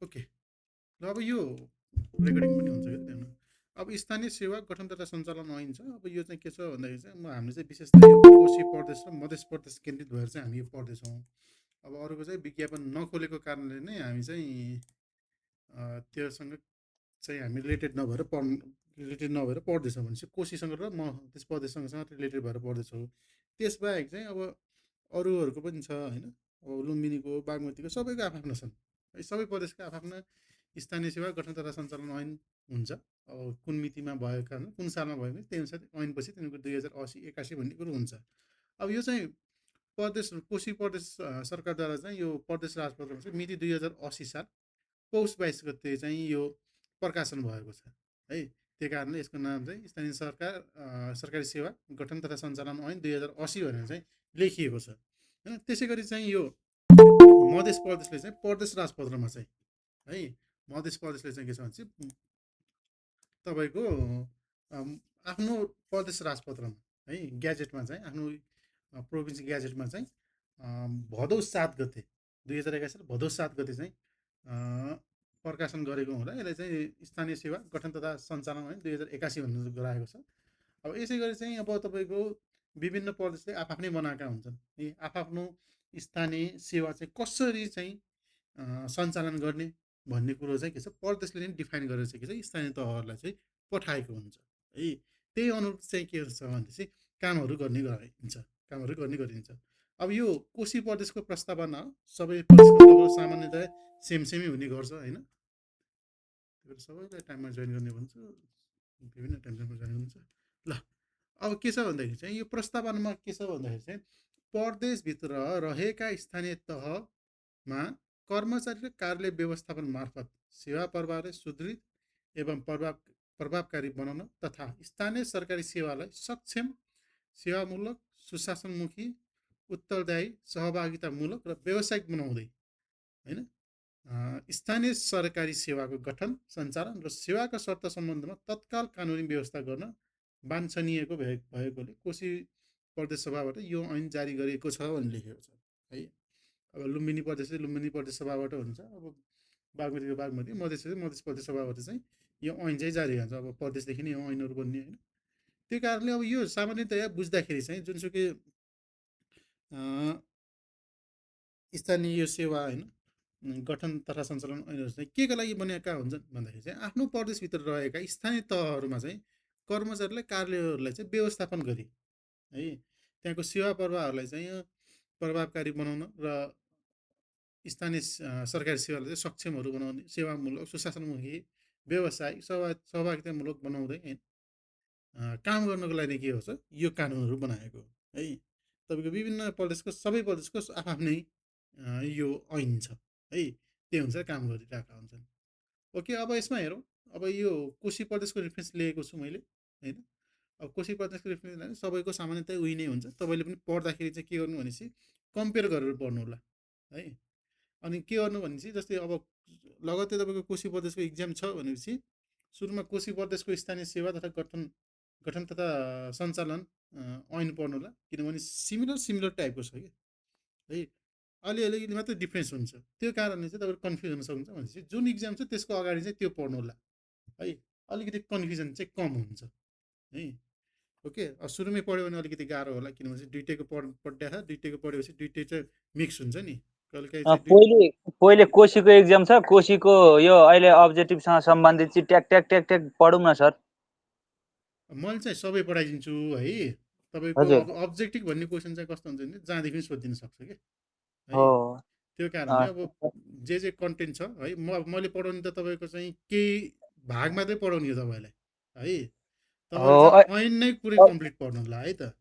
Okay. ल अब यो रेकर्डिङ पनि हुन्छ क्या त्यहाँ। अब स्थानीय सेवा गठन तथा सञ्चालन ऐन छ। अब यो चाहिँ के छ भन्दाखेरि चाहिँ हामीले चाहिँ विशेष त यो कोशी प्रदेश र मध्य प्रदेश केन्द्रित भएर चाहिँ हामी यो पढ्दैछौँ। अब अरूको चाहिँ विज्ञापन नखोलेको कारणले नै हामी चाहिँ त्योसँग चाहिँ हामी रिलेटेड नभएर पढ्दैछौँ भने चाहिँ कोशीसँग र मधेस प्रदेशसँग रिलेटेड भएर पढ्दैछौँ। त्यसबाहेक चाहिँ अब अरूहरूको पनि छ होइन। अब लुम्बिनीको बागमतीको सबैको आफ्ना छन् है। सबै प्रदेशका आफ्ना स्थानीय सेवा गठन तथा सञ्चालन ऐन हुन्छ। अब कुन मितिमा भएको कारण कुन सालमा भयो भने त्यही अनुसार ऐनपछि तिनीहरूको 2080-81 भन्ने कुरो हुन्छ। अब यो चाहिँ प्रदेश कोशी प्रदेश सरकारद्वारा चाहिँ यो प्रदेश राजपत्रमा चाहिँ मिति 2080 साल पौष 22 गते चाहिँ यो प्रकाशन भएको छ है। त्यही कारणले यसको नाम चाहिँ स्थानीय सरकारी सेवा गठन तथा सञ्चालन ऐन 2080 भनेर चाहिँ लेखिएको छ होइन। त्यसै गरी चाहिँ यो मध्य प्रदेशले चाहिँ प्रदेश राजपत्रमा चाहिँ है, मध्य प्रदेशले चाहिँ के छ भने चाहिँ तपाईँको आफ्नो प्रदेश राजपत्रमा है ग्याजेटमा चाहिँ आफ्नो प्रोभिन्स ग्याजेटमा चाहिँ भदौ 7 गते 2081 साल भदौ 7 गते चाहिँ प्रकाशन गरेको हुँदा यसलाई चाहिँ स्थानीय सेवा गठन तथा सञ्चालन ऐन 2081 भनेर गराएको छ। अब यसै गरी चाहिँ अब तपाईँको विभिन्न प्रदेशले आफ्नै बनाएका हुन्छन्। यी आफ्नो स्थानीय सेवा चाहिँ कसरी चाहिँ सञ्चालन गर्ने भन्ने कुरो चाहिँ के छ प्रदेशले नै डिफाइन गरेर चाहिँ के छ स्थानीय तहहरूलाई चाहिँ पठाएको हुन्छ है। त्यही अनुरूप चाहिँ के हुन्छ भने चाहिँ कामहरू गर्ने गरिन्छ। अब यो कोशी प्रदेशको प्रस्तावना सबै प्रदेशको सामान्यतया सेमै हुने गर्छ होइन। सबैलाई टाइममा जोइन गर्ने भन्छु, विभिन्न टाइममा जोइन हुन्छ। ल अब के छ भन्दाखेरि चाहिँ यो प्रस्तावनामा के छ भन्दाखेरि चाहिँ प्रदेशभित्र रहेका स्थानीय तहमा कर्मचारी र कार्यालय व्यवस्थापन मार्फत सेवा प्रवाहलाई सुदृढ एवं प्रभावकारी बनाउन तथा स्थानीय सरकारी सेवालाई सक्षम, सेवामूलक, सुशासनमुखी, उत्तरदायी, सहभागितामूलक र व्यावसायिक बनाउँदै होइन स्थानीय सरकारी सेवाको गठन, सञ्चालन र सेवाका शर्त सम्बन्धमा तत्काल कानुनी व्यवस्था गर्न वाञ्छनीयको भएकोले कोशी प्रदेश सभाबाट यो ऐन जारी गरिएको छ भन्ने लेखेको छ है। अब लुम्बिनी प्रदेश सभाबाट हुन्छ। अब बागमतीको बागमती, मध्य प्रदेश सभाबाट चाहिँ यो ऐन चाहिँ जारी हुन्छ। अब प्रदेशदेखि नै यो ऐनहरू बन्ने होइन। त्यो कारणले अब यो सामान्यतया बुझ्दाखेरि चाहिँ जुनसुकै स्थानीय यो सेवा होइन गठन तथा सञ्चालन ऐनहरू चाहिँ के को लागि बनेका हुन्छन् भन्दाखेरि चाहिँ आफ्नो प्रदेशभित्र रहेका स्थानीय तहहरूमा चाहिँ कर्मचारीलाई कार्यालयहरूलाई चाहिँ व्यवस्थापन गरी है त्यहाँको सेवा प्रवाहहरूलाई चाहिँ प्रभावकारी बनाउन र स्थानीय सरकारी सेवालाई चाहिँ सक्षमहरू बनाउने, सेवामूलक, सुशासनमुखी, व्यवसायिक, सहभागितामूलक बनाउँदै काम गर्नको लागि के हुन्छ यो कानुनहरू बनाएको है। तपाईँको विभिन्न प्रदेशको सबै प्रदेशको आफ्नै यो ऐन छ है। त्यही अनुसार काम गरिरहेका हुन्छन्। ओके। अब यसमा हेरौँ। अब यो कोशी प्रदेशको रेफरेन्स लिएको छु मैले होइन। अब कोशी प्रदेशको रेफरेन्स लिँदा सबैको सामान्यतया उही नै हुन्छ। तपाईँले पनि पढ्दाखेरि चाहिँ के गर्नु भनेपछि कम्पेयर गरेर पढ्नु होला है। अनि के गर्नु भनेपछि जस्तै अब लगत्तै तपाईँको कोशी प्रदेशको इक्जाम छ भनेपछि सुरुमा कोशी प्रदेशको स्थानीय सेवा तथा गठन तथा सञ्चालन ऐन पढ्नु होला। किनभने सिमिलर टाइपको छ कि है। अलिअलि मात्रै डिफ्रेन्स हुन्छ। त्यो कारणले चाहिँ तपाईँको कन्फ्युज हुन सक्नुहुन्छ भनेपछि जुन इक्जाम छ त्यसको अगाडि चाहिँ त्यो पढ्नु होला है। अलिकति कन्फ्युजन चाहिँ कम हुन्छ है। ओके। सुरुमै पढ्यो भने अलिकति गाह्रो होला किनभने दुइटैको पढ्दा दुइटैको पढेपछि दुइटै चाहिँ मिक्स हुन्छ नि। कहिलेकाहीँ चाहिँ पहिले कोशीको एक्जाम छ। कोशीको यो अहिले अब्जेक्टिभसँग सम्बन्धित चाहिँ ट्याक ट्याक ट्याक ट्याक पढौँ न सर। मैले चाहिँ सबै पढाइदिन्छु है। तपाईँको अब अब्जेक्टिभ भन्ने क्वेसन चाहिँ कस्तो हुन्छ भने जहाँदेखि पनि सोधिदिन सक्छ कि है। त्यो कारणले अब जे कन्टेन्ट छ है मैले पढाउने त तपाईँको चाहिँ केही भाग मात्रै पढाउने हो तपाईँलाई है। तपाईँले चाहिँ ऐन नै पुरै कम्प्लिट पढ्नु होला है त।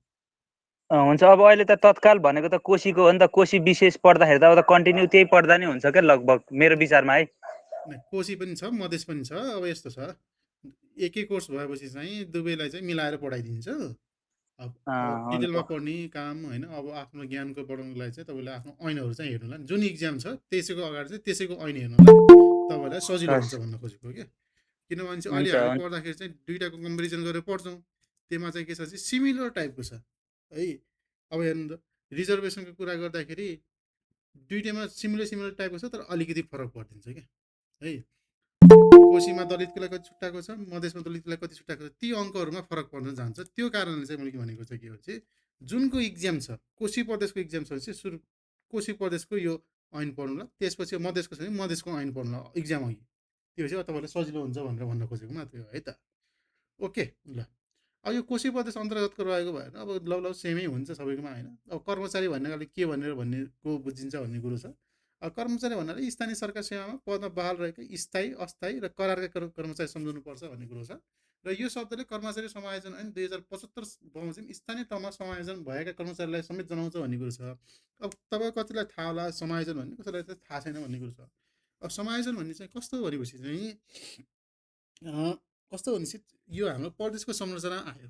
हुन्छ। अब अहिले त तत्काल भनेको त कोशीको हो नि त। कोशी विशेष पढ्दाखेरि त अब त कन्टिन्यू त्यही पढ्दा नै हुन्छ क्या लगभग मेरो विचारमा है। कोशी पनि छ, मधेस पनि छ। अब यस्तो छ एकै कोर्स भएपछि चाहिँ दुवैलाई चाहिँ मिलाएर पढाइदिन्छ। अब डिटेलमा पढ्ने काम होइन। अब आफ्नो ज्ञानको बढाउनुको लागि चाहिँ तपाईँले आफ्नो ऐनहरू चाहिँ हेर्नु होला। जुन इक्जाम छ त्यसैको अगाडि चाहिँ त्यसैको ऐन हेर्नु होला। तपाईँलाई सजिलो हुन्छ भन्न खोजेको क्या। किनभने चाहिँ अहिले हामी पढ्दाखेरि चाहिँ दुइटाको कम्पेरिजन गरेर पढ्छौँ। त्यसमा चाहिँ के छ चाहिँ सिमिलर टाइपको छ है। अब हेर्नु त रिजर्भेसनको कुरा गर्दाखेरि दुइटैमा सिमिलर टाइपको छ तर अलिकति फरक परिदिन्छ क्या है। कोशीमा दलितकोलाई कति छुट्टाएको छ, मधेसमा दलितकोलाई कति छुट्टाएको छ, ती अङ्कहरूमा फरक पर्न जान्छ। त्यो कारणले चाहिँ मैले के भनेको चाहिँ के हो चाहिँ जुनको इक्जाम छ, कोशी प्रदेशको इक्जाम छ भने चाहिँ सुरु कोशी प्रदेशको यो ऐन पढ्नुला, त्यसपछि मधेसको छ भने मधेसको ऐन पढ्नुला इक्जाम अघि। त्यो चाहिँ तपाईँलाई सजिलो हुन्छ भनेर भन्न खोजेको मात्रै हो है त। ओके ल, अब यो कोशी प्रदेश अन्तर्गतको रहेको भएर अब लगभग सेमै हुन्छ सबैकोमा होइन। अब कर्मचारी भन्नाले के भनेर भन्नेको बुझिन्छ भन्ने कुरो छ। अब कर्मचारी भन्नाले स्थानीय सरकार सेवामा पदमा बहाल रहेको स्थायी अस्थायी र करारका कर्मचारी सम्झाउनुपर्छ भन्ने कुरो छ। र यो शब्दले कर्मचारी समायोजन ऐन 2075 बमोजिम स्थानीय तहमा समायोजन भएका कर्मचारीलाई समेत जनाउँछ भन्ने कुरो छ। अब तपाईँ कतिलाई थाहा होला समायोजन भन्ने, कसैलाई चाहिँ थाहा छैन भन्ने कुरो छ। अब समायोजन भन्ने चाहिँ कस्तो भनेपछि चाहिँ कस्तो भनेपछि यो हाम्रो प्रदेशको संरचना आयो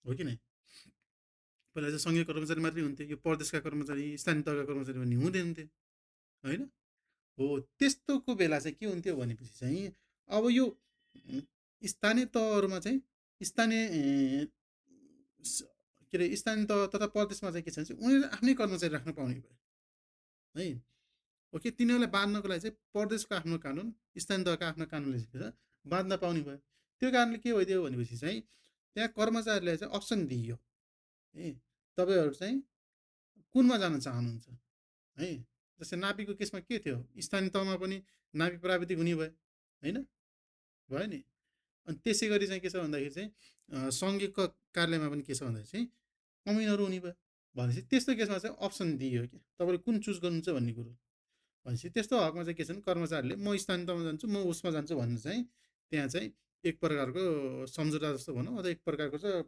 हो कि नै। पहिला चाहिँ सङ्घीय कर्मचारी मात्रै हुन्थे, यो प्रदेशका कर्मचारी स्थानीय तहका कर्मचारी भन्ने हुँदैन थियो होइन। हो त्यस्तोको बेला चाहिँ के हुन्थ्यो भनेपछि चाहिँ अब यो स्थानीय तहहरूमा चाहिँ स्थानीय के अरे स्थानीय तह तथा प्रदेशमा चाहिँ के छ भने उनीहरूले आफ्नै कर्मचारी राख्न पाउने भयो है। ओके, तिनीहरूलाई बाँध्नको लागि चाहिँ प्रदेशको आफ्नो कानुन स्थानीय तहका आफ्नो कानुनले के छ बाँध्न पाउने भयो। त्यो कारणले के भइदियो भनेपछि चाहिँ त्यहाँ कर्मचारीलाई चाहिँ अप्सन दिइयो है, तपाईँहरू चाहिँ कुनमा जान चाहनुहुन्छ है। जस्तै नापीको केसमा के थियो, स्थानीय तहमा पनि नापी प्राविधिक हुने भयो होइन, भयो नि। अनि त्यसै गरी चाहिँ के छ भन्दाखेरि चाहिँ सङ्घीय कार्यालयमा पनि के छ भन्दाखेरि चाहिँ कमिनहरू हुने भयो। भनेपछि त्यस्तो केसमा चाहिँ अप्सन दिइयो कि तपाईँले कुन चुज गर्नुहुन्छ भन्ने कुरो। भनेपछि त्यस्तो हकमा चाहिँ के छ भने कर्मचारीले म स्थानीय तहमा जान्छु, म उसमा जान्छु भन्ने चाहिँ त्यहाँ चाहिँ एक प्रकारको सम्झौता जस्तो भनौँ अथवा एक प्रकारको चाहिँ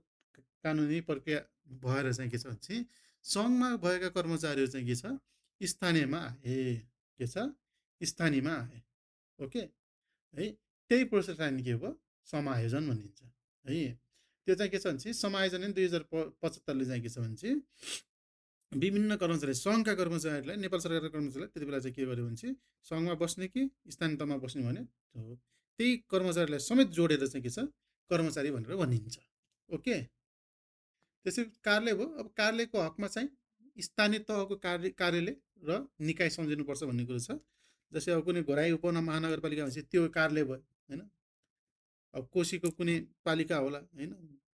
कानुनी प्रक्रिया भएर चाहिँ के छ भने चाहिँ सङ्घमा भएका कर्मचारीहरू चाहिँ के छ स्थानीयमा आए, के छ स्थानीयमा आए। ओके है, त्यही प्रोसेसलाई के भयो समायोजन भनिन्छ है। त्यो चाहिँ के छ भने चाहिँ समायोजन 2075ले चाहिँ के छ भने चाहिँ विभिन्न कर्मचारी सङ्घका कर्मचारीलाई, नेपाल सरकारका कर्मचारीलाई त्यति बेला चाहिँ के गर्यो भने चाहिँ सङ्घमा बस्ने कि स्थानीय तहमा बस्ने भने त्यही कर्मचारीलाई समेत जोडेर चाहिँ के छ कर्मचारी भनेर भनिन्छ। ओके, त्यसै कार्यालय भयो। अब कार्यालयको हकमा चाहिँ स्थानीय तहको कार्यालय र निकाय सम्झिनुपर्छ भन्ने कुरो छ। जस्तै अब कुनै घोराई उपमहानगरपालिका भनेपछि त्यो कार्यालय भयो होइन। अब कोशीको कुनै पालिका होला होइन,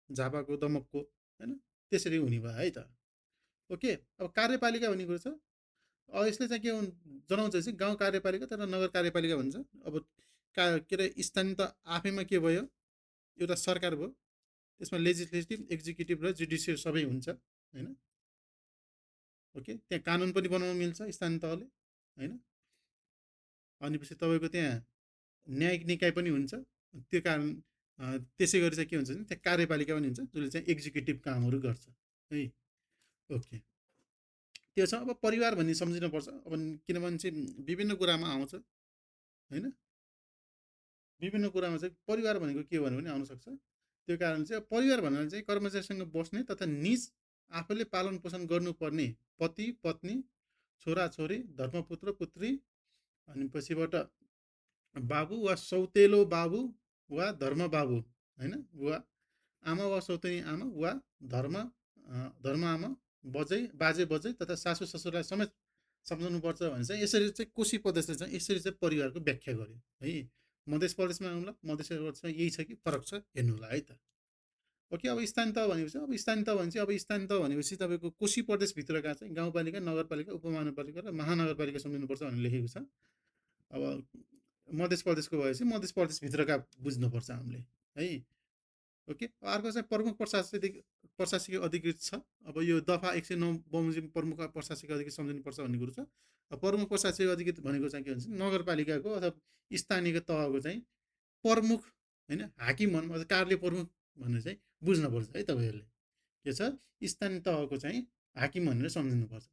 झापाको दमकको होइन, त्यसरी हुने भयो है त। ओके, अब कार्यपालिका भन्ने कुरो छ। अब यसले चाहिँ के जनाउँछ चाहिँ गाउँ कार्यपालिका तर नगर कार्यपालिका भन्छ। अब के अरे स्थानीय त आफैमा के भयो एउटा सरकार भयो, त्यसमा लेजिस्लेटिभ एक्जिक्युटिभ र जुडिसियल सबै हुन्छ होइन। ओके, त्यहाँ कानुन पनि बनाउन मिल्छ स्थानीय तहले होइन। भनेपछि तपाईँको त्यहाँ न्यायिक निकाय पनि हुन्छ। त्यो कारण त्यसै गरी चाहिँ के हुन्छ भने त्यहाँ कार्यपालिका पनि हुन्छ जसले चाहिँ एक्जिक्युटिभ कामहरू गर्छ है। ओके, त्यो छ। अब परिवार भन्ने सम्झिनुपर्छ। अब किनभने चाहिँ विभिन्न कुरामा आउँछ होइन, विभिन्न कुरामा चाहिँ परिवार भनेको के भन्यो भने आउनसक्छ। त्यो कारण चाहिँ परिवार भन्नाले चाहिँ कर्मचारीसँग बस्ने तथा निज आफूले पालन पोषण गर्नुपर्ने पति पत्नी छोराछोरी धर्मपुत्र पुत्री अनि पछिबाट बाबु वा सौतेलो बाबु वा धर्म बाबु होइन, वा आमा वा सौतेनी आमा वा धर्म आमा बाजे बजै तथा सासू ससुरलाई समेत सम्झाउनुपर्छ भने चाहिँ यसरी चाहिँ कोशी प्रदेशले चाहिँ यसरी चाहिँ परिवारको व्याख्या गर्यो है। मध्य प्रदेशमा आउनुला, मध्य प्रदेशमा यही छ कि फरक छ हेर्नु होला है त। ओके, अब स्थानीय तह भनेपछि अब स्थानीय तह भनेपछि तपाईँको कोशी प्रदेशभित्रका चाहिँ गाउँपालिका नगरपालिका उपमहानगरपालिका र महानगरपालिका सम्झिनुपर्छ भनेर लेखेको छ। अब मध्य प्रदेशको भएपछि मध्य प्रदेशभित्रका बुझ्नुपर्छ हामीले है। ओके, अर्को चाहिँ प्रमुख प्रशासकीय अधिकृत छ। अब यो दफा 109 बमोजिम प्रमुख प्रशासकीय अधिकृत सम्झिनुपर्छ भन्ने कुरो छ। प्रमुख प्रशासकीय अधिकृत भनेको चाहिँ के भन्छ नगरपालिकाको अथवा स्थानीय तहको चाहिँ प्रमुख होइन, हाकिम भनौँ अथवा कार्यालय प्रमुख भनेर चाहिँ बुझ्नुपर्छ है तपाईँहरूले। के छ स्थानीय तहको चाहिँ हाकिम भनेर सम्झिनुपर्छ।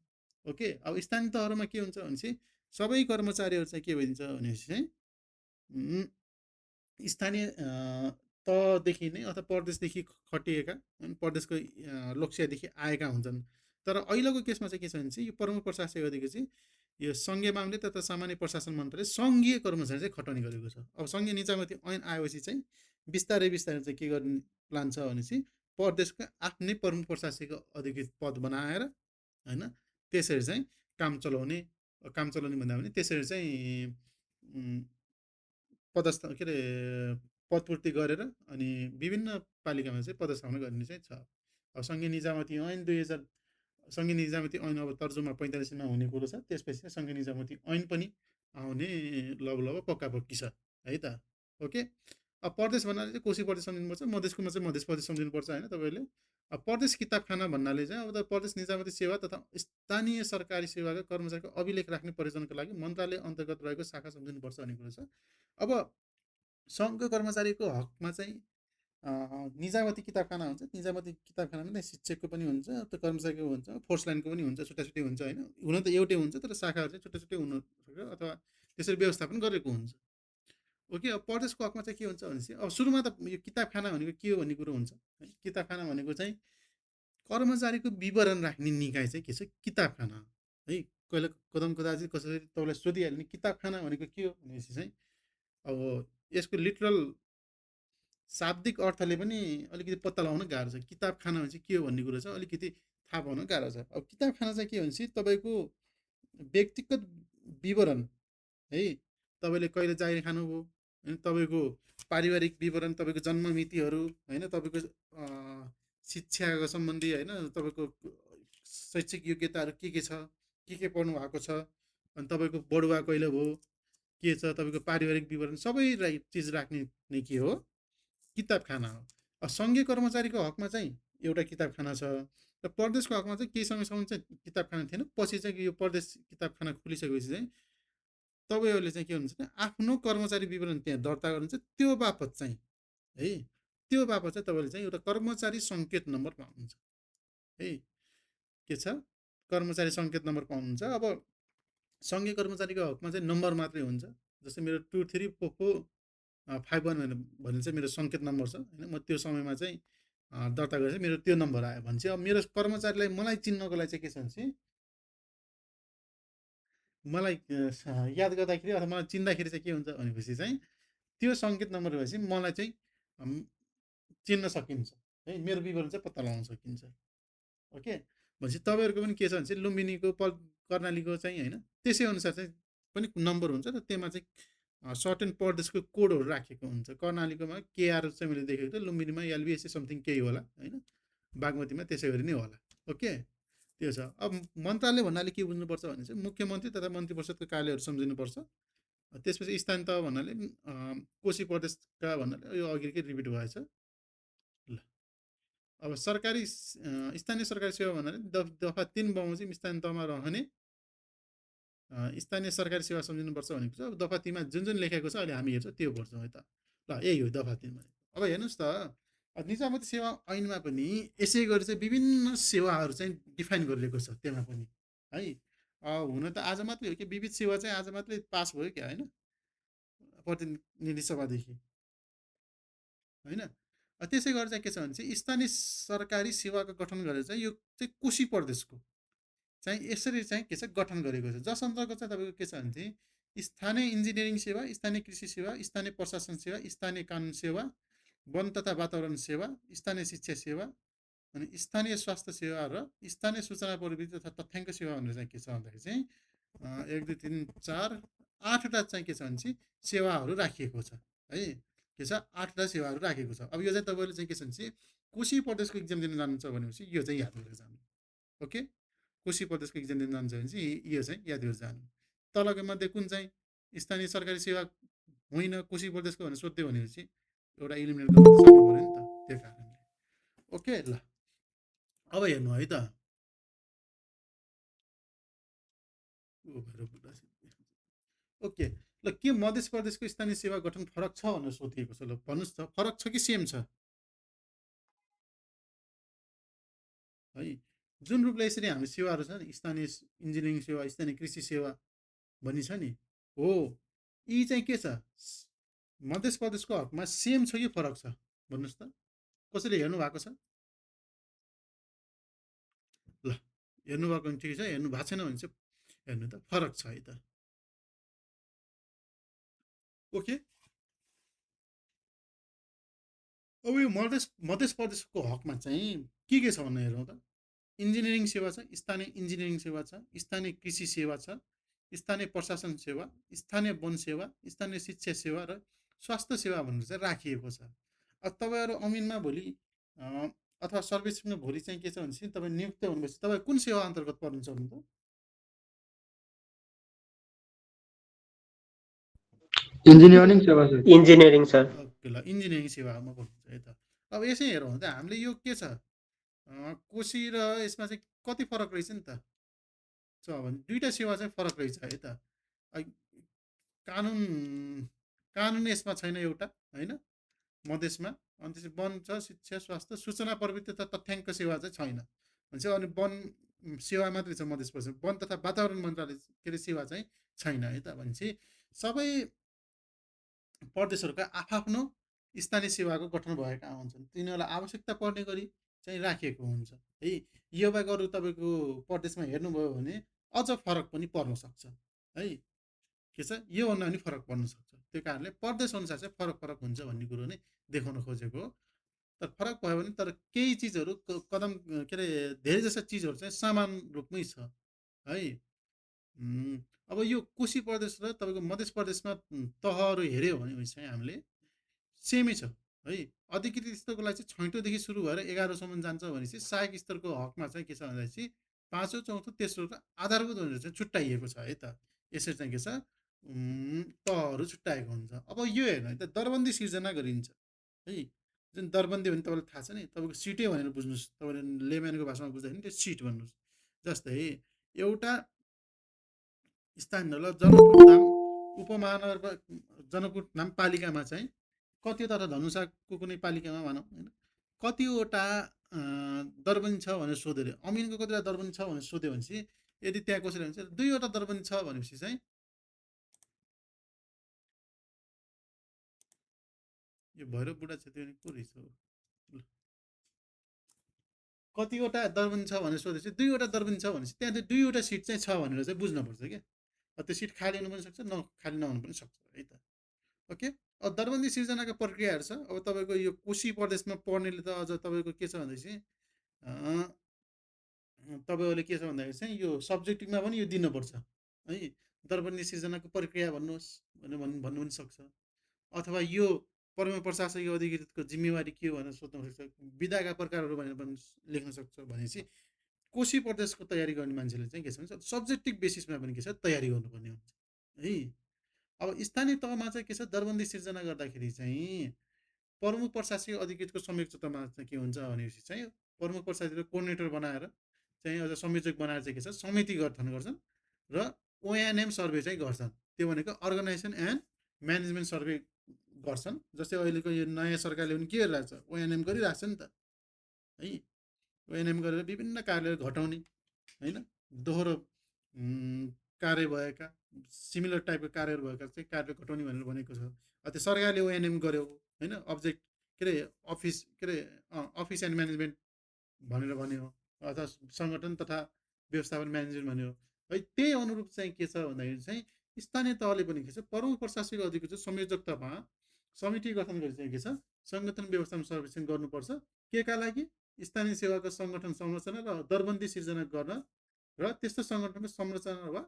ओके, अब स्थानीय तहहरूमा के हुन्छ भने चाहिँ सबै कर्मचारीहरू चाहिँ के भइदिन्छ भनेपछि चाहिँ स्थानीय तहदेखि नै अथवा प्रदेशदेखि खटिएका प्रदेशको लोकसेवादेखि आएका हुन्छन्। तर अहिलेको केसमा चाहिँ के छ भने चाहिँ यो प्रमुख प्रशासकीय अधिकारी चाहिँ यो सङ्घीय मामले तथा सामान्य प्रशासन मन्त्रालय सङ्घीय कर्मचारी चाहिँ खटाउने गरेको छ। अब सङ्घीय निचामती ऐन आएपछि चाहिँ बिस्तारै बिस्तारै चाहिँ के गर्ने प्लान छ भने चाहिँ प्रदेशका आफ्नै प्रमुख प्रशासकीय अधिकृत पद बनाएर होइन त्यसरी चाहिँ काम चलाउने भन्दा पनि त्यसरी चाहिँ पदस्थ के अरे पदपूर्ति गरेर अनि विभिन्न पालिकामा चाहिँ पदस्थापना गरिने चाहिँ छ। अब सङ्घीय निजामती ऐन 2000 सङ्घीय निजामती ऐन अब तर्जुमा 45 हुने कुरो छ। त्यसपछि चाहिँ सङ्घीय निजामती ऐन पनि आउने लगभग पक्का पक्की छ है त। ओके, अब प्रदेश भन्नाले चाहिँ कोशी प्रदेश सम्झिनुपर्छ, मधेसकोमा चाहिँ मधेस प्रदेश सम्झिनुपर्छ होइन तपाईँहरूले। अब प्रदेश किताबखाना भन्नाले चाहिँ अब त प्रदेश निजामती सेवा तथा स्थानीय सरकारी सेवाका कर्मचारीको अभिलेख राख्ने परियोजनाको लागि मन्त्रालय अन्तर्गत रहेको शाखा सम्झिनुपर्छ भन्ने कुरो छ। अब सङ्घको कर्मचारीको हकमा चाहिँ निजामती किताबखाना हुन्छ। निजामती किताबखानामा चाहिँ शिक्षकको पनि हुन्छ, त्यो कर्मचारीको हुन्छ, फोर्स लाइनको पनि हुन्छ, छुट्टा छुट्टै हुन्छ होइन। हुन त एउटै हुन्छ तर शाखाहरू चाहिँ छुट्टै छुट्टै हुन सक्छ अथवा त्यसरी व्यवस्थापन गरेको हुन्छ। ओके, अब प्रदेशको हकमा चाहिँ के हुन्छ भनेपछि अब सुरुमा त यो किताबखाना भनेको के हो भन्ने कुरो हुन्छ है। किताबखाना भनेको चाहिँ कर्मचारीको विवरण राख्ने निकाय चाहिँ के छ, किताबखाना है। कहिले कदम कदाचित कसरी तपाईँलाई सोधिहाल्यो नि किताबखाना भनेको के हो भनेपछि चाहिँ अब यसको लिटरल शाब्दिक अर्थले पनि अलिकति पत्ता लगाउन गाह्रो छ। किताबखाना भने चाहिँ के हो भन्ने कुरो चाहिँ अलिकति थाहा पाउन गाह्रो छ। अब किताबखाना चाहिँ के भनेपछि तपाईँको व्यक्तिगत विवरण है, तपाईँले कहिले जागिर खानुभयो होइन, तपाईँको पारिवारिक विवरण, तपाईँको जन्म मितिहरू होइन, तपाईँको शिक्षाको सम्बन्धी होइन, तपाईँको शैक्षिक योग्यताहरू के छ, के पढ्नु भएको छ, अनि तपाईँको बढुवा कहिले भयो, के छ, तपाईँको पारिवारिक विवरण सबै चिज राख्ने नै के हो, किताबखाना हो। अब सङ्घीय कर्मचारीको हकमा चाहिँ एउटा किताबखाना छ र प्रदेशको हकमा चाहिँ केही समयसम्म चाहिँ किताबखाना थिएन। पछि चाहिँ यो प्रदेश किताबखाना खुलिसकेपछि चाहिँ तपाईँहरूले चाहिँ के हुन्छ भने आफ्नो कर्मचारी विवरण त्यहाँ दर्ता गर्नुहुन्छ। त्यो बापत चाहिँ है, त्यो बापत चाहिँ तपाईँले चाहिँ एउटा कर्मचारी सङ्केत नम्बर पाउनुहुन्छ है। के छ, कर्मचारी सङ्केत नम्बर पाउनुहुन्छ। अब सङ्घीय कर्मचारीको हकमा चाहिँ नम्बर मात्रै हुन्छ। जस्तै मेरो 234451 भनेर चाहिँ मेरो सङ्केत नम्बर छ होइन। म त्यो समयमा चाहिँ दर्ता गरेर मेरो त्यो नम्बर आयो भने चाहिँ अब मेरो कर्मचारीलाई मलाई चिन्नको लागि चाहिँ के छ भने मलाई याद गर्दाखेरि अथवा मलाई चिन्दाखेरि चाहिँ के हुन्छ भनेपछि चाहिँ त्यो सङ्केत नम्बर भएपछि मलाई चाहिँ चिन्न सकिन्छ है, मेरो विवरण चाहिँ पत्ता लगाउन सकिन्छ। ओके, भनेपछि तपाईँहरूको पनि के छ भने चाहिँ लुम्बिनीको कर्णालीको चाहिँ होइन त्यसै अनुसार चाहिँ पनि नम्बर हुन्छ र त्यसमा चाहिँ सर्टेन प्रदेशको कोडहरू राखेको हुन्छ। कर्णालीकोमा केआर चाहिँ मैले देखेको थिएँ, लुम्बिनीमा एलबिएससी समथिङ केही होला होइन, बागमतीमा त्यसै गरी नै होला। ओके, त्यो छ। अब मन्त्रालय भन्नाले के बुझ्नुपर्छ भने चाहिँ मुख्यमन्त्री तथा मन्त्री परिषदको कार्यालयहरू सम्झिनुपर्छ। त्यसपछि स्थानीय तह भन्नाले कोशी प्रदेशका भन्नाले यो अघिकै रिपिट भएछ। ल, अब सरकारी स्थानीय सरकारी सेवा भन्नाले दफा 3 बमोजिम स्थानीय तहमा रहने स्थानीय सरकारी सेवा सम्झिनुपर्छ भनेको छ। अब दफा 3मा जुन जुन लेखेको छ अहिले हामी हेर्छौँ त्यो पढ्छौँ है त। ल, यही हो दफा 3 भनेको। अब हेर्नुहोस् त, निजामती सेवा ऐनमा पनि यसै गरी चाहिँ विभिन्न सेवाहरू चाहिँ डिफाइन गरिएको छ त्यहाँ पनि है। हुन त आज मात्रै हो कि विविध सेवा चाहिँ आज मात्रै पास भयो क्या होइन, प्रतिनिधि सभादेखि होइन। त्यसै गरेर चाहिँ के छ भने चाहिँ स्थानीय सरकारी सेवाको गठन गरेर चाहिँ यो चाहिँ कोशी प्रदेशको चाहिँ यसरी चाहिँ के छ गठन गरेको छ। जस अन्तर्गत चाहिँ तपाईँको के छ भने चाहिँ स्थानीय इन्जिनियरिङ सेवा, स्थानीय कृषि सेवा, स्थानीय प्रशासन सेवा, स्थानीय कानुन सेवा, वन तथा वातावरण सेवा, स्थानीय शिक्षा सेवा, अनि स्थानीय स्वास्थ्य सेवा र स्थानीय सूचना प्रविधि तथा तथ्याङ्क सेवा भनेर चाहिँ के छ भन्दाखेरि चाहिँ 1 2 3 4 8वटा चाहिँ के छ भने चाहिँ सेवाहरू राखिएको छ है। के छ, 8वटा सेवाहरू राखेको छ। अब यो चाहिँ तपाईँले चाहिँ के छ भने चाहिँ कोशी प्रदेशको इक्जाम दिन जानुहुन्छ भनेपछि यो चाहिँ याद गरेर जानु। ओके, कोशी प्रदेशको इक्जाम दिन जान्छ भने चाहिँ यो चाहिँ याद गरेर जानु। तलको मध्ये कुन चाहिँ स्थानीय सरकारी सेवा होइन कोशी प्रदेशको भनेर सोध्यो भनेपछि एउटा इलिमिनेट गर्न सक्नु पऱ्यो नि त, त्यो कारणले। ओके, ल अब हेर्नु है त। ओके, ल के मध्य प्रदेशको स्थानीय सेवा गठन फरक छ भनेर सोधिएको छ। ल भन्नुहोस् त, फरक छ कि सेम छ है। जुन रूपले यसरी हामी सेवाहरू छ नि, स्थानीय इन्जिनियरिङ सेवा, स्थानीय कृषि सेवा भनी छ नि, हो यी चाहिँ के छ मध्य प्रदेशको हकमा सेम छ कि फरक छ भन्नुहोस् त, कसैले हेर्नु भएको छ? ल, हेर्नुभएको भने ठिकै छ, हेर्नु भएको छैन भने चाहिँ हेर्नु त, फरक छ है त। ओके, अब यो मध्य प्रदेशको हकमा चाहिँ के छ भनेर हेरौँ त। इन्जिनियरिङ सेवा छ, स्थानीय इन्जिनियरिङ सेवा छ, स्थानीय कृषि सेवा छ, स्थानीय प्रशासन सेवा, स्थानीय वन सेवा, स्थानीय शिक्षा सेवा र स्वास्थ्य सेवा भनेर चाहिँ राखिएको छ। अब तपाईँहरू अमिनमा भोलि अथवा सर्भिसिङमा भोलि चाहिँ के छ भनेपछि तपाईँ नियुक्त हुनुभएपछि तपाईँ कुन सेवा अन्तर्गत पर्नुहुन्छ भन्नु त? इन्जिनियरिङ सेवा सर। Engineering sir. ओके, ल इन्जिनियरिङ सेवामा पर्नुहुन्छ है त। अब यसै हेरौँ त हामीले यो के छ कोशी र यसमा चाहिँ कति फरक रहेछ नि त भने दुईवटा सेवा चाहिँ फरक रहेछ है त। कानुन कानुन यसमा छैन एउटा होइन मधेसमा, अनि त्यसपछि वन छ, शिक्षा, स्वास्थ्य, सूचना प्रविधि तथा तथ्याङ्क सेवा चाहिँ छैन भन्छ। अनि वन सेवा मात्रै छ मधेसपछि, वन तथा वातावरण मन्त्रालय के अरे सेवा चाहिँ छैन है त भनेपछि सबै प्रदेशहरूका आफ्नो स्थानीय सेवाको गठन भएका हुन्छन्, तिनीहरूलाई आवश्यकता पर्ने गरी चाहिँ राखिएको हुन्छ है। यो बाहेक अरू तपाईँको प्रदेशमा हेर्नुभयो भने अझ फरक पनि पर्न सक्छ है। के छ योभन्दा पनि फरक पर्न सक्छ, त्यो कारणले प्रदेश अनुसार चाहिँ फरक फरक हुन्छ भन्ने कुरो नै देखाउन खोजेको हो। तर फरक भयो भने तर केही चिजहरू कदम के अरे धेरै जस्ता चिजहरू चाहिँ समान रूपमै छ है। अब यो कोशी प्रदेश र तपाईँको मध्य प्रदेशमा तहहरू हेऱ्यो भने चाहिँ हामीले सेमै छ है। अधिकृत स्तरको लागि चाहिँ 6औँदेखि सुरु भएर 11औँसम्म जान्छ भनेपछि सहायक स्तरको हकमा चाहिँ के छ भन्दाखेरि 5औँ, 4औँ, तेस्रो र आधारभूत भनेर चाहिँ छुट्याइएको छ है त। यसरी चाहिँ के छ तहहरू छुट्याएको हुन्छ। अब यो हेर्नु है त दरबन्दी सिर्जना गरिन्छ है। जुन दरबन्दी भने तपाईँलाई थाहा छ नि, तपाईँको सिटै भनेर बुझ्नुहोस्, तपाईँले लेम्यानको भाषामा बुझ्दाखेरि त्यो सिट भन्नुहोस्। जस्तै एउटा स्थान ल जनकपुर धाम उपमहानगर जनकपुर धाम पालिकामा चाहिँ कतिवटा त धनुषाको कुनै पालिकामा भनौँ होइन कतिवटा दरबन्दी छ भनेर सोध्यो अरे, अमिनको कतिवटा दरबन्दी छ भनेर सोध्यो भनेपछि यदि त्यहाँ कसरी हुन्छ 2वटा दरबन्दी छ भनेपछि चाहिँ यो भैरव बुढा क्षेत्र को रहेछ हो, कतिवटा दरबन्दी छ भनेर सोधेपछि 2वटा दरबन्दी छ भनेपछि त्यहाँ चाहिँ 2वटा सिट चाहिँ छ भनेर चाहिँ बुझ्नुपर्छ क्या। त्यो सिट खाली हुनु पनि सक्छ खाली नहुनु पनि सक्छ है त। ओके, अब दरबन्दी सिर्जनाको प्रक्रियाहरू छ। अब तपाईँको यो कोशी प्रदेशमा पर्नेले त अझ तपाईँको के छ भन्दाखेरि तपाईँहरूले के छ भन्दाखेरि चाहिँ यो सब्जेक्टिभमा पनि यो दिनुपर्छ है। दरबन्दी सिर्जनाको प्रक्रिया भन्नुहोस् भनेर भन्नु पनि सक्छ, अथवा यो परम प्रशासकीय अधिकृतको जिम्मेवारी के हो भनेर सोध्न सक्छ, विधाका प्रकारहरू भनेर पनि लेख्न सक्छ। भनेपछि कोशी प्रदेशको तयारी गर्ने मान्छेले चाहिँ के छ भने सब्जेक्टिभ बेसिसमा पनि के छ तयारी गर्नुपर्ने हुन्छ है। अब स्थानीय तहमा चाहिँ के छ दरबन्दी सिर्जना गर्दाखेरि चाहिँ प्रमुख प्रशासकीय अधिकृतको संयुक्तमा चाहिँ के हुन्छ भनेपछि चाहिँ प्रमुख प्रशासकीय कोअर्डिनेटर बनाएर चाहिँ अझ संयोजक बनाएर चाहिँ के छ समिति गठन गर्छन् र ओएनएम सर्वे चाहिँ गर्छन्। त्यो भनेको अर्गनाइजेसन एन्ड म्यानेजमेन्ट सर्वे गर्छन्। जस्तै अहिलेको यो नयाँ सरकारले पनि के गरिरहेको छ ओएनएम गरिरहेको छ नि त है। ओएनएम गरेर विभिन्न कार्यहरू घटाउने होइन, दोहोरो कार्य भएका सिमिलर टाइपको कार्यहरू भएका चाहिँ कार्य घटाउने भनेर भनेको छ। त्यो सरकारले ओएनएम गर्यो होइन, अब्जेक्ट के अरे अफिस के अरे अफिस एन्ड म्यानेजमेन्ट भनेर भन्यो, अथवा सङ्गठन तथा व्यवस्थापन म्यानेजमेन्ट भन्यो है। त्यही अनुरूप चाहिँ के छ भन्दाखेरि चाहिँ स्थानीय तहले पनि के छ प्रमुख प्रशासकीय अधिकृत संयोजकतामा समिति गठन गरी चाहिँ के छ सङ्गठन व्यवस्थापन सर्वेक्षण गर्नुपर्छ। के का लागि स्थानीय सेवाको सङ्गठन संरचना र दरबन्दी सिर्जना गर्न र त्यस्तो सङ्गठनको संरचना वा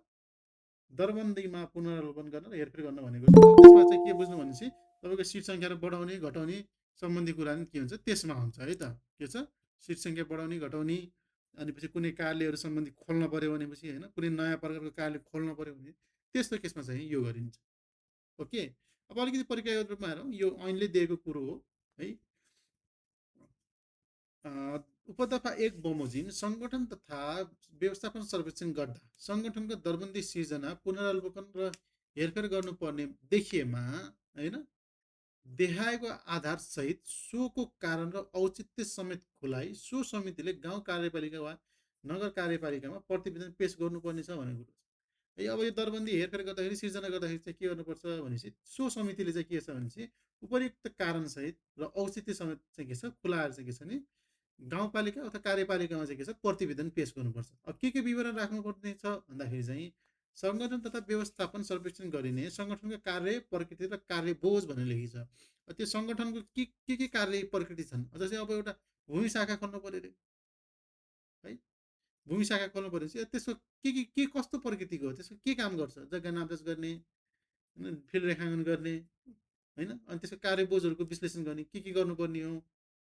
दरबन्दीमा पुनरावलोकन गर्न र हेरफेर गर्न भनेको छ। त्यसमा चाहिँ के बुझ्नु भनेपछि तपाईँको सिट सङ्ख्या बढाउने घटाउने सम्बन्धी कुरा के हुन्छ त्यसमा हुन्छ है त। के छ सिट सङ्ख्या बढाउने घटाउने, अनि पछि कुनै कार्यहरू सम्बन्धी खोल्न पर्यो भनेपछि होइन कुनै नयाँ प्रकारको कार्य खोल्न पर्यो भने त्यस्तो केसमा चाहिँ यो गरिन्छ। ओके, अब अलिकति प्रक्रियागत रूपमा हेरौँ, यो ऐनले दिएको कुरो हो है। उपदफा 1 बमोजिम सङ्गठन तथा व्यवस्थापन सर्वेक्षण गर्दा सङ्गठनको दरबन्दी सिर्जना पुनरावलोकन र हेरफेर गर्नुपर्ने देखिएमा होइन देखाएको आधार सहित सोको कारण र औचित्य समेत खुलाइ सो समितिले गाउँ कार्यपालिका वा नगर कार्यपालिकामा प्रतिवेदन पेश गर्नुपर्ने छ भनेको कुरो छ है। अब यो दरबन्दी हेरफेर गर्दाखेरि सिर्जना गर्दाखेरि चाहिँ के गर्नुपर्छ भनेपछि सो समितिले चाहिँ के छ भनेपछि उपयुक्त कारण सहित र औचित्य समेत चाहिँ के छ खुलाएर चाहिँ के छ भने गाउँपालिका अथवा कार्यपालिकामा चाहिँ के छ प्रतिवेदन पेश गर्नुपर्छ। अब के विवरण राख्नुपर्ने छ भन्दाखेरि चाहिँ सङ्गठन तथा व्यवस्थापन सर्वेक्षण गरिने सङ्गठनको कार्य प्रकृति र कार्यबोझ भनेर लेखिन्छ। त्यो सङ्गठनको के कार्य प्रकृति छन्, जस्तै अब एउटा भूमि शाखा खोल्नु पऱ्यो अरे है, भूमि शाखा खोल्नु पऱ्यो त्यसको के कस्तो प्रकृतिको हो, त्यसको के काम गर्छ, जग्गा नापजाच गर्ने, फिल्ड रेखाङ्कन गर्ने, होइन? अनि त्यसको कार्यबोझहरूको विश्लेषण गर्ने के गर्नुपर्ने हो,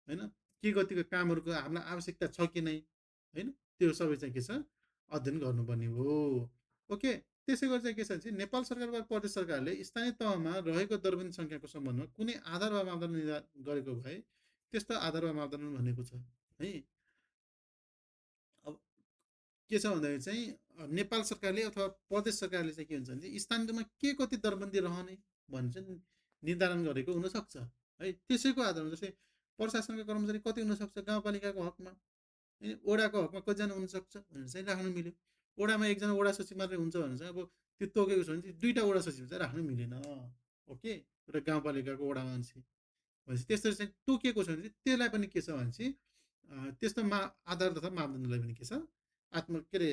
होइन? के कतिको कामहरूको हामीलाई आवश्यकता छ कि नै, होइन? त्यो सबै चाहिँ के छ अध्ययन गर्नुपर्ने हो। ओके, त्यसै गरी चाहिँ के छ भने नेपाल सरकार वा प्रदेश सरकारले स्थानीय तहमा रहेको दरबन्दी सङ्ख्याको सम्बन्धमा कुनै आधार वा मापदण्ड निर्धारण गरेको भए त्यस्तो आधार वा मापदण्ड भनेको छ है। अब के छ भन्दाखेरि चाहिँ नेपाल सरकारले अथवा प्रदेश सरकारले चाहिँ के हुन्छ भने स्थानीय तहमा के कति दरबन्दी रहने भन्ने चाहिँ निर्धारण गरेको हुनसक्छ है। त्यसैको आधारमा जस्तै प्रशासनका कर्मचारी कति हुनसक्छ गाउँपालिकाको हकमा, ओडाको हकमा कतिजना हुनसक्छ भनेर चाहिँ राख्नु मिल्यो। ओडामा एकजना ओडा सचिव मात्रै हुन्छ भने चाहिँ अब त्यो तोकेको छ भने चाहिँ 2टा ओडा सचिव चाहिँ राख्नु मिलेन। ओके, एउटा गाउँपालिकाको ओडा मान्छे भनेपछि त्यसरी चाहिँ तोकिएको छ भने चाहिँ त्यसलाई पनि के छ भने चाहिँ त्यस्तो आधार तथा मापदण्डलाई पनि के छ के अरे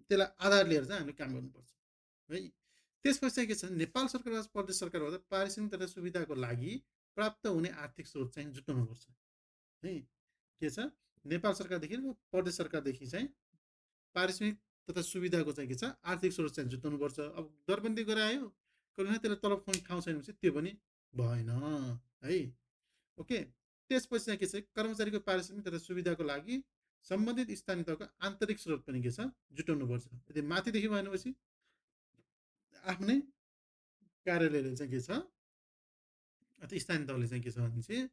त्यसलाई आधार लिएर चाहिँ हामीले काम गर्नुपर्छ है। त्यसपछि चाहिँ के छ नेपाल सरकार वा प्रदेश सरकारबाट पारिश्रमिक तथा सुविधाको लागि प्राप्त हुने आर्थिक स्रोत चाहिँ जुटाउनुपर्छ है। के छ नेपाल सरकारदेखि र प्रदेश सरकारदेखि चाहिँ पारिश्रमिक तथा सुविधाको चाहिँ के छ आर्थिक स्रोत चाहिँ जुटाउनुपर्छ। अब दरबन्दी गरायो कसैले त्यसलाई तलब खुवाउने ठाउँ छैन भने त्यो पनि भएन है। ओके, त्यसपछि चाहिँ के छ कर्मचारीको पारिश्रमिक तथा सुविधाको लागि सम्बन्धित स्थानीय तहको आन्तरिक स्रोत पनि के छ जुटाउनुपर्छ। यदि माथिदेखि भनेपछि आफ्नै कार्यालयले चाहिँ के छ अथवा स्थानीय तहले चाहिँ के छ भने चाहिँ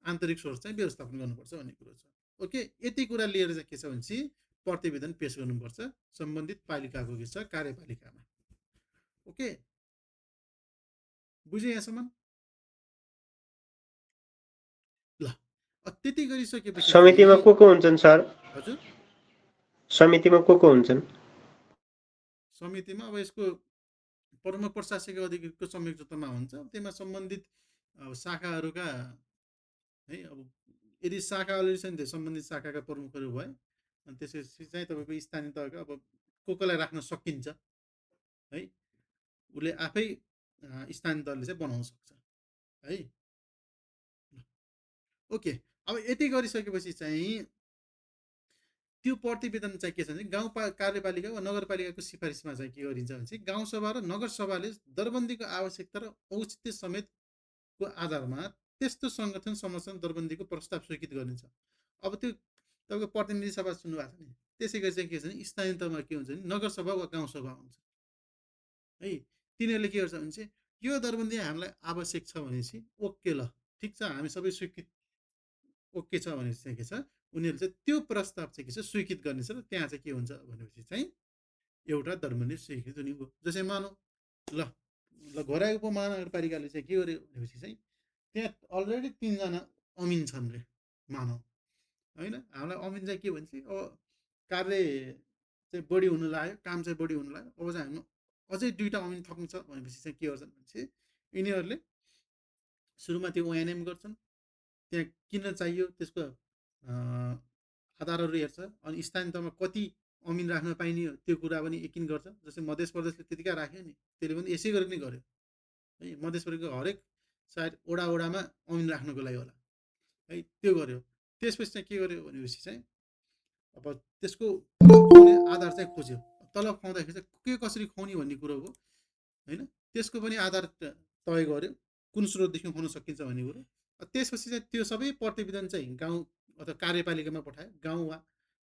आन्तरिक स्रोत चाहिँ व्यवस्थापन गर्नुपर्छ भन्ने कुरो छ। ओके, यति कुरा लिएर चाहिँ के छ भने चाहिँ प्रतिवेदन पेश गर्नुपर्छ सम्बन्धित पालिकाको के छ कार्यपालिकामा। ओके, बुझे यहाँसम्म? ल, त्यति गरिसकेपछि समितिमा को हुन्छन् सर? हजुर, समितिमा को हुन्छन्? समितिमा अब यसको प्रमुख प्रशासकीय अधिकारीको संयोजकतामा हुन्छ। त्यसमा सम्बन्धित शाखाहरूका है, अब यदि शाखाहरू छन् त्यो सम्बन्धित शाखाका प्रमुखहरू भए अनि त्यसपछि चाहिँ तपाईँको स्थानीय तहका अब कोलाई राख्न सकिन्छ है। उसले आफै स्थानीय तहले चाहिँ बनाउन सक्छ है। ओके, अब यति गरिसकेपछि चाहिँ त्यो प्रतिवेदन चाहिँ के छ भने गाउँ कार्यपालिका वा नगरपालिकाको सिफारिसमा चाहिँ के गरिन्छ भने चाहिँ गाउँसभा र नगरसभाले दरबन्दीको आवश्यकता र औचित्य समेतको आधारमा त्यस्तो सङ्गठन संरचना दरबन्दीको प्रस्ताव स्वीकृत गरिन्छ। अब त्यो तपाईँको प्रतिनिधि सभा सुन्नुभएको छ नि, त्यसै गरी चाहिँ के छ भने स्थानीय तहमा के हुन्छ भने नगरसभा वा गाउँसभा हुन्छ है। तिनीहरूले के गर्छ भने चाहिँ यो दरबन्दी हामीलाई आवश्यक छ भनेपछि ओके ल ठिक छ हामी सबै स्वीकृत ओके छ भनेपछि चाहिँ के छ उनीहरूले चाहिँ त्यो प्रस्ताव चाहिँ के छ स्वीकृत गर्नेछ र त्यहाँ चाहिँ के हुन्छ भनेपछि चाहिँ एउटा दरबन्दी स्वीकृत हुने भयो। जसै मानौ ल घोराई उपमहानगरपालिकाले चाहिँ के गर्यो भनेपछि चाहिँ त्यहाँ अलरेडी 3जना अमिन छन् रे मानौ होइन। हामीलाई अमिन चाहिँ के भन्छ अब कार्य चाहिँ बढी हुन लाग्यो, काम चाहिँ बढी हुन लाग्यो, अब चाहिँ हामी अझै 2टा अमिन थप्नु छ भनेपछि चाहिँ के गर्छन् भनेपछि यिनीहरूले सुरुमा त्यो ओएनएम गर्छन्, त्यहाँ किन चाहियो त्यसको आधारहरू हेर्छ अनि स्थानीय तहमा कति अमिन राख्न पाइने हो त्यो कुरा पनि यकिन गर्छ। जस्तै मध्य प्रदेशले त्यतिकै राख्यो नि, त्यसले पनि यसै गरी नै गर्यो है। मध्य प्रदेशको हरेक सायद ओडामा अमिन राख्नको लागि होला है, त्यो गर्यो। त्यसपछि चाहिँ के गर्यो भनेपछि चाहिँ अब त्यसको तलब खुवाउने आधार चाहिँ खोज्यो। तलब खुवाउँदाखेरि चाहिँ के कसरी खुवाउने भन्ने कुरो हो होइन। त्यसको पनि आधार तय गर्यो कुन स्रोतदेखि खुवाउन सकिन्छ भन्ने कुरो। त्यसपछि चाहिँ त्यो सबै प्रतिवेदन चाहिँ गाउँ अथवा कार्यपालिकामा पठायो, गाउँ वा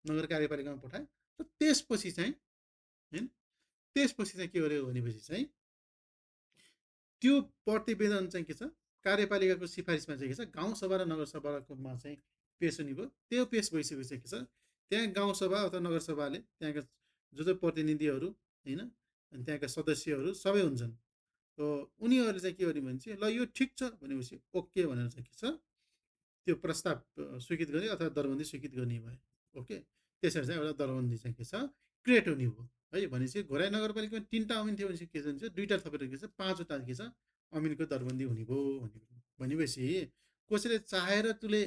नगर कार्यपालिकामा पठायो र त्यसपछि चाहिँ होइन त्यसपछि चाहिँ के गर्यो भनेपछि चाहिँ त्यो प्रतिवेदन चाहिँ के छ कार्यपालिकाको सिफारिसमा चाहिँ के छ गाउँसभा र नगरसभाकोमा चाहिँ पेश हुने भयो। त्यो पेश भइसकेपछि चाहिँ के छ त्यहाँ गाउँसभा अथवा नगरसभाले त्यहाँका जो प्रतिनिधिहरू होइन अनि त्यहाँका सदस्यहरू सबै हुन्छन्। उनीहरूले चाहिँ के गर्ने भने चाहिँ ल यो ठिक छ भनेपछि ओके भनेर चाहिँ के छ त्यो प्रस्ताव स्वीकृत गर्ने अथवा दरबन्दी स्वीकृत गर्ने भयो। ओके, त्यसरी चाहिँ एउटा दरबन्दी चाहिँ के छ क्रिएट हुने भयो है। भनेपछि घोराई नगरपालिकामा 3टा अमिन थियो भनेपछि के भन्छ 2टा थपेर के छ 5वटा के छ अमिनको दरबन्दी हुने भयो भनेपछि कसैले चाहेर तुले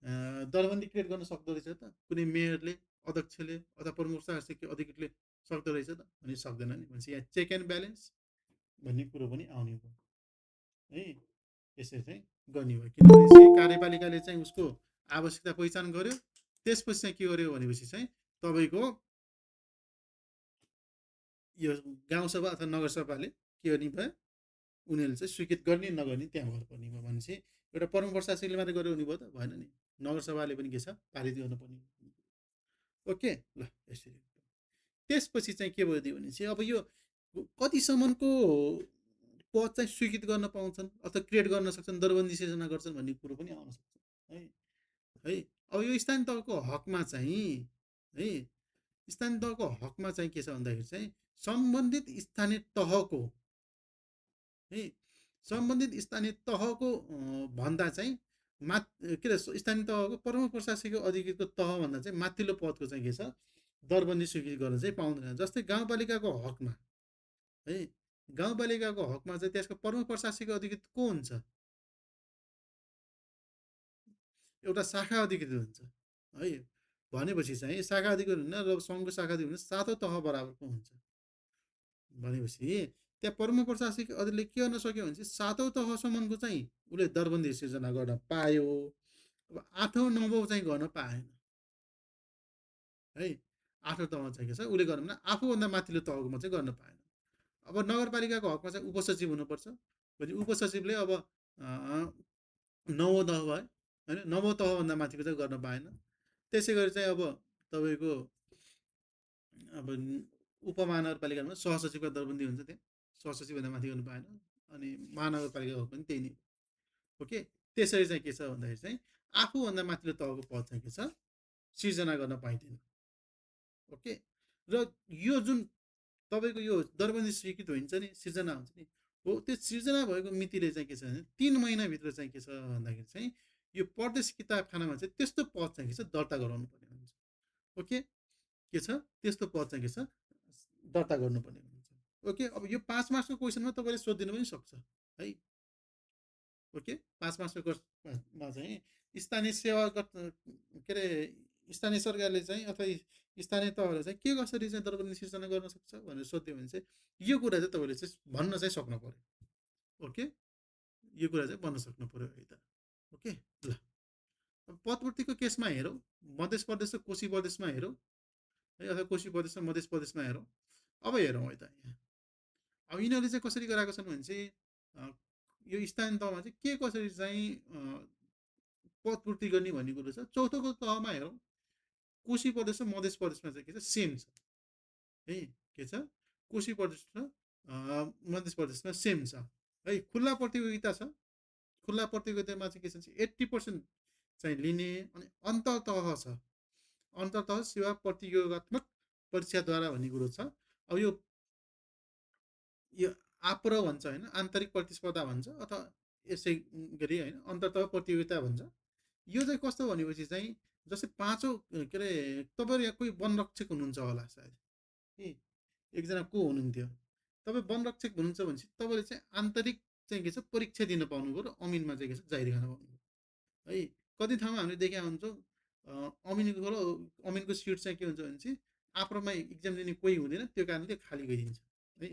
दरबन्दी क्रिएट गर्न सक्दो रहेछ त? कुनै मेयरले, अध्यक्षले अथवा प्रमुख शासकीय अधिकारीले सक्दो रहेछ त? भने सक्दैन नि। भनेपछि यहाँ चेक एन्ड ब्यालेन्स भन्ने कुरो पनि आउने भयो है। यसरी चाहिँ गर्ने भयो किनभने कार्यपालिकाले चाहिँ उसको आवश्यकता पहिचान गर्यो। त्यसपछि चाहिँ के गर्यो भनेपछि चाहिँ तपाईँको यो गाउँसभा अथवा नगरसभाले के गर्ने भयो उनीहरूले चाहिँ स्वीकृत गर्ने नगर्ने त्यहाँ भर पर्ने भयो भनेपछि एउटा प्रमुख प्रशासकले मात्रै गर्यो भने भयो त भएन नि, नगरसभाले पनि के छ पारित गर्नुपर्ने। ओके ल यसरी। त्यसपछि चाहिँ के भयो भने चाहिँ अब यो कतिसम्मको पद चाहिँ स्वीकृत गर्न पाउँछन् अथवा क्रिएट गर्न सक्छन्, दरबन्दी सिर्जना गर्छन् भन्ने कुरो पनि आउन सक्छ है। है अब यो स्थानीय तहको हकमा चाहिँ है, स्थानीय तहको हकमा चाहिँ के छ भन्दाखेरि चाहिँ सम्बन्धित स्थानीय तहको है, सम्बन्धित स्थानीय तहको भन्दा चाहिँ के अरे स्थानीय तहको प्रमुख प्रशासकीय अधिकृतको तहभन्दा चाहिँ माथिल्लो पदको चाहिँ के छ दरबन्दी स्वीकृत गर्न चाहिँ पाउँदैन। जस्तै गाउँपालिकाको हकमा है, गाउँपालिकाको हकमा चाहिँ त्यसको प्रमुख प्रशासकीय अधिकृत को हुन्छ? एउटा शाखा अधिकृत हुन्छ है। भनेपछि चाहिँ शाखा अधिकृत हुन्न र सङ्घको शाखा अधिकृत हुने 7औं तह बराबरको हुन्छ। भनेपछि त्यहाँ प्रमुख प्रशासकीय अधिले के गर्न सक्यो भने चाहिँ 7औं तहसम्मको चाहिँ उसले दरबन्दी सिर्जना गर्न पायो। अब 8औं 9औं चाहिँ गर्न पाएन है। 8औं तहमा चाहिँ के छ उसले गर्नु भने आफूभन्दा माथिल्लो तहकोमा चाहिँ गर्न पाएन। अब नगरपालिकाको हकमा चाहिँ उपसचिव हुनुपर्छ भने उपसचिवले अब 9औं तह भयो होइन, 9औं तहभन्दा माथिको चाहिँ गर्न पाएन। त्यसै गरी चाहिँ अब तपाईँको अब उपमहानगरपालिकामा सहसचिवको दरबन्दी हुन्छ, त्यहाँ सहसचिवभन्दा माथि गर्नु पाएन। अनि महानगरपालिकाको पनि त्यही नै। ओके त्यसरी चाहिँ के छ भन्दाखेरि चाहिँ आफूभन्दा माथिल्लो तहको पद चाहिँ के छ सिर्जना गर्न पाइँदैन। ओके र यो जुन तपाईँको यो दरबन्दी स्वीकृत हुन्छ नि, सिर्जना हुन्छ नि, हो त्यो सिर्जना भएको मितिले चाहिँ के छ भने 3 महिनाभित्र चाहिँ के छ भन्दाखेरि चाहिँ यो प्रदेश किताबखानामा चाहिँ त्यस्तो पद चाहिँ के छ दर्ता गराउनु पर्ने हुन्छ। ओके के छ त्यस्तो पद चाहिँ के छ दर्ता गर्नुपर्ने हुन्छ। ओके अब यो 5 मार्क्सको क्वेसनमा तपाईँले सोधिदिनु पनि सक्छ है। ओके 5 मार्क्सको क्वेसनमा चाहिँ स्थानीय सेवा के अरे स्थानीय सरकारले चाहिँ अथवा स्थानीय तहले चाहिँ के कसरी चाहिँ दरबन्दी सिर्जना गर्न सक्छ भनेर सोध्यो भने चाहिँ यो कुरा चाहिँ तपाईँले चाहिँ भन्न चाहिँ सक्नु पर्यो। ओके यो कुरा चाहिँ भन्न सक्नु पर्यो है त। ओके ल अब पदपूर्तिको केसमा हेरौँ, मध्य प्रदेश र कोशी प्रदेशमा हेरौँ है, अथवा कोशी प्रदेश र मध्य प्रदेशमा हेरौँ। अब हेरौँ है त यहाँ अब यिनीहरूले चाहिँ कसरी गराएको छन् भने चाहिँ यो स्थानीय तहमा चाहिँ के कसरी चाहिँ पदपूर्ति गर्ने भन्ने कुरो छ। चौथोको तहमा हेरौँ, कोशी प्रदेश र मध्य प्रदेशमा चाहिँ के छ सेम छ है। के छ कोशी प्रदेश र मध्य प्रदेशमा सेम छ है। खुल्ला प्रतियोगिता छ, खुल्ला प्रतियोगितामा चाहिँ के छ 80% चाहिँ लिने। अनि अन्तर्तह छ, अन्तर्तह सेवा प्रतियोगात्मक परीक्षाद्वारा भन्ने कुरो छ। अब यो आप्र भन्छ होइन, आन्तरिक प्रतिस्पर्धा भन्छ अथवा यसै गरी होइन अन्तर्तह प्रतियोगिता भन्छ। यो चाहिँ कस्तो भनेपछि चाहिँ जस्तै 5औं के अरे तपाईँ यहाँ कोही वनरक्षक हुनुहुन्छ होला सायद है, एकजना को हुनुहुन्थ्यो, तपाईँ वनरक्षक हुनुहुन्छ भनेपछि तपाईँले चाहिँ आन्तरिक चाहिँ के छ परीक्षा दिन पाउनुभयो र अमिनमा चाहिँ के छ जाहिर खान पाउनुभयो है। कति ठाउँमा हामीले देखेका हुन्छौँ अमिनको सिट चाहिँ के हुन्छ भने चाहिँ आप्रोमा इक्जाम दिने कोही हुँदैन, त्यो कारणले खाली गइदिन्छ है।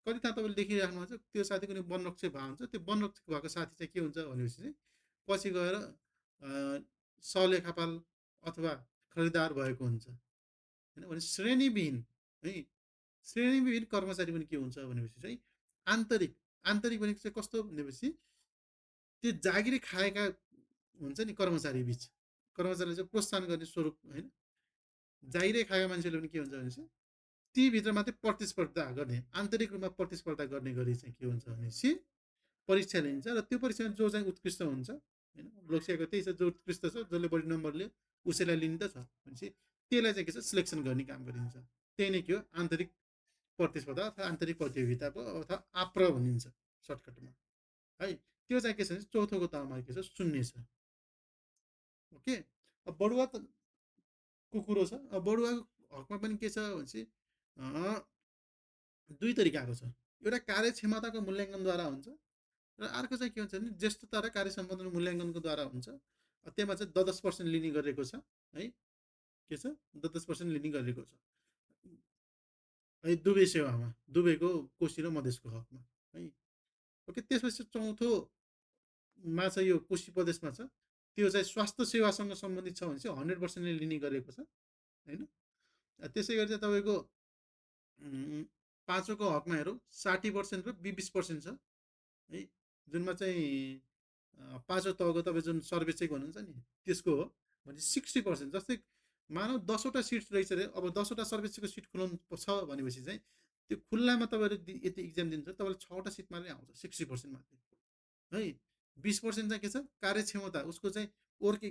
कति ठाउँ तपाईँले देखिराख्नु हुन्छ त्यो साथी कुनै वनरक्षक भएको हुन्छ, त्यो वनरक्षक भएको साथी चाहिँ के हुन्छ भनेपछि चाहिँ पछि गएर सलेखापाल अथवा खरिदार भएको हुन्छ होइन। भने श्रेणीविहीन है, श्रेणीविहीन कर्मचारी पनि के हुन्छ भनेपछि चाहिँ आन्तरिक, आन्तरिक भनेको चाहिँ कस्तो भनेपछि त्यो जागिरी खाएका हुन्छ नि कर्मचारी बिच, कर्मचारीलाई चाहिँ प्रोत्साहन गर्ने स्वरूप होइन। जागिरै खाएका मान्छेले पनि के हुन्छ भनेपछि ती भित्र मात्रै प्रतिस्पर्धा गर्ने, आन्तरिक रूपमा प्रतिस्पर्धा गर्ने गरी चाहिँ के हुन्छ भनेपछि परीक्षा लिन्छ र त्यो परीक्षामा जो चाहिँ उत्कृष्ट हुन्छ होइन, लोकसेवाको त्यही छ, जो उत्कृष्ट छ जसले बढी नम्बर लियो उसैलाई लिनु त छ भनेपछि त्यसलाई चाहिँ के छ सिलेक्सन गर्ने काम गरिन्छ। त्यही नै के हो आन्तरिक प्रतिस्पर्धा अथवा आन्तरिक प्रतियोगिता अथवा आप्र भनिन्छ सर्टकटमा है। त्यो चाहिँ के छ भने चौथोको तहमा के छ शून्य छ। ओके अब बढुवा को कुरो छ। अब बढुवाको हकमा पनि के छ भनेपछि दुई तरिकाको छ। एउटा कार्यक्षमताको मूल्याङ्कनद्वारा हुन्छ र अर्को चाहिँ के हुन्छ भने ज्येष्ठता र कार्यसम्पादन मूल्याङ्कनको द्वारा हुन्छ। त्यसमा चाहिँ 10% लिने गरेको छ है। के छ 10% लिने गरेको छ है दुवै सेवामा, दुवैको कोशी र मधेसको हकमा है। ओके त्यसपछि चौथोमा चाहिँ यो कोशी प्रदेशमा छ, त्यो चाहिँ स्वास्थ्य सेवासँग सम्बन्धित छ भने चाहिँ 100% लिने गरेको छ होइन। त्यसै गरी चाहिँ तपाईँको पाँचौँको हकमा हेरौँ 60% र 20% छ है, जुनमा चाहिँ पाँचौँ तहको तपाईँ जुन सर्भिस चेक भन्नुहुन्छ नि त्यसको हो भने 60%। जस्तै मानव 10वटा सिट रहेछ अरे, अब 10वटा सर्भिस चेकको सिट खुलाउनु छ भनेपछि चाहिँ त्यो खुल्लामा तपाईँहरू यति इक्जाम दिनुहुन्छ तपाईँले 6वटा सिट मात्रै आउँछ, 60% मात्रै है। 20% चाहिँ के छ, कार्यक्षमता उसको चाहिँ वर्क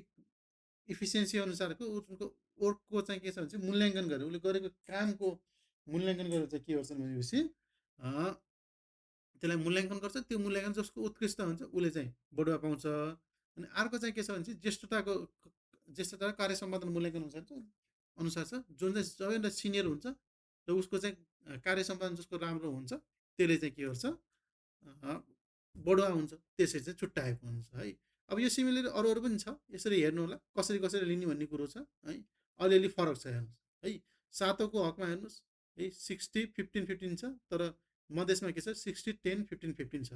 इफिसियन्सी अनुसारको उसको वर्कको चाहिँ के छ भने चाहिँ मूल्याङ्कन गरेर उसले गरेको कामको मूल्याङ्कन गरेर चाहिँ के गर्छन् भनेपछि त्यसलाई मूल्याङ्कन गर्छ। त्यो मूल्याङ्कन जसको उत्कृष्ट हुन्छ उसले चाहिँ बढुवा पाउँछ। अनि अर्को चाहिँ के छ भने चाहिँ ज्येष्ठता र कार्य सम्पादन मूल्याङ्कन अनुसार छ। जुन चाहिँ सबैभन्दा सिनियर हुन्छ र उसको चाहिँ कार्य सम्पादन जसको राम्रो हुन्छ त्यसले चाहिँ के गर्छ, बढुवा हुन्छ, त्यसरी चाहिँ छुट्याएको हुन्छ है। अब यो सिमिलर अरू पनि छ, यसरी हेर्नु होला कसरी कसरी लिने भन्ने कुरो छ है। अलिअलि फरक छ हेर्नुहोस् है। सातौँको हकमा हेर्नुहोस् है 60, 15, 15 छ, तर मधेसमा के छ 60, 10, 15, 15 छ।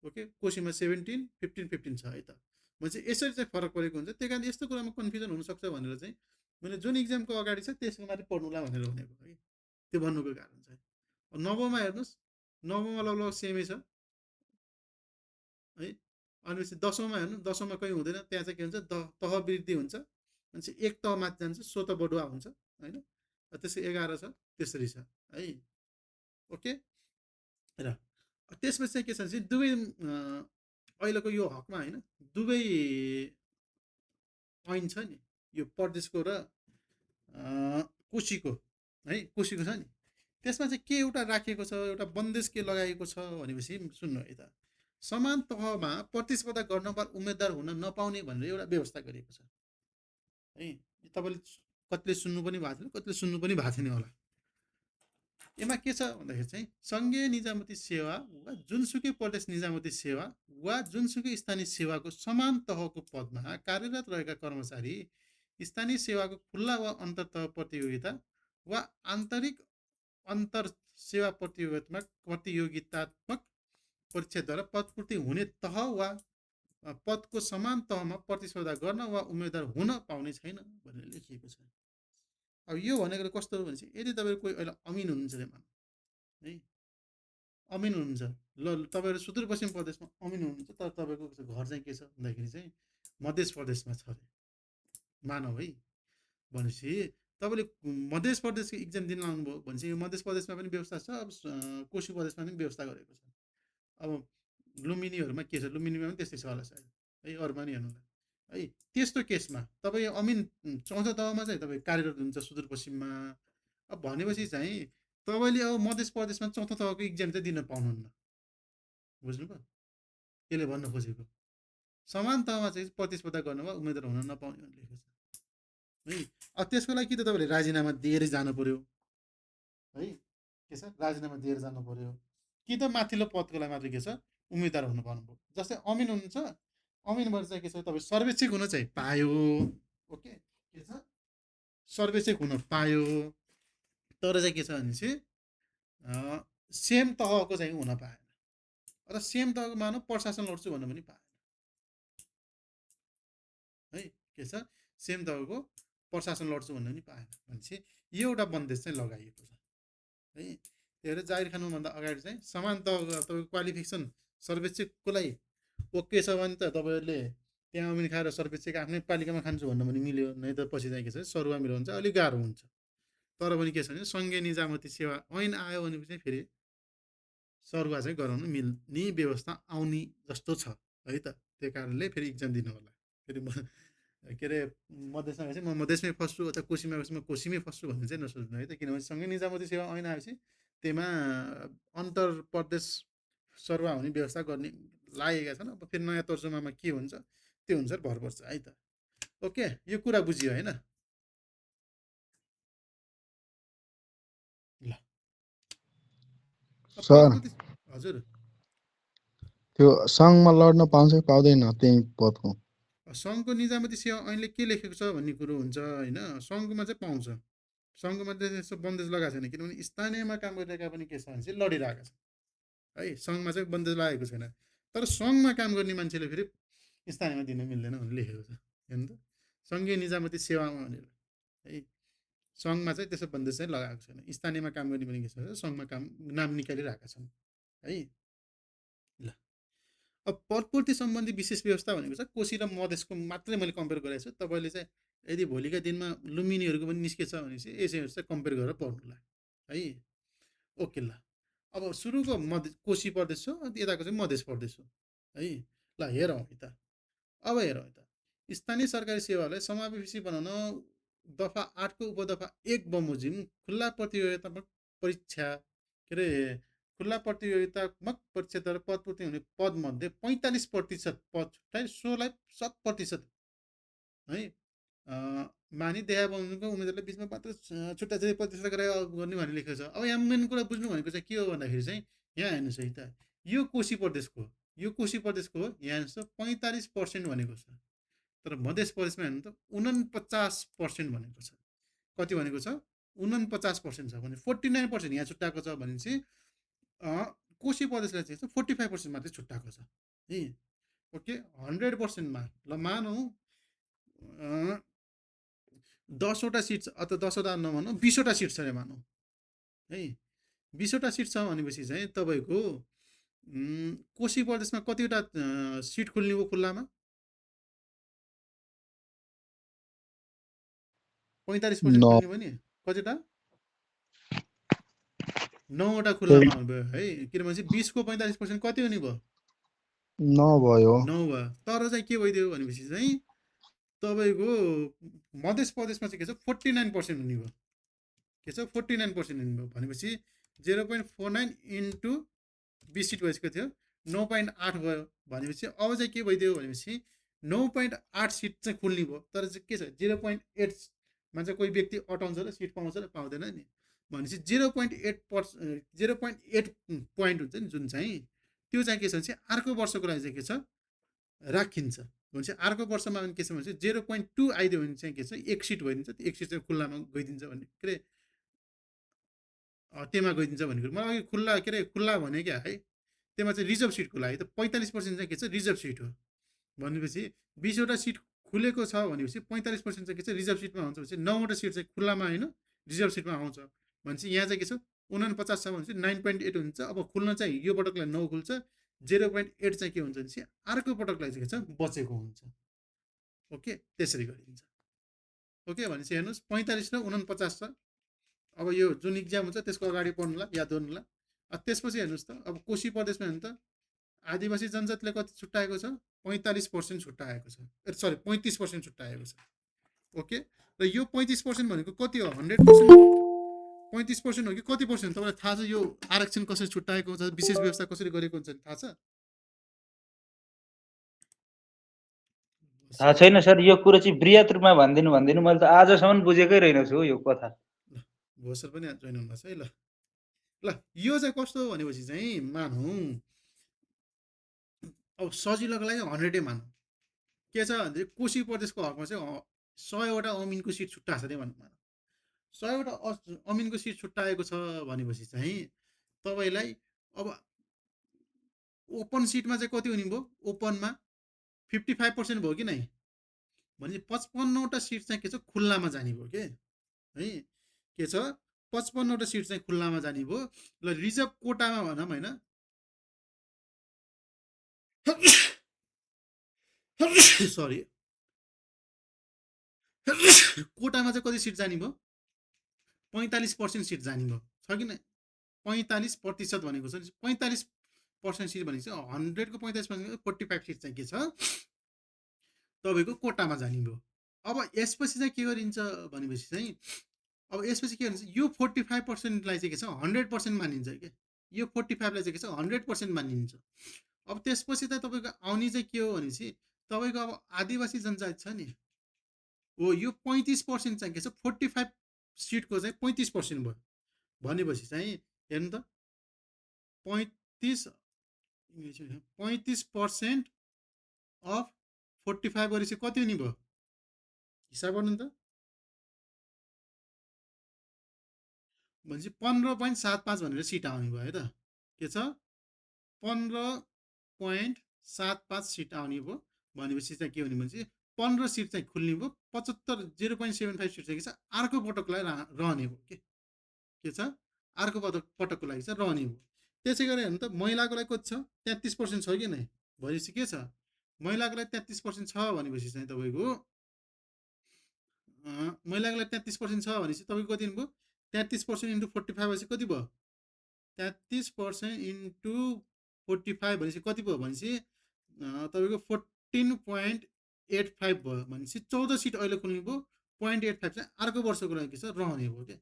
ओके, कोशीमा 17, 15, 15 छ है त। भनेपछि यसरी चाहिँ फरक परेको हुन्छ। त्यही कारण यस्तो कुरामा कन्फ्युजन हुनसक्छ भनेर चाहिँ मैले जुन इक्जामको अगाडि छ त्यसको माथि पढ्नुला भनेर भनेको है, त्यो भन्नुको कारण चाहिँ। नवमा हेर्नुहोस्, नवमा लगभग सेमै छ है। अनि 10औँमा हेर्नु, 10औँमा कहीँ हुँदैन, त्यहाँ चाहिँ के हुन्छ तह वृद्धि हुन्छ, भनेपछि एक तह माथि जान्छ, स्वत बढुवा हुन्छ होइन। त्यसै 11 छ, त्यसरी छ है। ओके, र त्यसपछि चाहिँ के छ भने दुवै अहिलेको यो हकमा होइन, दुवै ऐन छ नि, यो प्रदेशको र कोशीको है, कोशीको छ नि, त्यसमा चाहिँ के एउटा राखिएको छ, एउटा बन्देज के लगाएको छ भनेपछि सुन्नु है त, समान तहमा प्रतिस्पर्धा गर्न वा उम्मेदवार हुन नपाउने भनेर एउटा व्यवस्था गरिएको छ है। तपाईँले कतिले सुन्नु पनि भएको थिएन, कतिले सुन्नु पनि भएको थिएन होला। यसमा के छ भन्दाखेरि चाहिँ सङ्घीय निजामती सेवा वा जुनसुकै प्रदेश निजामती सेवा वा जुनसुकै स्थानीय सेवाको समान तहको पदमा कार्यरत रहेका कर्मचारी स्थानीय सेवाको खुल्ला वा अन्तर्तह प्रतियोगिता वा आन्तरिक अन्तर सेवा प्रतियोगितात्मक परीक्षाद्वारा पदपूर्ति हुने तह वा पदको समान तहमा प्रतिस्पर्धा गर्न वा उम्मेदवार हुन पाउने छैन भनेर लेखिएको छ। अब यो भनेको कस्तो हो भनेपछि यदि तपाईँहरू कोही अहिले अमिन हुनुहुन्छ अरे मानौँ है, अमिन हुनुहुन्छ, ल तपाईँहरू सुदूरपश्चिम प्रदेशमा अमिन हुनुहुन्छ, तर तपाईँको घर चाहिँ के छ भन्दाखेरि चाहिँ मध्य प्रदेशमा छ अरे मानव है। भनेपछि तपाईँले मध्य प्रदेशको इक्जाम दिन आउनुभयो भनेपछि यो मध्य प्रदेशमा पनि व्यवस्था छ, अब कोशी प्रदेशमा पनि व्यवस्था गरेको छ। अब लुम्बिनीहरूमा के छ, लुम्बिनीमा पनि त्यस्तै छ होला सायद है, अरूमा नि हेर्नु है। त्यस्तो केसमा तपाईँ अमिन चौथो तहमा चाहिँ तपाईँ कार्यरत हुन्छ सुदूरपश्चिममा। अब भनेपछि चाहिँ तपाईँले अब मध्य प्रदेशमा चौथो तहको इक्जाम चाहिँ दिन पाउनुहुन्न, बुझ्नुभयो त्यसले भन्न खोजेको। समान तहमा चाहिँ प्रतिस्पर्धा गर्न वा उम्मेदवार हुन नपाउने भनेर लेखेको छ है। अब त्यसको लागि कि त तपाईँले राजीनामा दिएर जानु पर्यो है, के छ राजीनामा दिएर जानु पर्यो, कि त माथिल्लो पदको लागि मात्रै के छ उम्मेदवार हुनु पाउनुभयो। जस्तै अमिन हुनुहुन्छ, अमिनबाट चाहिँ के छ तपाईँ सर्वेक्षक हुन चाहिँ पायो। ओके, के छ सर्वेक्षक हुन पायो, तर चाहिँ के छ भने चाहिँ सेम तहको चाहिँ हुन पाएन, र सेम तहको मानव प्रशासन लड्छु भन्नु पनि पाएन है। के छ सेम तहको प्रशासन लड्छु भन्नु पनि पाएन भनेपछि यो एउटा बन्देज चाहिँ लगाइएको छ है। त्यही भएर जागिर खानुभन्दा अगाडि चाहिँ समान तहको तपाईँको क्वालिफिकेसन सर्वेक्षकको लागि ओके छ भने त तपाईँहरूले त्यहाँ अमिन खाएर सर्वेक्षक आफ्नै पालिकामा खान्छु भन्नु पनि मिल्यो, नै त पछि चाहिँ के छ सरुवा मिलो हुन्छ, अलिक गाह्रो हुन्छ। तर पनि के छ भने सङ्घीय निजामती सेवा ऐन आयो भनेपछि चाहिँ फेरि सरुवा चाहिँ गराउन मिल्ने व्यवस्था आउने जस्तो छ है त। त्यही कारणले फेरि इक्जाम दिनु होला। फेरि के अरे मधेसमा चाहिँ म मधेसमै फस्छु अथवा कोशीमा कोशीमै फस्छु भन्ने चाहिँ नसोच्नु है त, किनभने सँगै निजामती सेवा ऐन आएपछि त्यहीमा अन्तर प्रदेश सरुवा हुने व्यवस्था गर्ने लागेका छन्। अब फेरि नयाँ तर्जुमामा के हुन्छ त्यो अनुसार भर पर्छ है त। ओके, यो कुरा बुझियो होइन। ल सर हजुर, त्यो सङ्घमा लड्न पाउँछ कि पाउँदैन त्यही पदको? सङ्घको निजामती सेवा ऐनले के लेखेको छ भन्ने कुरो हुन्छ होइन। सङ्घमा चाहिँ पाउँछ, सङ्घमा चाहिँ यसो बन्देज लगाएको छैन, किनभने स्थानीयमा काम गरिरहेका पनि के छ भने चाहिँ लडिरहेका छन् है। सङ्घमा चाहिँ बन्देज लगाएको छैन, तर सङ्घमा काम गर्ने मान्छेले फेरि स्थानीयमा दिन मिल्दैन भनेर लेखेको छ हेर्नु त, सङ्घीय निजामती सेवामा भनेर है। सङ्घमा चाहिँ त्यसो बन्देज चाहिँ लगाएको छैन, स्थानीयमा काम गर्ने पनि के छ सङ्घमा काम नाम निकालिरहेका छन् है। ल अब पदपूर्ति सम्बन्धी विशेष व्यवस्था भनेको छ कोशी र मधेसको मात्रै मैले कम्पेयर गरेको छु। तपाईँले चाहिँ यदि भोलिका दिनमा लुम्बिनीहरूको पनि निस्केछ भनेपछि यसैहरू चाहिँ कम्पेयर गरेर पढ्नुलाई है। ओके ल, अब सुरुको कोशी प्रदेश हो, अनि यताको चाहिँ मधेस प्रदेश हो है। ल हेरौँ है त, अब हेरौँ है त, स्थानीय सरकारी सेवालाई समावेशी बनाउन दफा 8 को उपदफा 1 बमोजिम खुल्ला प्रतियोगितात्मक परीक्षा के अरे खुल्ला प्रतियोगितात्मक परीक्षाद्वारा पदपूर्ति हुने पदमध्ये 45% पद छुट्याइ 16लाई 100% है मानि देहा बमोजिमको उम्मेदवारले बिचमा मात्र छुट्टा चाहिँ प्रतिष्ठा गरेर गर्ने भनेर लेखेको छ। अब यहाँ मेन कुरा बुझ्नु भनेको चाहिँ के हो भन्दाखेरि चाहिँ यहाँ हेर्नुहोस् है त, यो कोशी प्रदेशको हो, यो कोशी प्रदेशको हो। यहाँ हेर्नुहोस् 45% भनेको छ, तर मध्य प्रदेशमा हेर्नु त 49% भनेको छ। कति भनेको छ? 49% छ भने 49% यहाँ छुट्टाएको छ भनेपछि कोशी प्रदेशलाई चाहिँ 45% मात्रै छुट्टाएको छ है। ओके 100% मा ल मानौँ 10वटा सिट छ, अथवा 10वटा नभनौँ 20वटा सिट छ अरे मानौँ है। 20वटा सिट छ भनेपछि चाहिँ तपाईँको कोशी प्रदेशमा कतिवटा सिट खुल्ने हो खुल्लामा? 45% नौ। खुल्ने भयो नि, कतिवटा? 9वटा खुल्लामा आउनुभयो है। किनभने चाहिँ 20 को 45% कति हुने भयो? 9 भयो। 9 भयो। तर चाहिँ के भइदियो भनेपछि चाहिँ तपाईँको मध्य प्रदेशमा चाहिँ के छ 49% हुने भयो। के छ 49% हुने भयो भनेपछि 0.49 इन्टु 20 सिट भइसकेको थियो, 9.8 भयो भनेपछि अब चाहिँ के भइदियो भनेपछि 9.8 सिट चाहिँ खुल्ने भयो। तर चाहिँ के छ 0.8 मा चाहिँ कोही व्यक्ति अटाउँछ र सिट पाउँछ र पाउँदैन नि भनेपछि 0.8 पोइन्ट हुन्छ नि जुन चाहिँ त्यो चाहिँ के छ भने अर्को वर्षको लागि चाहिँ के छ राखिन्छ। भनेपछि अर्को वर्षमा पनि के छ भने 0.2 आइदियो भने चाहिँ के छ एक सिट भइदिन्छ, त्यो एक सिट चाहिँ खुल्लामा गइदिन्छ भन्ने के अरे त्यहीमा गइदिन्छ भन्ने कुरो मलाई खुल्ला के अरे खुल्ला भने क्या है। त्यसमा चाहिँ रिजर्भ सिटको लागि त 45% चाहिँ के छ रिजर्भ सिट हो भनेपछि 20वटा सिट खुलेको छ भनेपछि 45% चाहिँ के छ रिजर्भ सिटमा हुन्छ भनेपछि 9वटा सिट चाहिँ खुल्लामा होइन रिजर्भ सिटमा आउँछ भनेपछि यहाँ चाहिँ के छ 49 छ भनेपछि 9.8 हुन्छ। अब खुल्न चाहिँ यो पटकलाई 9 खुल्छ, 0.8 चाहिँ के हुन्छ भनेपछि अर्को पटकलाई चाहिँ के छ बचेको हुन्छ। ओके त्यसरी गरिन्छ। ओके भनेपछि हेर्नुहोस् 45 र 49 छ। अब यो जुन इक्जाम हुन्छ त्यसको अगाडि पढ्नुला याद गर्नुला। त्यसपछि हेर्नुहोस् त अब कोशी प्रदेशमा हेर्नु त आदिवासी जनजातिले कति छुट्याएको छ 45% छुट्याएको छ, सरी 35% छुट्याएको छ। ओके र यो 35% भनेको कति हो 100% 35% हो कि कति पर्सेन्ट तपाईँलाई थाहा छ? यो आरक्षण कसरी छुट्याएको हुन्छ, विशेष व्यवस्था कसरी गरेको हुन्छ थाहा छ? थाहा छैन सर, यो कुरो चाहिँ बृहत रूपमा भनिदिनु मैले त आजसम्म बुझेकै रहेन छु यो कथा। भोसर पनि जोइन हुनुभएको छ है। ल ल यो चाहिँ कस्तो हो भनेपछि चाहिँ मानौँ अब सजिलोको लागि 100 मानौँ के छ भने कोशी प्रदेशको हकमा चाहिँ 100वटा अमिनको सिट छुट्टा छ अरे भनौँ। 100वटा अमिनको सिट छुट्टाएको छ भनेपछि चाहिँ तपाईँलाई अब ओपन सिटमा चाहिँ कति हुने भयो? ओपनमा 55% भयो कि नै भने 55वटा सिट चाहिँ के छ खुल्लामा जाने भयो के है। के छ 55वटा सिट चाहिँ खुल्लामा जाने भयो। ल रिजर्भ कोटामा भनौँ होइन सरी कोटामा चाहिँ कति सिट जाने भयो? 45% सिट जाने भयो छ कि नै? 45% भनेको छ 45% सिट भनेको चाहिँ 100 को 45% 45 सिट चाहिँ के छ तपाईँको कोटामा जाने भयो। अब यसपछि चाहिँ के गरिन्छ भनेपछि चाहिँ अब यसपछि के भन्छ यो 45%लाई चाहिँ के छ 100% मानिन्छ क्या। यो 45लाई चाहिँ के छ 100% मानिन्छ। अब त्यसपछि त तपाईँको आउने चाहिँ के हो भनेपछि तपाईँको अब आदिवासी जनजाति छ नि हो यो 35% चाहिँ के छ 45 सिटको चाहिँ 35% भयो भनेपछि चाहिँ हेर्नु त 35% अफ 45 गरेपछि कति हुने भयो हिसाब गर्नु त भनेपछि 15.75 भनेर सिट आउने भयो है त। के छ 15.75 सिट आउने भयो भनेपछि चाहिँ के हुने भनेपछि 15 सिट चाहिँ खुल्ने भयो। 75 0.75 सिट चाहिँ के छ अर्को पटकलाई रहने भयो के छ अर्को पटकको लागि चाहिँ रहने भयो। त्यसै गरी हेर्नु त महिलाको लागि कति छ 33% छ कि नै भनेपछि के छ महिलाको लागि 33% छ भनेपछि चाहिँ तपाईँको महिलाको लागि 33% छ भनेपछि तपाईँको कति हुनुभयो 33% इन्टु 45 भनेपछि कति भयो 33% इन्टु 45 भनेपछि कति भयो भनेपछि तपाईँको 14.85 भयो भनेपछि 14 सिट अहिले खुल्ने भयो 0.85 चाहिँ अर्को वर्षको लागि के छ रहने भयो क्या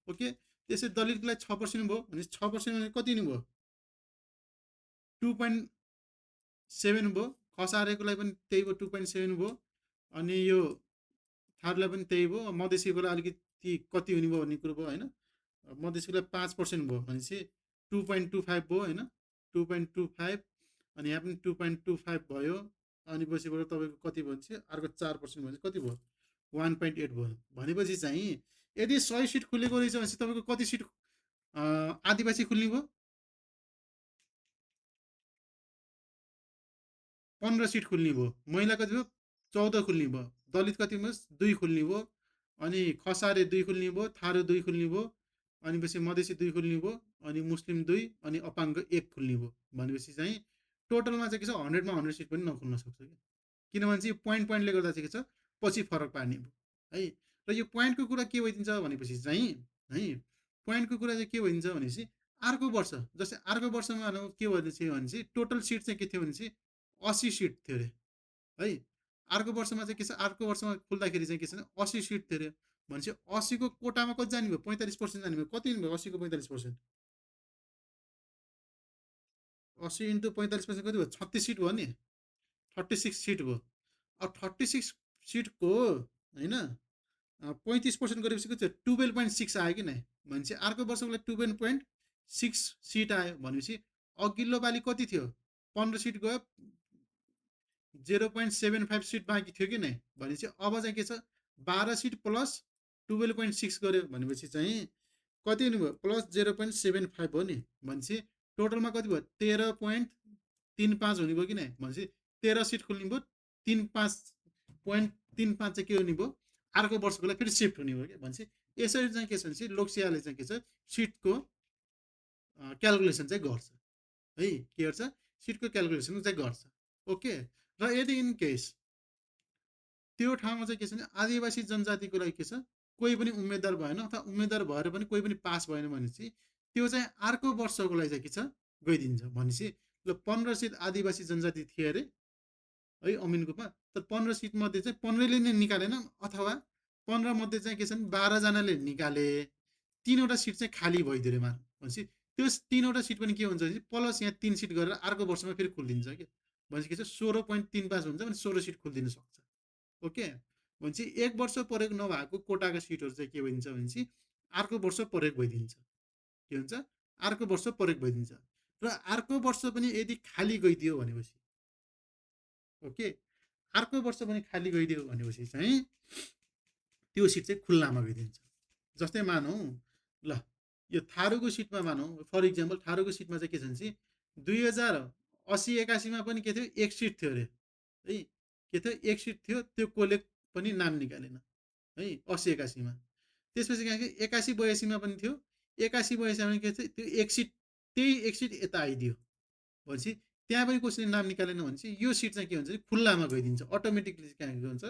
ओके त्यसै दलितको लागि 6% भयो भनेपछि 6% भने कति हुनुभयो 2.7 भयो खसारेको लागि पनि त्यही भयो 2.7 भयो अनि यो थारूलाई पनि त्यही भयो मधेसीको लागि अलिकति कति हुने भयो भन्ने कुरो भयो होइन मधेसीको लागि 5% भयो भनेपछि 2.25 भयो होइन 2.25 अनि यहाँ पनि 2.25 भयो अनि पछिबाट तपाईँको कति भयो भने अर्को 4% भनेपछि कति भयो 1.8 भयो भनेपछि चाहिँ यदि 100 सिट खुलेको रहेछ भनेपछि तपाईँको कति सिट आदिवासी खुल्ने भयो 15 सिट खुल्ने भयो महिला कति भयो 14 खुल्ने भयो दलित कति भयो 2 खुल्ने भयो अनि खसारे 2 खुल्ने भयो थारू 2 खुल्ने भयो अनि पछि मधेसी 2 खुल्ने भयो अनि मुस्लिम 2 अनि अपाङ्ग 1 खुल्ने भयो भनेपछि चाहिँ टोटलमा चाहिँ के छ 100मा 100 सिट पनि नखुल्न सक्छ कि किनभने चाहिँ पोइन्टले गर्दा चाहिँ के छ पछि फरक पार्ने भयो है र यो पोइन्टको कुरा के भइदिन्छ भनेपछि चाहिँ है पोइन्टको कुरा चाहिँ के भइदिन्छ भनेपछि अर्को वर्ष जस्तै अर्को वर्षमा के भनेपछि टोटल सिट चाहिँ के थियो भनेपछि 80 सिट थियो अरे है अर्को वर्षमा चाहिँ के छ अर्को वर्षमा खुल्दाखेरि चाहिँ के छ 80 सिट थियो अरे भनेपछि 80 को कोटामा कति जाने भयो 45% जाने भयो कति भयो 80 को 45% 80 इन्टु 45% कति भयो 36 सिट भयो नि 36 सिट भयो अब 36 सिटको होइन 35% गरेपछि कति 12.6 आयो कि नै भनेपछि अर्को वर्षको लागि 12.6 सिट आयो भनेपछि अघिल्लो पालि कति थियो 15 सिट गयो 0.75 सिट बाँकी थियो कि नै भनेपछि अब चाहिँ के छ 12 सिट प्लस 12.6 गर्यो भनेपछि चाहिँ कति हुनुभयो प्लस 0.75 हो नि भनेपछि टोटलमा कति भयो 13.35 हुने भयो कि नै भनेपछि 13 सिट खुल्ने भयो 35.35 चाहिँ के हुने भयो अर्को वर्षको लागि फेरि सिफ्ट हुने भयो कि भनेपछि यसरी चाहिँ के छ भनेपछि लोकसेवाले चाहिँ के छ सिटको क्यालकुलेसन चाहिँ गर्छ है के गर्छ सिटको क्यालकुलेसन चाहिँ गर्छ ओके र यदि इन केस त्यो ठाउँमा चाहिँ के छ भने आदिवासी जनजातिको लागि के छ कोही पनि उम्मेदवार भएन अथवा उम्मेदवार भएर पनि कोही पनि पास भएन भनेपछि त्यो चाहिँ अर्को वर्षको लागि चाहिँ के छ गइदिन्छ भनेपछि ल 15 सिट आदिवासी जनजाति थिए अरे है अमिनकोमा तर 15 सिट मध्ये चाहिँ 15ले नै निकालेन अथवा 15 मध्ये चाहिँ के छ भने 12 जनाले निकाले 3वटा सिट चाहिँ खाली भइदियो अरे भनेपछि त्यो 3वटा सिट पनि के हुन्छ भने प्लस यहाँ 3 सिट गरेर अर्को वर्षमा फेरि खुलिदिन्छ कि भनेपछि के छ 16.35 हुन्छ भने 16 सिट खुलिदिन सक्छ ओके भनेपछि एक वर्ष प्रयोग नभएको कोटाको सिटहरू चाहिँ के भइदिन्छ भनेपछि अर्को वर्ष प्रयोग भइदिन्छ के हुन्छ अर्को वर्ष प्रयोग भइदिन्छ र अर्को वर्ष पनि यदि खाली गइदियो भनेपछि ओके अर्को वर्ष पनि खाली गइदियो भनेपछि चाहिँ त्यो सिट चाहिँ खुल्लामा गइदिन्छ जस्तै मानौँ ल यो थारूको सिटमा मानौँ फर इक्जाम्पल थारूको सिटमा चाहिँ के छ भने 2080-81मा पनि के थियो एक सिट थियो अरे है के थियो एक सिट थियो त्यो कसले पनि नाम निकालेन है 80-81मा त्यसपछि कहाँ 81-82मा पनि थियो 81-82मा के थियो त्यो एक सिट त्यही एक सिट यता आइदियो भनेपछि त्यहाँ पनि कसैले नाम निकालेन भनेपछि यो सिट चाहिँ के हुन्छ खुल्लामा गइदिन्छ अटोमेटिकली कहाँ के हुन्छ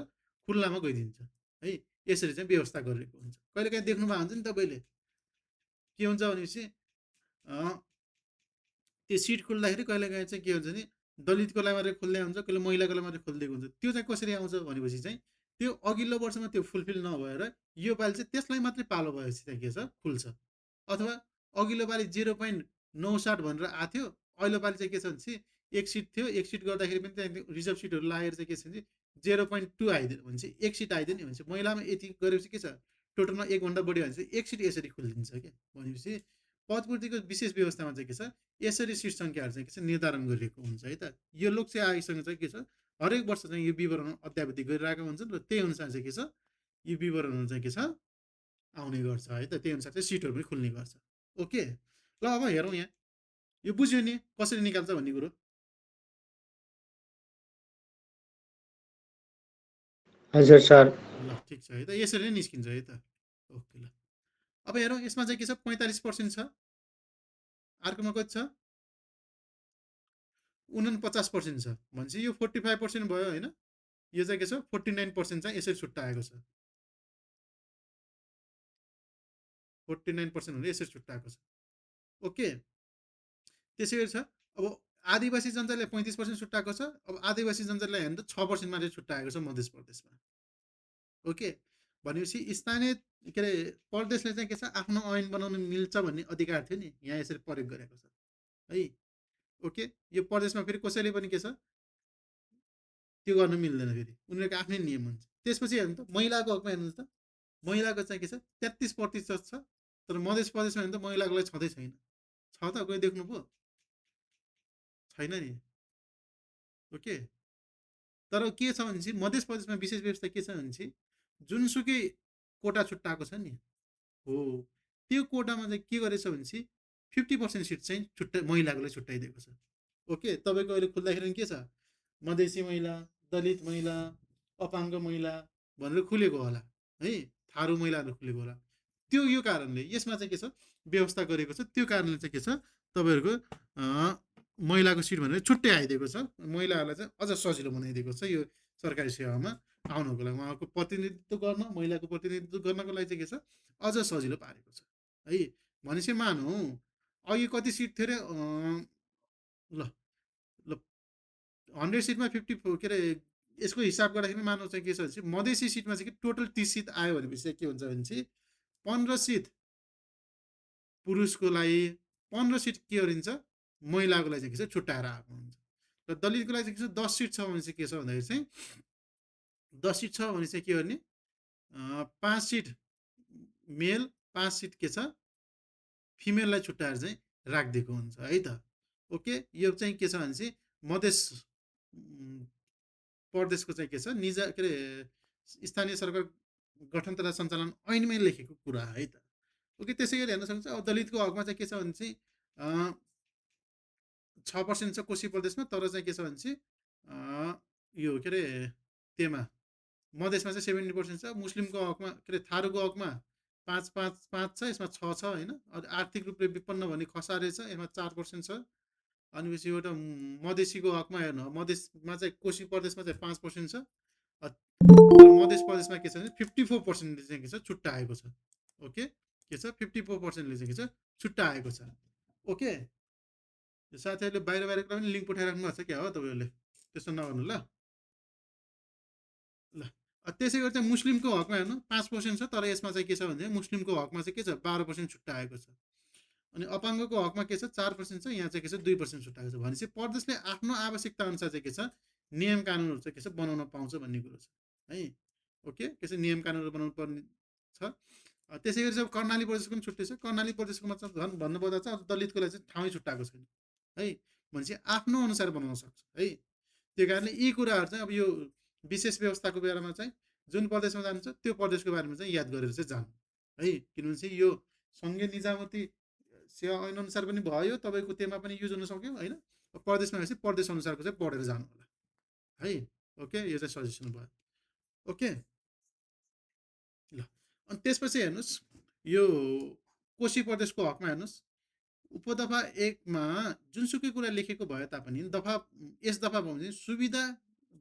खुल्लामा गइदिन्छ है यसरी चाहिँ व्यवस्था गरेको हुन्छ कहिलेकाहीँ देख्नुभएको हुन्छ नि तपाईँले के हुन्छ भनेपछि त्यो सिट खुल्दाखेरि कहिलेकाहीँ चाहिँ के हुन्छ भने दलितको लागि मात्रै खुल्दै हुन्छ कहिले महिलाको लागि मात्रै खोलिदिएको हुन्छ त्यो चाहिँ कसरी आउँछ भनेपछि चाहिँ त्यो अघिल्लो वर्षमा त्यो फुलफिल नभएर यो पालि चाहिँ त्यसलाई मात्रै पालो भएपछि चाहिँ के छ खुल्छ अथवा अघिल्लो पालि 0.59 भनेर आएको थियो अहिले पालि चाहिँ के छ भनेपछि एक सिट थियो एक सिट गर्दाखेरि पनि त्यहाँ रिजर्भ सिटहरू लागेर चाहिँ के छ भने 0.2 आइदियो भनेपछि एक सिट आइदियो नि भनेपछि महिलामा यति गरेपछि के छ टोटलमा 1 भन्दा बढी भनेपछि एक सिट यसरी खुलिदिन्छ क्या भनेपछि पदपूर्तिको विशेष व्यवस्थामा चाहिँ के छ यसरी सिट सङ्ख्याहरू चाहिँ के छ निर्धारण गरिएको हुन्छ है त यो लोकसेवा आयोगसँग चाहिँ के छ हरेक वर्ष चाहिँ यो विवरण अद्यावधि गरिरहेको हुन्छ र त्यही अनुसार चाहिँ के छ यो विवरणहरू चाहिँ के छ आउने गर्छ है त त्यही अनुसार चाहिँ सिटहरू पनि खुल्ने गर्छ ओके ल अब हेरौँ यहाँ यो बुझ्यो नि कसरी निकाल्छ भन्ने कुरो हजुर सर ल ठिक छ है त यसरी नै निस्किन्छ है त ओके ल अब हेरौँ यसमा चाहिँ के छ 45% छ अर्कोमा कति छ 49% छ भनेपछि यो 45% भयो होइन, यो चाहिँ के छ 49% चाहिँ यसरी छुट्टाएको छ, 49% हुने यसरी छुट्टाएको छ। ओके, त्यसै गरी छ अब आदिवासी जनजातिले 35% छुट्टाएको छ। अब आदिवासी जनजातिलाई हेर्नु त 6% मात्रै छुट्टाएको छ मध्य प्रदेशमा। ओके, भनेपछि स्थानीय के अरे प्रदेशले चाहिँ के छ आफ्नो ऐन बनाउन मिल्छ भन्ने अधिकार थियो नि, यहाँ यसरी प्रयोग गरेको छ है। ओके, यो प्रदेशमा फेरि कसैले पनि के छ त्यो गर्न मिल्दैन, फेरि उनीहरूको आफ्नै नियम हुन्छ। त्यसपछि हेर्नु त महिलाको हकमा हेर्नुहोस् त, महिलाको चाहिँ के छ 33% छ, तर मध्य प्रदेशमा हेर्नु त महिलाको लागि छँदै छैन। छ त कोही देख्नु पो छैन नि। ओके, तर के छ भनेपछि मध्य प्रदेशमा विशेष व्यवस्था के छ भनेपछि जुनसुकै कोटा छुट्टाएको छ नि हो, त्यो कोटामा चाहिँ के गरेछ भनेपछि 50% सिट चाहिँ महिलाको लागि छुट्याइदिएको छ। ओके, तपाईँको अहिले खुल्दाखेरि के छ मधेसी महिला, दलित महिला, अपाङ्ग महिला भनेर खुलेको होला है, थारू महिलाहरू खुलेको होला। त्यो यो कारणले यसमा चाहिँ के छ व्यवस्था गरेको छ, त्यो कारणले चाहिँ के छ तपाईँहरूको महिलाको सिट भनेर छुट्टै आइदिएको छ। महिलाहरूलाई चाहिँ अझ सजिलो बनाइदिएको छ यो सरकारी सेवामा आउनको लागि, उहाँको प्रतिनिधित्व गर्न, महिलाको प्रतिनिधित्व गर्नको लागि चाहिँ के छ अझ सजिलो पारेको छ है। भनेपछि मानौँ अघि कति सिट थियो अरे ल ल 100 सिटमा 50 के अरे यसको हिसाब गर्दाखेरि मानौँ चाहिँ के छ भनेपछि मधेसी सिटमा चाहिँ टोटल 30 सिट आयो भनेपछि चाहिँ के हुन्छ भनेपछि 15 सिट पुरुषको लागि, 15 सिट के गरिन्छ महिलाको लागि चाहिँ के छ छुट्याएर आएको हुन्छ। र दलितको लागि चाहिँ के छ 10 सिट छ भने चाहिँ के छ भन्दाखेरि चाहिँ 10 सिट छ भने चाहिँ के गर्ने 5 सिट मेल 5 सिट के छ फिमेललाई छुट्याएर चाहिँ राखिदिएको हुन्छ है त। ओके, यो चाहिँ के छ भने चाहिँ मध्य प्रदेशको चाहिँ के छ निजा के अरे स्थानीय सरकार गठन तथा सञ्चालन ऐनमै लेखेको कुरा है त। ओके, त्यसै गरी हेर्न सक्छ अब दलितको हकमा चाहिँ के छ भने चाहिँ 6% छ कोशी प्रदेशमा, तर चाहिँ के छ भने चाहिँ यो के अरे त्यहीमा मधेसमा चाहिँ 70% छ। मुस्लिमको हकमा के अरे थारूको हकमा 5 छ, यसमा 6 छ होइन। आर्थिक रूपले विपन्न भन्ने खसारे छ, यसमा 4% छ। अनि पछि एउटा मधेसीको हकमा हेर्नु, मधेसमा चाहिँ कोशी प्रदेशमा चाहिँ 5% छ, मध्य प्रदेशमा के छ भने 54%ले चाहिँ के छ छुट्टाएको छ। ओके, के छ 54%ले चाहिँ के छ छुट्टाएको छ। ओके, साथीहरूले बाहिर बाहिरको पनि लिङ्क पठाइराख्नु भएको छ क्या हो, तपाईँहरूले त्यस्तो नगर्नु ल। त्यसै गरी चाहिँ मुस्लिमको हकमा हेर्नु 5% छ, तर यसमा चाहिँ के छ भने मुस्लिमको हकमा चाहिँ के छ 12% छुट्टाएको छ। अनि अपाङ्गको हकमा के छ 4% छ, यहाँ चाहिँ के छ 2% छुट्टाएको छ। भनेपछि प्रदेशले आफ्नो आवश्यकता अनुसार चाहिँ के छ नियम कानुनहरू चाहिँ के छ बनाउन पाउँछ भन्ने कुरो छ है। ओके, के छ नियम कानुनहरू बनाउनु पर्ने छ। त्यसै गरी चाहिँ कर्णाली प्रदेशको पनि छुट्टै छ। कर्णाली प्रदेशको मतलब झन् भन्नुपर्दा चाहिँ दलितको लागि चाहिँ ठाउँै छुट्टाएको छैन है, भनेपछि आफ्नो अनुसार बनाउन सक्छ है। त्यो कारणले यी कुराहरू चाहिँ अब यो विशेष व्यवस्थाको बेलामा चाहिँ जुन प्रदेशमा जान्छ त्यो प्रदेशको बारेमा चाहिँ याद गरेर चाहिँ जानु है। किनभने चाहिँ यो सङ्घीय निजामती सेवा ऐन अनुसार पनि भयो, तपाईँको त्यसमा पनि युज हुन सक्यो होइन। प्रदेशमा गएपछि प्रदेश अनुसारको चाहिँ पढेर जानु होला है। ओके, यो चाहिँ सजेसन भयो। ओके ल, अनि त्यसपछि हेर्नुहोस् यो कोशी प्रदेशको हकमा हेर्नुहोस् उपदफा 1 मा जुनसुकै कुरा लेखेको भए तापनि दफा यस दफा बमोजिम सुविधा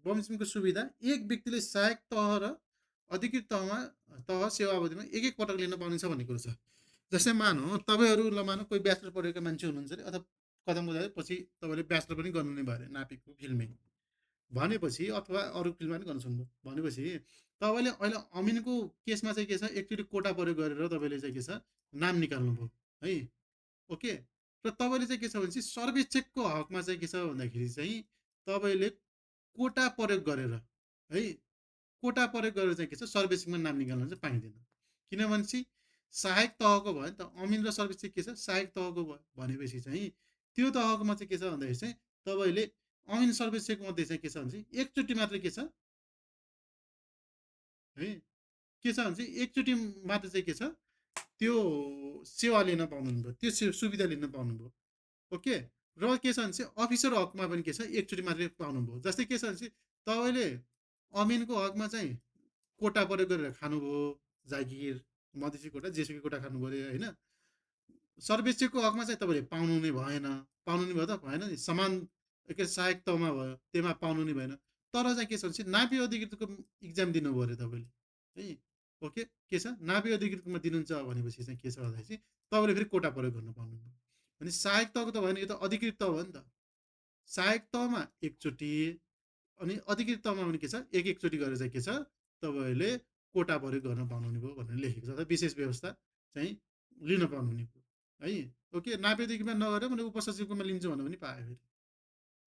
बमोजिमको सुविधा एक व्यक्तिले सहायक तह र अधिकृत तह सेवा अवधिमा एक पटक लिन पाउनेछ भन्ने कुरो छ। जस्तै मानौँ तपाईँहरू ल मानौँ कोही ब्याचलर पढेको मान्छे हुनुहुन्छ अरे, अथवा कदम पछि तपाईँले ब्याचलर पनि गर्नु नै भयो अरे नापिकको फिल्मै भनेपछि, अथवा अरू फिल्ममा पनि गर्न सक्नुभयो भनेपछि तपाईँले अहिले अमिनको केसमा चाहिँ के छ एकचोटि कोटा प्रयोग गरेर तपाईँले चाहिँ के छ नाम निकाल्नुभयो है। ओके, र तपाईँले चाहिँ के छ भनेपछि सर्वेक्षकको हकमा चाहिँ के छ भन्दाखेरि चाहिँ तपाईँले कोटा प्रयोग गरेर है, कोटा प्रयोग गरेर चाहिँ के छ सर्वेक्षकमा नाम निकाल्न चाहिँ पाइँदैन। किनभने सहायक तहको भयो नि त, अमिन र सर्वेक्षक के छ सहायक तहको भयो भनेपछि चाहिँ त्यो तहकोमा चाहिँ के छ भन्दाखेरि चाहिँ तपाईँले अमिन सर्वेक्षक मध्ये चाहिँ के छ भने चाहिँ एकचोटि मात्रै के छ है, के छ भने चाहिँ एकचोटि मात्र चाहिँ के छ त्यो सेवा लिन पाउनुभयो, त्यो सुविधा लिन पाउनुभयो। ओके, र के छ भने चाहिँ अफिसर हकमा पनि के छ एकचोटि मात्रै पाउनुभयो। जस्तै के छ भने चाहिँ तपाईँले अमिनको हकमा चाहिँ कोटा प्रयोग गरेर खानुभयो जागिर, मधेसी कोटा जेसुकै कोटा खानुभयो अरे होइन। सर्वेक्षकको हकमा चाहिँ तपाईँले पाउनु नै भएन, पाउनु नै भयो त भएन नि, समान के सहायक तहमा भयो त्यसमा पाउनु नि भएन। तर चाहिँ के छ भने नापी अधिकृतको इक्जाम दिनु पऱ्यो तपाईँले है। ओके के छ नापी अधिकृतमा दिनुहुन्छ भनेपछि चाहिँ के छ भन्दाखेरि तपाईँले फेरि कोटा प्रयोग गर्न पाउनुभयो भने सहायक तहको त भएन, यो त अधिकृत तह भयो नि त। सहायक तहमा एकचोटि अनि अधिकृत तहमा पनि के छ एकचोटि गरेर चाहिँ के छ तपाईँले कोटा प्रयोग गर्न पाउनुहुने भयो भनेर लेखेको छ। अथवा विशेष व्यवस्था चाहिँ लिन पाउनुहुने भयो है। ओके नापी अधिकृतमा नगरेर मैले उपसचिवकोमा लिन्छु भन्नु पनि पायो फेरि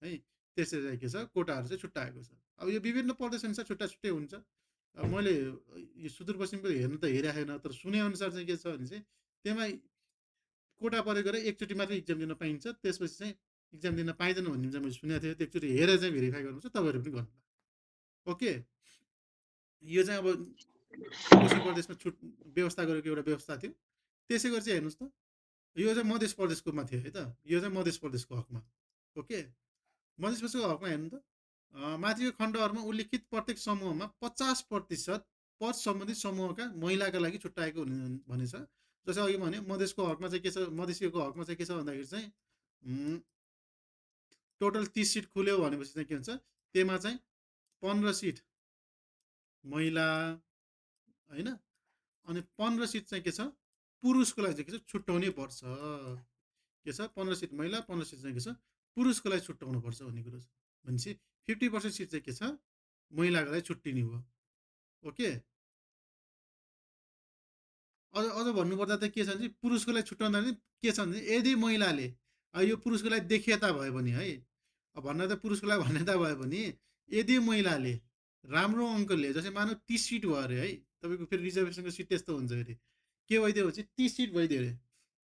है। त्यसरी चाहिँ के छ कोटाहरू चाहिँ छुट्याएको छ। अब यो विभिन्न प्रदेश अनुसार छुट्टा छुट्टै हुन्छ। अब मैले यो सुदूरपश्चिमको हेर्न त हेरेको छैन, तर सुने अनुसार चाहिँ के छ भने चाहिँ त्यसमा कोटा प्रयोग गरेर एकचोटि मात्रै इक्जाम दिन पाइन्छ, त्यसपछि चाहिँ इक्जाम दिन पाइँदैन भन्ने चाहिँ मैले सुनेको थिएँ। एकचोटि हेरेर चाहिँ भेरिफाई गर्नुपर्छ, तपाईँहरू पनि गर्नु। ओके यो चाहिँ अब कोशी प्रदेशमा छुट व्यवस्था गरेको एउटा व्यवस्था थियो। त्यसै गरी चाहिँ हेर्नुहोस् त यो चाहिँ मध्य प्रदेशकोमा थियो है त। यो चाहिँ मध्य प्रदेशको हकमा। ओके मध्य प्रदेशको हकमा हेर्नु त माथिको खण्डहरूमा उल्लेखित प्रत्येक समूहमा 50% पद सम्बन्धित समूहका महिलाका लागि छुट्याएको भनेछ। जस्तै अघि भने मधेसको हकमा चाहिँ के छ, मधेसीको हकमा चाहिँ के छ भन्दाखेरि चाहिँ टोटल 30 सिट खुल्यो भनेपछि चाहिँ के हुन्छ त्यसमा चाहिँ 15 सिट महिला होइन, अनि 15 सिट चाहिँ के छ पुरुषको लागि चाहिँ के छ छुट्याउनै पर्छ। के छ 15 सिट महिला 15 सिट चाहिँ के छ पुरुषको लागि छुट्याउनु पर्छ भन्ने कुरो छ। भनेपछि 50% सिट चाहिँ के छ महिलाको लागि छुट्टिने भयो। ओके अझ भन्नुपर्दा त के छ भने पुरुषको लागि छुट्याउँदा पनि के छ भने यदि महिलाले यो पुरुषको लागि देखिएता भयो भने है, अब भन्न त पुरुषको लागि भन्ने त भयो भने यदि महिलाले राम्रो अङ्कले जस्तै मानव 30 सिट भयो अरे है, तपाईँको फेरि रिजर्भेसनको सिट त्यस्तो हुन्छ अरे के भइदियो भने 30 सिट भइदियो अरे।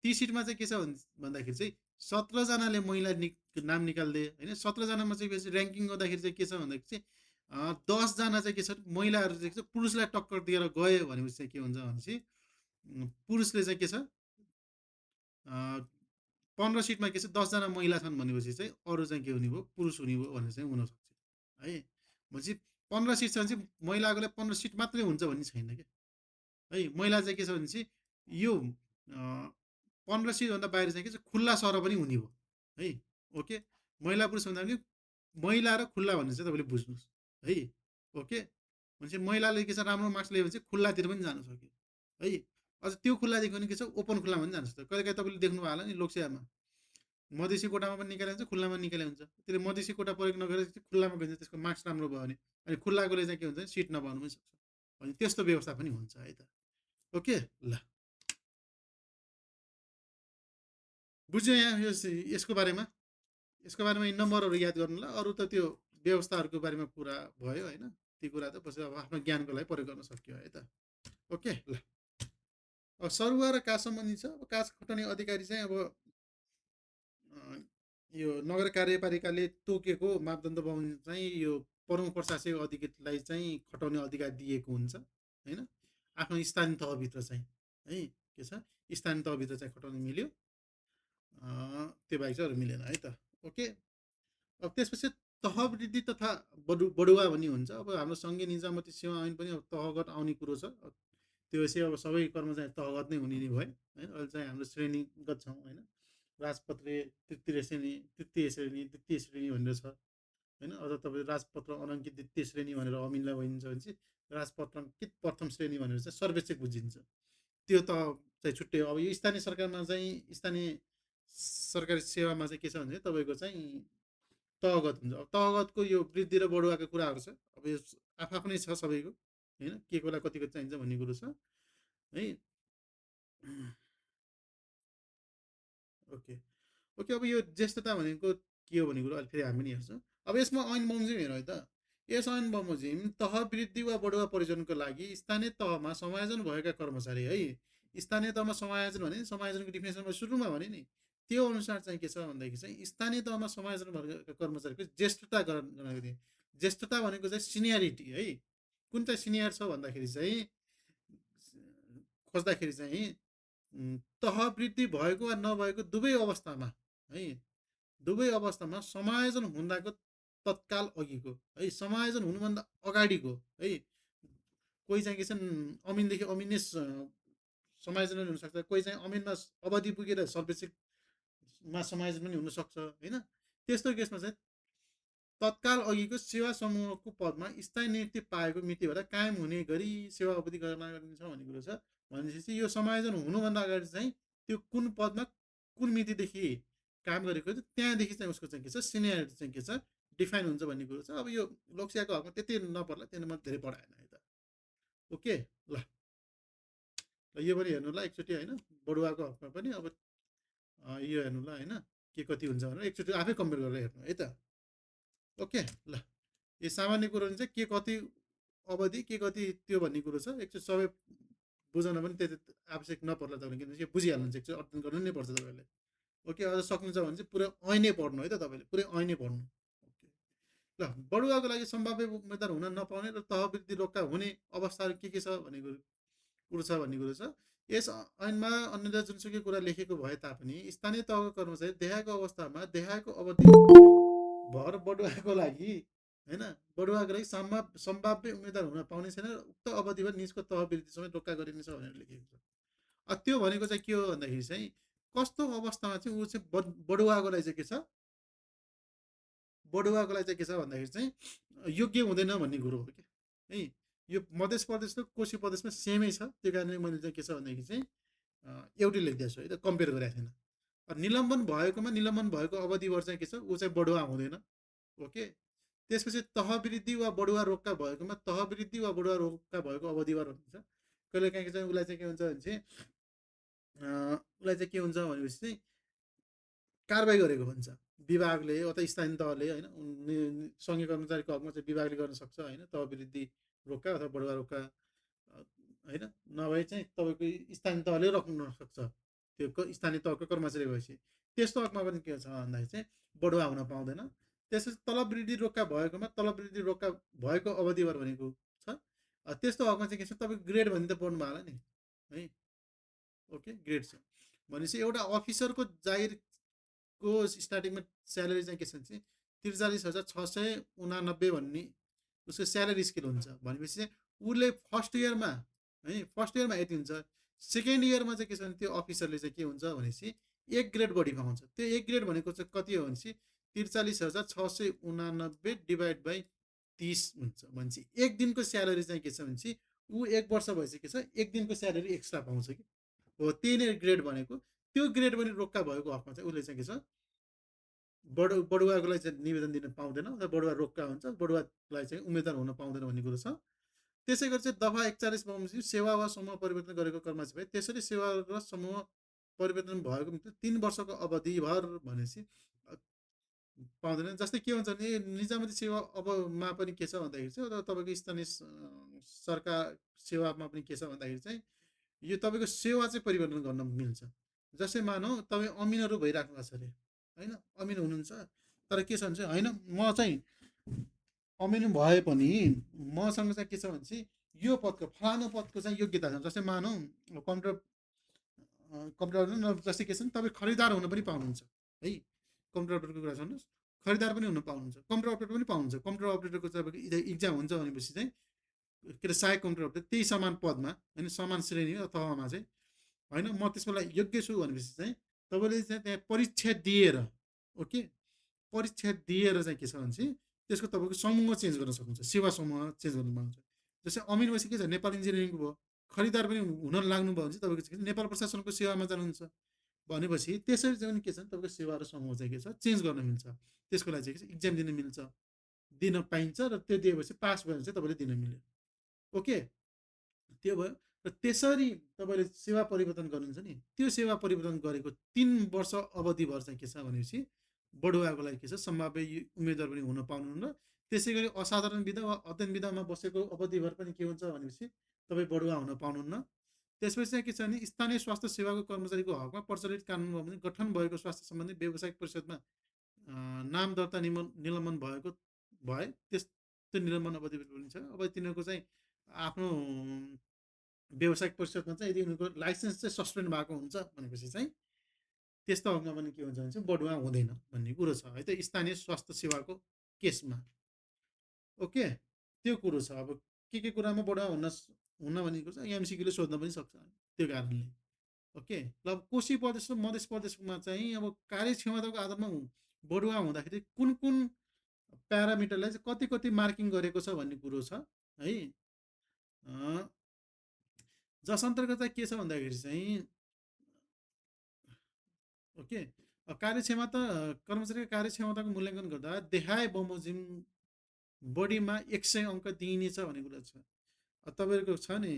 30 सिटमा चाहिँ के छ भन्दाखेरि चाहिँ 17 जनाले महिला नाम निकाल्दे होइन। 17 जनामा चाहिँ ऱ्याङ्किङ गर्दाखेरि चाहिँ के छ भन्दाखेरि चाहिँ 10 जना चाहिँ के छ महिलाहरू चाहिँ के छ पुरुषलाई टक्कर दिएर गयो भनेपछि चाहिँ के हुन्छ भनेपछि पुरुषले चाहिँ के छ 15 सिटमा के छ 10 जना महिला छन् भनेपछि चाहिँ अरू चाहिँ के हुने भयो पुरुष हुने भयो भनेर चाहिँ हुनसक्छ है। भनेपछि 15 सिट छ भने चाहिँ महिलाको लागि 15 सिट मात्रै हुन्छ भन्ने छैन क्या है। महिला चाहिँ के छ भनेपछि यो 15 सिटभन्दा बाहिर चाहिँ के छ खुल्ला सर पनि हुने भयो है। ओके महिला पुरुष भन्दा पनि महिला र खुल्ला भन्ने चाहिँ तपाईँले बुझ्नुहोस् है। ओके भनेपछि महिलाले के छ राम्रो मार्क्स ल्यायो भने चाहिँ खुल्लातिर पनि जान सक्यो है। अझ त्यो खुल्लादेखि पनि के छ ओपन खुल्लामा पनि जान सक्छ। कहिले काहीँ तपाईँले देख्नुभयो होला नि लोकसेवामा मधेसी कोटामा पनि निकाले हुन्छ खुल्लामा निकाले हुन्छ। त्यसले मधेसी कोटा प्रयोग नगरेर खुल्लामा गइन्छ, त्यसको मार्क्स राम्रो भयो भने अनि खुल्लाकोले चाहिँ के हुन्छ सिट नपाउनु पनि सक्छ। अनि त्यस्तो व्यवस्था पनि हुन्छ है त। ओके ल बुझ्यो यहाँ यसको बारेमा यी नम्बरहरू याद गर्नुलाई। अरू त त्यो व्यवस्थाहरूको बारेमा कुरा भयो होइन, ती कुरा त पछि अब आफ्नो ज्ञानको लागि प्रयोग गर्न सक्यो है त। ओके ल अब सरुवा र कास सम्बन्धी छ। अब कास खटाउने अधिकारी चाहिँ अब यो नगर कार्यपालिकाले तोकेको मापदण्ड बमोजिम चाहिँ यो प्रमुख प्रशासक अधिकृतलाई चाहिँ खटाउने अधिकार दिएको हुन्छ होइन। आफ्नो स्थानीय तहभित्र चाहिँ है के छ स्थानीय तहभित्र चाहिँ खटाउन मिल्यो, त्यो बाहेक चाहिँ अरू मिलेन है त। ओके अब त्यसपछि तहवृद्धि तथा बढुवा भन्ने हुन्छ। अब हाम्रो सङ्घीय निजामती सेवा ऐन पनि अब तहगत आउने कुरो छ। त्यो चाहिँ अब सबै कर्मचारी तहगत नै हुने नै भयो होइन। अहिले चाहिँ हाम्रो श्रेणीगत छौँ होइन। राजपत्रे तृतीय श्रेणी द्वितीय श्रेणी भनेर छ होइन। अझ तपाईँ राजपत्र अनङ्कित द्वितीय श्रेणी भनेर अमिनलाई भनिन्छ भने चाहिँ राजपत्राङ्कित प्रथम श्रेणी भनेर चाहिँ सर्वेक्षक बुझिन्छ। त्यो त चाहिँ छुट्टै। अब यो स्थानीय सरकारमा चाहिँ स्थानीय सरकारी सेवामा चाहिँ के छ भने तपाईँको चाहिँ तहगत हुन्छ। अब तहगतको यो वृद्धि र बढुवाको कुराहरू छ। अब यो आफ्नै छ सबैको होइन, के कोलाई कतिको चाहिन्छ भन्ने कुरो छ है। ओके ओके अब यो ज्येष्ठता भनेको के हो भन्ने कुरो अहिले फेरि हामी पनि हेर्छौँ। अब यसमा ऐन बमोजिम हेरौँ है त। यस ऐन बमोजिम तह वृद्धि वा बढुवा परियोजनाको लागि स्थानीय तहमा समायोजन भएका कर्मचारी है। स्थानीय तहमा समायोजन भने समायोजनको डिफिनेसनमा सुरुमा भने नि त्यो अनुसार चाहिँ के छ भन्दाखेरि चाहिँ स्थानीय तहमा समायोजन भएका कर्मचारीको ज्येष्ठता गराएको थियो। ज्येष्ठता भनेको चाहिँ सिनियरिटी है। कुन चाहिँ सिनियर छ भन्दाखेरि चाहिँ खोज्दाखेरि चाहिँ तह वृद्धि भएको वा नभएको दुवै अवस्थामा है, दुवै अवस्थामा समायोजन हुँदाको तत्काल अघिको है, समायोजन हुनुभन्दा अगाडिको है। कोही चाहिँ के छन् अमिनदेखि अमिनेस समायोजन पनि हुनसक्छ, कोही चाहिँ अमिनमा अवधि पुगेर सर्वेक्षकमा समायोजन पनि हुनसक्छ होइन। त्यस्तो केसमा चाहिँ तत्काल अघिको सेवा समूहको पदमा स्थायी नियुक्ति पाएको मितिबाट कायम हुने गरी सेवा अवधि गणना गरिन्छ भन्ने कुरो छ। भनेपछि यो समायोजन हुनुभन्दा अगाडि चाहिँ त्यो कुन पदमा कुन मितिदेखि काम गरेको थियो त्यहाँदेखि चाहिँ उसको चाहिँ के छ सिनियरिटी चाहिँ के छ डिफाइन हुन्छ भन्ने कुरो छ। अब यो लोकसेवाको हकमा त्यति नपर्ला, त्यसमा धेरै पढाएन है त। ओके ल यो पनि हेर्नु ल एकचोटि होइन, बढुवाको हकमा पनि अब यो हेर्नु ल होइन के कति हुन्छ भनेर एकचोटि आफै कम्पेयर गरेर हेर्नु है त। ओके ल यो सामान्य कुरो चाहिँ के कति अवधि के कति त्यो भन्ने कुरो छ। एकचोटि सबै बुझाउन पनि त्यति आवश्यक नपर्ला तपाईँले, किनभने यो बुझिहाल्नुहुन्छ, एकचोटि अध्ययन गर्नु नै पर्छ तपाईँले। ओके अझ सक्नुहुन्छ भने चाहिँ पुरै ऐनै पढ्नु है त, तपाईँले पुरै ऐनै पढ्नु। ओके ल बढुवाको लागि सम्भाव्य उम्मेदवार हुन नपाउने र तहवृद्धि रोक्का हुने अवस्थाहरू के छ भन्ने कुरो छ भन्ने कुरो छ। यस ऐनमा अन्य जुनसुकै कुरा लेखेको भए तापनि स्थानीय तहको कर्मचारी देहायको अवस्थामा देहायको अवधि भर बढुवाको लागि होइन बढुवाको लागि सम्भाव्य उम्मेदवार हुन पाउने छैन र उक्त अवधिमा निजको तहवृद्धि समेत रोक्का गरिनेछ भनेर लेखेको छ। त्यो भनेको चाहिँ के हो भन्दाखेरि चाहिँ कस्तो अवस्थामा चाहिँ ऊ चाहिँ बढुवाको लागि चाहिँ के छ, बढुवाको लागि चाहिँ के छ भन्दाखेरि चाहिँ योग्य हुँदैन भन्ने कुरो हो कि है। यो मध्य प्रदेश र कोशी प्रदेशमा सेमै छ, त्यो कारणले मैले चाहिँ के छ भनेदेखि चाहिँ एउटै लेखिदिएको छु है त, कम्पेयर गरेको छैन। निलम्बन भएकोमा निलम्बन भएको अवधिभर चाहिँ के छ ऊ चाहिँ बढुवा हुँदैन। ओके त्यसपछि तहवृद्धि वा बढुवा रोक्का भएकोमा तहवृद्धि वा बढुवा रोक्का भएको अवधिभर हुन्छ। कहिले काहीँ चाहिँ उसलाई चाहिँ के हुन्छ भने चाहिँ उसलाई चाहिँ के हुन्छ भनेपछि चाहिँ कारबाही गरेको हुन्छ विभागले अथवा स्थानीय तहले होइन। सङ्घीय कर्मचारीको हकमा चाहिँ विभागले गर्न सक्छ होइन, तहवृद्धि रोक्का अथवा बढुवा रोक्का होइन, नभए चाहिँ तपाईँको स्थानीय तहले रोक्न सक्छ त्यो स्थानीय तहको कर्मचारी भएपछि। त्यस्तो हकमा पनि के छ भन्दाखेरि चाहिँ बढुवा हुन पाउँदैन। त्यसपछि तलब वृद्धि रोक्का भएकोमा तलब वृद्धि रोक्का भएको अवधिभर भनेको छ। त्यस्तो हकमा चाहिँ के छ तपाईँको ग्रेड भन्ने त पढ्नु भयो होला नि है। ओके ग्रेड छ भनेपछि एउटा अफिसरको जागिरको स्टार्टिङमा स्यालेरी चाहिँ के छ भने चाहिँ 43,689 भन्ने उसको स्यालेरी स्केल हुन्छ। भनेपछि चाहिँ उसले फर्स्ट इयरमा है, फर्स्ट इयरमा यति हुन्छ, सेकेन्ड इयरमा चाहिँ के छ भने त्यो अफिसरले चाहिँ के हुन्छ भनेपछि 1 ग्रेड बढी पाउँछ। त्यो 1 ग्रेड भनेको चाहिँ कति हो भनेपछि 43,689 डिभाइड बाई 30 हुन्छ। भनेपछि एक दिनको स्यालेरी चाहिँ के छ भनेपछि ऊ 1 वर्ष भएपछि के छ 1 दिनको स्यालेरी एक्स्ट्रा पाउँछ कि हो, त्यही नै ग्रेड भनेको। त्यो ग्रेड पनि रोक्का भएको हकमा चाहिँ उसले चाहिँ के छ बढुवाको लागि चाहिँ निवेदन दिन पाउँदैन अथवा बढुवा रोक्का हुन्छ, बढुवालाई चाहिँ उम्मेदवार हुन पाउँदैन भन्ने कुरो छ। त्यसै गरी चाहिँ दफा 41 बमोजिम सेवा वा समूह परिवर्तन गरेको कर्मचारी भए त्यसरी सेवा र समूह परिवर्तन भएको 3 वर्षको अवधिभर भनेपछि पाउँदैन। जस्तै के हुन्छ भने निजामती सेवा अबमा पनि के छ भन्दाखेरि चाहिँ तपाईँको स्थानीय सरकार सेवामा पनि के छ भन्दाखेरि चाहिँ यो तपाईँको सेवा चाहिँ परिवर्तन गर्न मिल्छ। जस्तै मानौ तपाईँ अमिनहरू भइराख्नु भएको छ अरे होइन, अमिन हुनुहुन्छ तर के छ भने चाहिँ होइन म चाहिँ अमिन भए पनि मसँग चाहिँ के छ भने चाहिँ यो पदको फलानु पदको चाहिँ योग्यता छ। जस्तै मानौ कम्प्युटर जस्तै के छ भने तपाईँ खरिदार हुन पनि पाउनुहुन्छ है, कम्प्युटर अपरेटरको कुरा सुन्नुहोस्, खरिदार पनि हुन पाउनुहुन्छ, कम्प्युटर अपरेटर पनि पाउनुहुन्छ। कम्प्युटर अपरेटरको चाहिँ इक्जाम हुन्छ भनेपछि चाहिँ के अरे सहायक कम्प्युटर अपरेटर त्यही समान पदमा होइन, समान श्रेणी तहमा चाहिँ होइन म त्यसको लागि योग्य छु भनेपछि चाहिँ तपाईँले चाहिँ त्यहाँ परीक्षा दिएर ओके परीक्षा दिएर चाहिँ के छ भने चाहिँ त्यसको तपाईँको समूह चेन्ज गर्न सक्नुहुन्छ, सेवा समूह चेन्ज गर्नु पाउँछ। जस्तै अमिन भएपछि के छ नेपाल इन्जिनियरिङको भयो, खरिदार पनि हुन लाग्नुभयो भने चाहिँ तपाईँको चाहिँ नेपाल प्रशासनको सेवामा जानुहुन्छ भनेपछि त्यसरी चाहिँ के छ भने तपाईँको सेवा र समूह चाहिँ के छ चेन्ज गर्न मिल्छ। त्यसको लागि चाहिँ इक्जाम दिन मिल्छ, दिन पाइन्छ र त्यो दिएपछि पास भयो भने चाहिँ तपाईँले दिन मिल्यो। ओके त्यो भयो र त्यसरी तपाईँले सेवा परिवर्तन गर्नुहुन्छ नि, त्यो सेवा परिवर्तन गरेको 3 वर्ष अवधिभर चाहिँ के छ भनेपछि बढुवाको लागि के छ सम्भाव्य उम्मेदवार पनि हुन पाउनुहुन्न। त्यसै गरी असाधारण विधा वा अध्ययन विधामा बसेको अवधिभर पनि के हुन्छ भनेपछि तपाईँ बढुवा हुन पाउनुहुन्न। त्यसपछि चाहिँ के छ भने स्थानीय स्वास्थ्य सेवाको कर्मचारीको हकमा प्रचलित कानुनमा पनि गठन भएको स्वास्थ्य सम्बन्धी व्यावसायिक परिषदमा नाम दर्ता निलम्बन भएको भए त्यस्तो निलम्बन अवधि पनि छ। अब तिनीहरूको चाहिँ आफ्नो व्यावसायिक परिषदमा चाहिँ यदि उनीहरूको लाइसेन्स चाहिँ सस्पेन्ड भएको हुन्छ भनेपछि चाहिँ त्यस्तो हकमा पनि के हुन्छ भने चाहिँ बढुवा हुँदैन भन्ने कुरो छ है त स्थानीय स्वास्थ्य सेवाको केसमा। ओके त्यो कुरो छ। अब के कुरामा बढुवा हुन भन्ने कुरो छ एमसिक्यूले सोध्न पनि सक्छ त्यो कारणले। ओके ल कोशी प्रदेश र मध्य प्रदेशमा चाहिँ अब कार्यक्षमताको आधारमा बढुवा हुँदाखेरि कुन प्यारामिटरलाई चाहिँ कति कति मार्किङ गरेको छ भन्ने कुरो छ है। जस अन्तर्गत चाहिँ के छ भन्दाखेरि चाहिँ ओके कार्यक्षमता कर्मचारीको कार्यक्षमताको मूल्याङ्कन गर्दा देखाए बमोजिम बढीमा 100 अङ्क दिइनेछ भन्ने कुरा छ। तपाईँको छ नि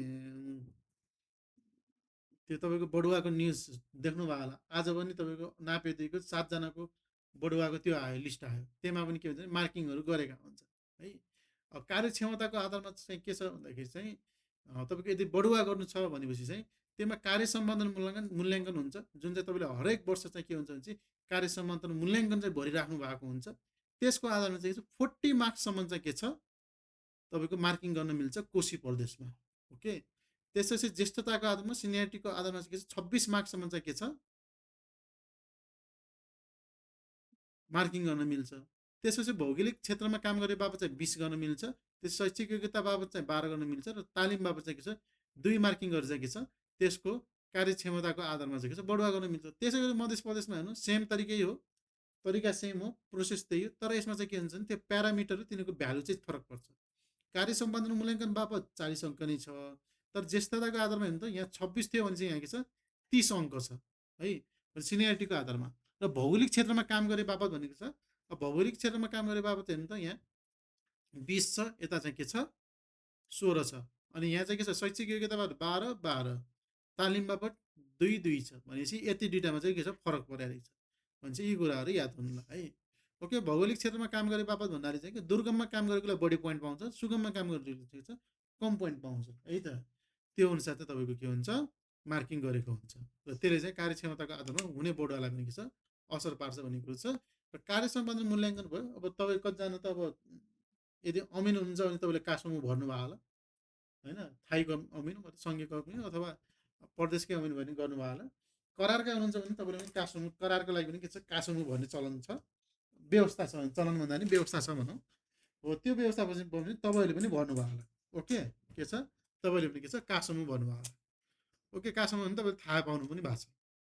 त्यो तपाईँको बढुवाको न्युज देख्नुभयो होला, आज पनि तपाईँको नापेदीको 7 जनाको बढुवाको त्यो आयो, लिस्ट आयो, त्यसमा पनि के हुन्छ भने मार्किङहरू गरेका हुन्छ है। कार्यक्षमताको आधारमा चाहिँ के छ भन्दाखेरि चाहिँ तपाईँको यदि बढुवा गर्नु छ भनेपछि चाहिँ त्यसमा कार्य सम्बन्धन मूल्याङ्कन हुन्छ, जुन चाहिँ तपाईँले हरेक वर्ष चाहिँ के हुन्छ भने चाहिँ कार्य सम्बन्धन मूल्याङ्कन चाहिँ भरिराख्नु भएको हुन्छ। त्यसको आधारमा चाहिँ 40 मार्क्ससम्म चाहिँ के छ तपाईँको मार्किङ गर्न मिल्छ कोशी प्रदेशमा। ओके, त्यसपछि ज्येष्ठताको आधारमा सिनियरिटीको आधारमा चाहिँ के छ 26 मार्क्ससम्म चाहिँ के छ मार्किङ गर्न मिल्छ। त्यसपछि भौगोलिक क्षेत्रमा काम गरे बाबत चाहिँ 20 गर्न मिल्छ। त्यस शैक्षिक योग्यता बाबत चाहिँ 12 गर्न मिल्छ र तालिम बाबत चाहिँ के छ 2 मार्किङ गरेर चाहिँ के छ त्यसको कार्यक्षमताको आधारमा चाहिँ के छ बढुवा गर्न मिल्छ। त्यसै गरी मध्य प्रदेशमा हेर्नु सेम तरिकै हो, तरिका सेम हो, प्रोसेस त्यही हो, तर यसमा चाहिँ के हुन्छ भने त्यो प्यारामिटर तिनीहरूको भ्यालु चाहिँ फरक पर्छ। कार्य सम्बन्धन मूल्याङ्कन बाबत 40 अङ्क नै छ, तर ज्येष्ठताको आधारमा हेर्नु त यहाँ 26 थियो भने चाहिँ यहाँ के छ 30 अङ्क छ है सिनियरिटीको आधारमा। र भौगोलिक क्षेत्रमा काम गरे बापत भनेको छ, भौगोलिक क्षेत्रमा काम गरे बापत हेर्नु त यहाँ 20 छ, यता चाहिँ के छ 16 छ। अनि यहाँ चाहिँ के छ शैक्षिक योग्यता बापत 12 तालिम बापत 2 छ भनेपछि यति दुईटामा चाहिँ के छ फरक परेको रहेछ भनेपछि यी कुराहरू याद हुनुला है। ओके, भौगोलिक क्षेत्रमा काम गरे बापत भन्दाखेरि चाहिँ दुर्गममा काम गरेकोलाई बढी पोइन्ट पाउँछ, सुगममा काम गरेको चाहिँ छ कम पोइन्ट पाउँछ है त। त्यो अनुसार चाहिँ तपाईँको के हुन्छ मार्किङ गरेको हुन्छ र त्यसले चाहिँ कार्यक्षमताको आधारमा हुने बढुवालाई पनि के छ असर पार्छ भन्ने कुरो छ। र कार्य सम्बन्धन मूल्याङ्कन भयो। अब तपाईँ कतिजना त अब यदि अमिन हुनुहुन्छ भने तपाईँले कासमु भर्नुभयो होला होइन, थाईको अमिन सङ्घीयको अमिन अथवा प्रदेशकै अमिन भने गर्नुभयो होला। करारकै हुनुहुन्छ भने तपाईँले पनि कासमु करारको लागि पनि के छ कासमु भन्ने चलन छ, व्यवस्था छ, चलन भन्दा पनि व्यवस्था छ भनौँ हो। त्यो व्यवस्था पनि तपाईँले पनि भन्नुभयो होला। ओके, के छ तपाईँले पनि के छ कासमु भन्नुभयो होला। ओके, कासमु भने तपाईँले थाहा पाउनु पनि भएको छ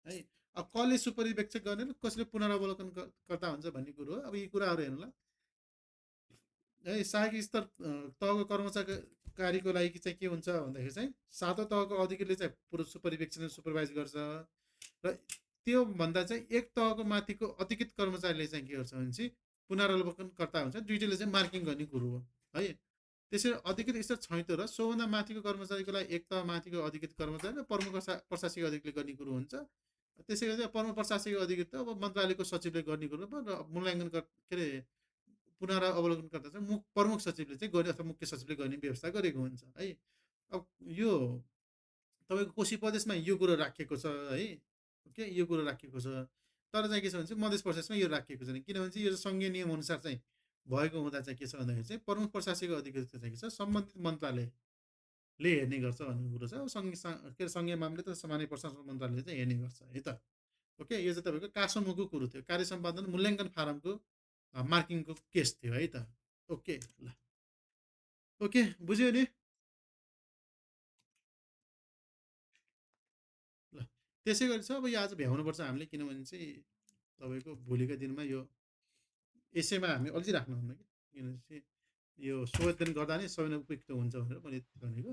है। अब कसले सुपरिवेक्षक गर्ने र कसले पुनरावलोकन कर्ता हुन्छ भन्ने कुरो हो। अब यी कुराहरू हेर्नुला है। सहायक स्तर तहको कर्मचारीको लागि चाहिँ के हुन्छ भन्दाखेरि चाहिँ 7औं तहको अधिकारीले चाहिँ सुपरिवेक्षण सुपरभाइज गर्छ र त्यो भन्दा चाहिँ 1 तहको माथिको अधिकृत कर्मचारीले चाहिँ के गर्छ भने चाहिँ पुनरावलोकनकर्ता हुन्छ, दुईटैले चाहिँ मार्किङ गर्ने कुरो हो है। त्यसरी अधिकृत स्तर 76 र सोभन्दा माथिको कर्मचारीको लागि 1 तह माथिको अधिकृत कर्मचारी र प्रमुख प्रशासकीय अधिकारीले गर्ने कुरो हुन्छ। त्यसै गरी प्रमुख प्रशासकीय अधिकृत त अब मन्त्रालयको सचिवले गर्ने कुरो र मूल्याङ्कन के अरे पुनरावलोकनकर्ता चाहिँ प्रमुख सचिवले चाहिँ गर्ने अथवा मुख्य सचिवले गर्ने व्यवस्था गरेको हुन्छ है। अब यो तपाईँको कोशी प्रदेशमा यो कुरो राखिएको छ है। ओके, यो कुरो राखिएको छ, तर चाहिँ के छ भने चाहिँ मध्य प्रदेशमा यो राखिएको छैन, किनभने चाहिँ यो सङ्घीय नियम अनुसार चाहिँ भएको हुँदा चाहिँ के छ भन्दाखेरि चाहिँ प्रमुख प्रशासकीय अधिकारी चाहिँ के छ सम्बन्धित मन्त्रालयले हेर्ने गर्छ भन्ने कुरो छ। अब सङ्घीय मामला त सामान्य प्रशासन मन्त्रालयले चाहिँ हेर्ने गर्छ है त। ओके, यो चाहिँ तपाईँको कासमुको कुरो थियो, कार्य सम्पादन मूल्याङ्कन फारमको मार्किङको केस थियो है त। ओके ल, ओके बुझ्यो नि ल। त्यसै गरी छ अब यो आज भ्याउनुपर्छ हामीले, किनभने चाहिँ तपाईँको भोलिको दिनमा यो यसैमा हामी अल्झी राख्नुहुन्न कि, किनभने चाहिँ यो सोधन गर्दा नै सबैलाई उपयुक्त हुन्छ भनेर मैले भनेको।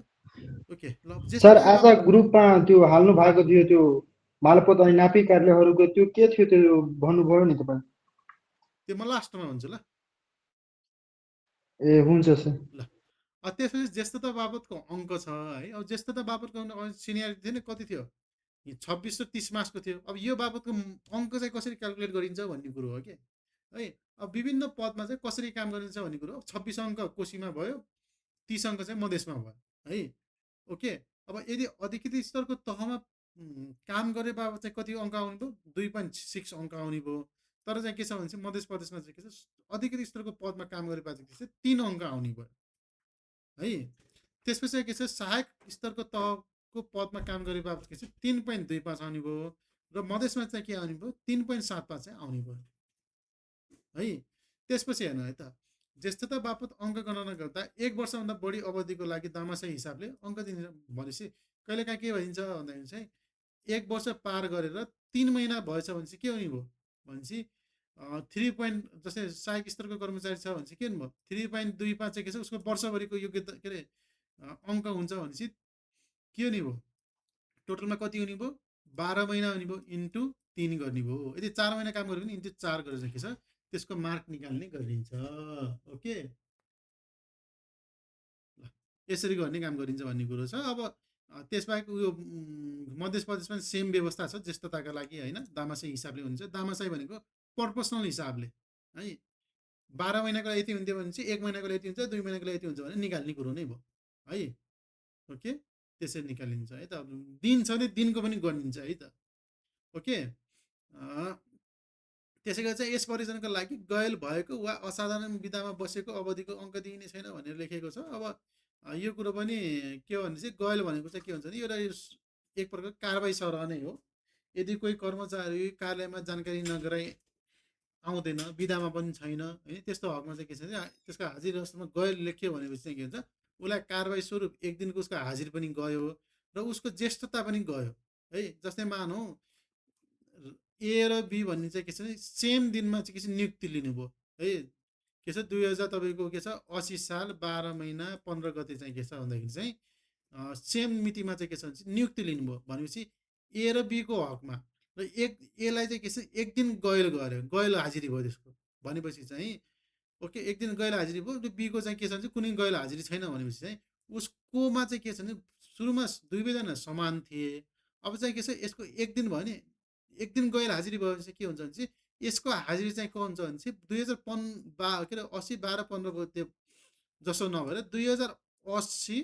ओके ल, सर आज ग्रुपमा त्यो हाल्नु भएको थियो त्यो मालपोत अनि नापी कार्यालयहरूको त्यो के थियो त्यो भन्नुभयो नि तपाईँ? त्यो म लास्टमा हुन्छ ल। ए हुन्छ सर ल, त्यसपछि ज्येष्ठता बाबतको अङ्क छ है। अब ज्येष्ठता बाबतको सिनियरिटी थियो नि कति थियो 26 र 30 मार्क्सको थियो। अब यो बाबतको अङ्क चाहिँ कसरी क्यालकुलेट गरिन्छ भन्ने कुरो हो कि है। अब विभिन्न पदमा चाहिँ कसरी काम गरिन्छ भन्ने कुरो। 26 अङ्क कोशीमा भयो, 30 अङ्क चाहिँ मधेसमा भयो है। ओके, अब यदि अधिकृत स्तरको तहमा काम गरे बाबत चाहिँ कति अङ्क आउने भयो 2.6 अङ्क आउने भयो। तर चाहिँ के छ भने चाहिँ मध्य प्रदेशमा चाहिँ के छ अधिकृत स्तरको पदमा काम गरे बाबत चाहिँ 3 अङ्क आउने भयो है। त्यसपछि के छ सहायक स्तरको तहको पदमा काम गरे बाबत के छ 3.25 आउने भयो र मधेसमा चाहिँ के आउने भयो 3.75 चाहिँ आउने भयो है। त्यसपछि हेर्नु है त, ज्येष्ठता बापत अङ्क गणना गर्दा 1 वर्षभन्दा बढी अवधिको लागि दामासा हिसाबले अङ्क दिन्छ भनेपछि कहिलेकाहीँ के भइन्छ भन्दाखेरि चाहिँ 1 वर्ष पार गरेर 3 महिना भएछ भने चाहिँ के हुने भयो भनेपछि 3 पोइन्ट जस्तै सहायक स्तरको कर्मचारी छ भने चाहिँ के भन्नुभयो 3.25 चाहिँ के छ उसको वर्षभरिको योग्यता के अरे अङ्क हुन्छ भनेपछि के हुने भयो टोटलमा कति हुने भयो 12 महिना हुने भयो इन्टु 3 गर्ने भयो यदि 4 महिना काम गर्यो भने इन्टु 4 गरेर चाहिँ के छ त्यसको मार्क निकाल्ने गरिन्छ ओके यसरी गर्ने काम गरिन्छ भन्ने कुरो छ अब त्यसबाहेक उयो मध्य प्रदेशमा सेम व्यवस्था छ ज्येष्ठताका लागि होइन दामासाई हिसाबले हुन्छ दामासाई भनेको पर्पसनल हिसाबले है 12 महिनाको लागि यति हुन्थ्यो भने चाहिँ 1 महिनाको लागि यति हुन्छ 2 महिनाको लागि यति हुन्छ भने निकाल्ने कुरो नै भयो है ओके त्यसरी निकालिन्छ है त दिन छ भने दिनको पनि गनिन्छ है त ओके त्यसै गरी चाहिँ यस परियोजनाको लागि गैल भएको वा असाधारण विधामा बसेको अवधिको अङ्क दिइने छैन भनेर लेखेको छ अब यो कुरो पनि के हो भने चाहिँ गैल भनेको चाहिँ के हुन्छ भने एउटा एक प्रकारको कारबाही सरह नै हो यदि कोही कर्मचारी कार्यालयमा जानकारी नगराई आउँदैन विधामा पनि छैन होइन त्यस्तो हकमा चाहिँ के छ भने त्यसको हाजिर अवस्थामा गैल लेख्यो भनेपछि चाहिँ के हुन्छ उसलाई कारबाही स्वरूप एक दिनको उसको हाजिर पनि गयो र उसको ज्येष्ठता पनि गयो है जस्तै मानौँ ए र बी भन्ने चाहिँ के छ भने सेम दिनमा चाहिँ के छ नियुक्ति लिनुभयो है के छ 2000 तपाईँको के छ 80 साल 12 महिना 15 गते चाहिँ के छ भन्दाखेरि चाहिँ सेम मितिमा चाहिँ के छ भने नियुक्ति लिनुभयो भनेपछि ए र बीको हकमा र एक एलाई चाहिँ के छ एक दिन गैल गऱ्यो गैल हाजिरी भयो त्यसको भनेपछि चाहिँ ओके एक दिन गैल हाजिरी भयो बीको चाहिँ के छ भने कुनै गैल हाजिरी छैन भनेपछि चाहिँ उसकोमा चाहिँ के छ भने सुरुमा दुवैजना समान थिए अब चाहिँ के छ यसको एक दिन भयो नि एक दिन गैल हाजिरी भयो भने चाहिँ के हुन्छ भने चाहिँ यसको हाजिरी चाहिँ के हुन्छ भने चाहिँ 2015 के अरे 80 12 15 गते जसो नभएर 2080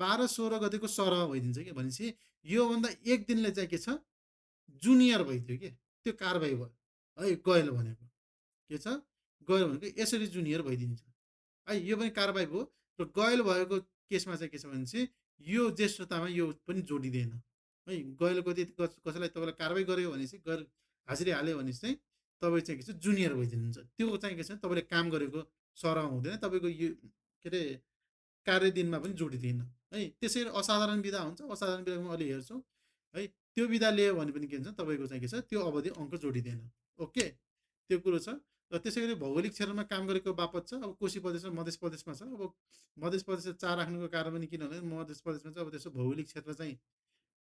12 16 गतेको सरह भइदिन्छ कि भनेपछि योभन्दा एक दिनले चाहिँ के छ जुनियर भइदियो कि त्यो कारबाही भयो है गैल भनेको के छ गैल भनेको यसरी जुनियर भइदिन्छ है यो पनि कारबाही भयो र गैल भएको केसमा चाहिँ के छ भने चाहिँ यो ज्येष्ठतामा यो पनि जोडिँदैन है गैलको कसैलाई तपाईँलाई कारबाही गर्यो भने चाहिँ गैल हाजिरी हाल्यो भने चाहिँ तपाईँ चाहिँ के छ जुनियर भइदिनुहुन्छ त्यो चाहिँ के छ तपाईँले काम गरेको सरह हुँदैन तपाईँको यो के अरे कार्य दिनमा पनि जोडिँदैन है त्यसरी असाधारण विधा हुन्छ असाधारण विधामा अलि हेर्छौँ है त्यो विधा लियो भने पनि के हुन्छ तपाईँको चाहिँ के छ त्यो अवधि अङ्क जोडिँदैन ओके त्यो कुरो छ र त्यसै गरी भौगोलिक क्षेत्रमा काम गरेको बापत छ अब कोशी प्रदेश र मध्य प्रदेशमा छ अब मध्य प्रदेशमा 4 राख्नुको कारण पनि किन भने मध्य प्रदेशमा चाहिँ अब त्यसो भौगोलिक क्षेत्र चाहिँ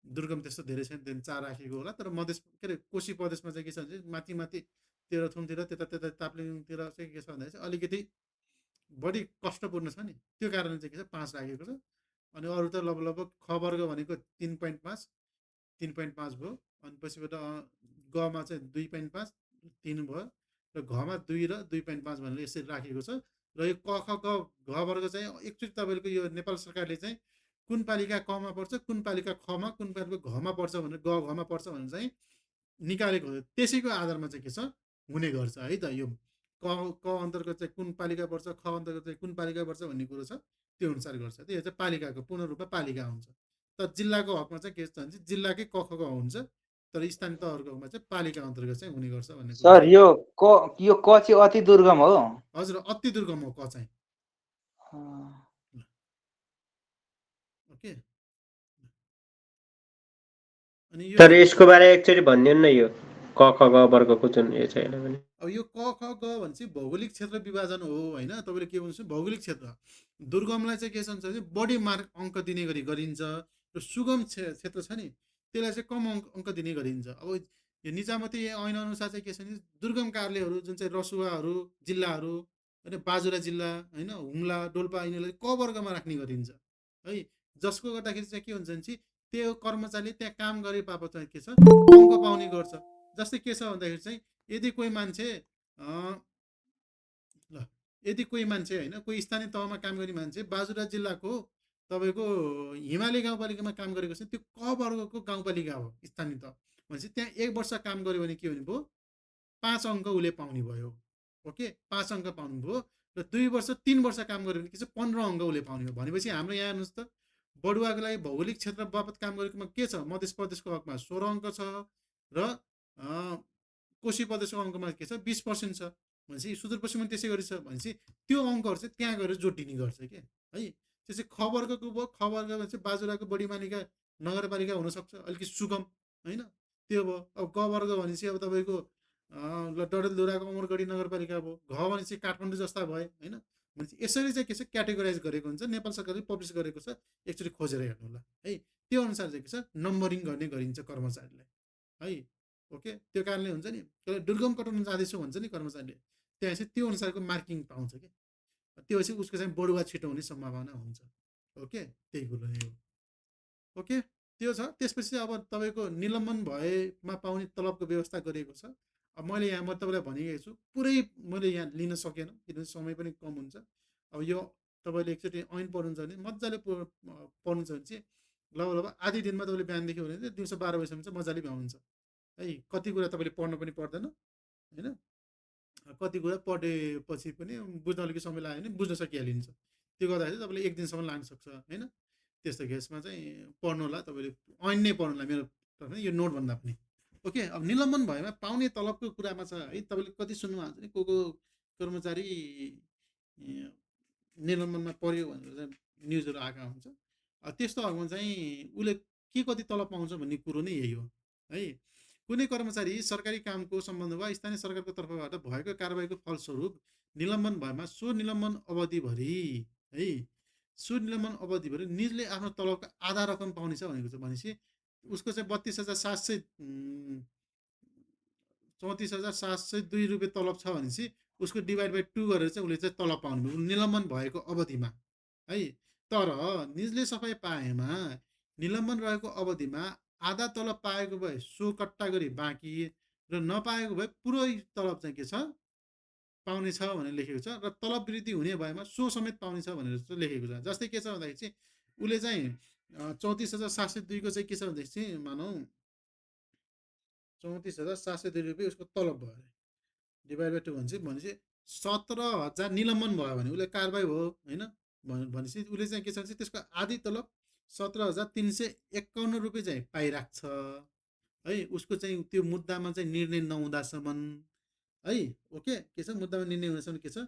दुर्गम त्यस्तो धेरै छैन त्यहाँ 4 राखेको होला तर मध्य के अरे कोशी प्रदेशमा चाहिँ के छ भने माथि माथि तेह्रथुमतिर त्यता त्यता ताप्लेजुङतिर चाहिँ के छ भन्दाखेरि चाहिँ अलिकति बढी कष्टपूर्ण छ नि त्यो कारणले चाहिँ के छ 5 राखेको छ अनि अरू त लगभग ख वर्ग भनेको 3.5 भयो अनि पछिबाट गमा चाहिँ 2.5 3 भयो र घमा 2 र 2.5 भनेर यसरी राखेको छ र यो क ख ग घ वर्ग चाहिँ एकचोटि तपाईँको यो नेपाल सरकारले चाहिँ कुन पालिका कमा पर्छ कुन पालिका खमा कुन पालिका घमा पर्छ भनेर ग घमा पर्छ भनेर चाहिँ निकालेको हो त्यसैको आधारमा चाहिँ के छ हुने गर्छ है त यो क अन्तर्गत चाहिँ कुन पालिका पर्छ ख अन्तर्गत चाहिँ कुन पालिका पर्छ भन्ने कुरो छ त्यो अनुसार गर्छ त्यो चाहिँ पालिकाको पूर्ण रूपमा पालिका हुन्छ तर जिल्लाको हकमा चाहिँ के छ भने जिल्लाकै क ख ग हुन्छ तर स्थानीय तहहरूको हकमा चाहिँ पालिका अन्तर्गत चाहिँ हुने गर्छ भन्ने सर यो क चाहिँ अति दुर्गम हो हजुर अति दुर्गम हो क चाहिँ ओके अनि यो तर यसको बारे एकचोटि भनिदिनु न यो क ख ग वर्गको जुन यो छ यसलाई पनि अब यो क ख ग भनेपछि भौगोलिक क्षेत्र विभाजन हो होइन तपाईँले के भन्नुहुन्छ भौगोलिक क्षेत्र दुर्गमलाई चाहिँ के छ भने बढी मार्क अङ्क दिने गरी गरिन्छ र सुगम क्षेत्र छ नि त्यसलाई चाहिँ कम अङ्क दिने गरिन्छ अब यो निजामती ऐन अनुसार चाहिँ के छ भने दुर्गम कार्यालयहरू जुन चाहिँ रसुवाहरू जिल्लाहरू होइन बाजुरा जिल्ला होइन हुम्ला डोल्पा यिनीहरूलाई क वर्गमा राख्ने गरिन्छ है जसको गर्दाखेरि चाहिँ के हुन्छ भने चाहिँ त्यो कर्मचारीले त्यहाँ काम गरे बापत चाहिँ के छ अङ्क पाउने गर्छ जस्तै के छ भन्दाखेरि चाहिँ यदि कोही मान्छे यदि कोही मान्छे होइन कोही स्थानीय तहमा काम गर्ने मान्छे बाजुरा जिल्लाको तपाईँको हिमाली गाउँपालिकामा काम गरेको छ त्यो क वर्गको गाउँपालिका हो स्थानीय तह भनेपछि त्यहाँ 1 वर्ष काम गर्यो भने के हुने भयो 5 अङ्क उसले पाउने भयो ओके 5 अङ्क पाउनु भयो र 2 वर्ष 3 वर्ष काम गर्यो भने के छ 15 अङ्क उसले पाउने हो भनेपछि हाम्रो यहाँ हेर्नुहोस् त बढुवाको लागि भौगोलिक क्षेत्र बापत काम गरेकोमा के छ मध्य प्रदेशको हकमा 16 अङ्क छ र कोशी प्रदेशको अङ्कमा के छ 20% छ भनेपछि सुदूरपश्चिममा त्यसै गरी छ भनेपछि त्यो अङ्कहरू चाहिँ त्यहाँ गएर जोडिने गर्छ के है त्यसै ख वर्गको भयो ख वर्ग भनेपछि बाजुराको बढी मालिका नगरपालिका हुनसक्छ अलिकति सुगम होइन त्यो भयो अब ग वर्ग भनेपछि अब तपाईँको ल डडेलधुराको अमरगढी नगरपालिका भयो, घ भनेपछि काठमाडौँ जस्ता भए होइन। भनेपछि यसरी चाहिँ के छ क्याटेगोराइज गरेको हुन्छ, नेपाल सरकारले पब्लिस गरेको छ, एकचोटि खोजेर हेर्नु होला है। त्यो अनुसार चाहिँ के छ नम्बरिङ गर्ने गरिन्छ कर्मचारीलाई है। ओके, त्यो कारणले हुन्छ नि दुर्गम कटाउन जाँदैछु भन्छ नि कर्मचारीले, त्यहाँ चाहिँ त्यो अनुसारको मार्किङ पाउँछ कि त्यो चाहिँ उसको चाहिँ बढुवा छिटो हुने सम्भावना हुन्छ। ओके, त्यही कुरो नै हो। ओके, त्यो छ। त्यसपछि अब तपाईँको निलम्बन भएमा पाउने तलबको व्यवस्था गरिएको छ। अब मैले यहाँ म तपाईँलाई भनिरहेको छु, पुरै मैले यहाँ लिन सकेन किनभने समय पनि कम हुन्छ। अब यो तपाईँले एकचोटि ऐन पढ्नुहुन्छ भने मजाले पढ्नुहुन्छ भने चाहिँ लगभग आधी दिनमा तपाईँले बिहानदेखि भने चाहिँ दिउँसो 12 बजीसम्म चाहिँ मजाले भ्याउनुहुन्छ है। कति कुरा तपाईँले पढ्न पनि पर्दैन होइन, कति कुरा पढेपछि पनि बुझ्न अलिकति समय लाग्यो भने बुझ्न सकिहालिन्छ। त्यो गर्दाखेरि तपाईँले एक दिनसम्म लाग्न सक्छ होइन। त्यस्तो केसमा चाहिँ पढ्नु होला, तपाईँले ऐन नै पढ्नु होला मेरो तर्फमा, यो नोट भन्दा पनि। ओके, अब निलम्बन भएमा पाउने तलबको कुरामा छ है। तपाईँले कति सुन्नुभएको छ नि को कर्मचारी निलम्बनमा पर्यो भनेर चाहिँ न्युजहरू आएको हुन्छ। त्यस्तो हकमा चाहिँ उसले के कति तलब पाउँछ भन्ने कुरो नै यही हो है। कुनै कर्मचारी सरकारी कामको सम्बन्ध वा स्थानीय सरकारको तर्फबाट भएको कारबाहीको फलस्वरूप निलम्बन भएमा सो निलम्बन अवधिभरि है, सो निलम्बन अवधिभरि निजले आफ्नो तलबको आधा रकम पाउनेछ भनेको छ। भनेपछि उसको चाहिँ 32,702 रुपियाँ तलब छ भनेपछि उसको डिभाइड बाई 2 गरेर चाहिँ उसले चाहिँ तलब पाउनु निलम्बन भएको अवधिमा है। तर निजले सफाइ पाएमा निलम्बन रहेको अवधिमा आधा तलब पाएको भए सो कट्टा गरी बाँकी र नपाएको भए पुरै तलब चाहिँ के छ पाउने छ भनेर लेखेको छ। र तलब वृद्धि हुने भएमा सो समेत पाउने छ भनेर चाहिँ लेखेको छ। जस्तै के छ भन्दाखेरि चाहिँ उसले चाहिँ 34,702 को चाहिँ के छ भन्दाखेरि चाहिँ मानौँ 34,702 रुपियाँ उसको तलब भयो अरे, डिभाइड बाई 2 भनेपछि 17,000 निलम्बन भयो भने उसले कारबाही भयो होइन। भनेपछि उसले चाहिँ के छ भने त्यसको आधी तलब 17,351 रुपियाँ चाहिँ पाइरहेको छ है। उसको चाहिँ त्यो मुद्दामा चाहिँ निर्णय नहुँदासम्म है। ओके, के छ मुद्दामा निर्णय हुँदासम्म के छ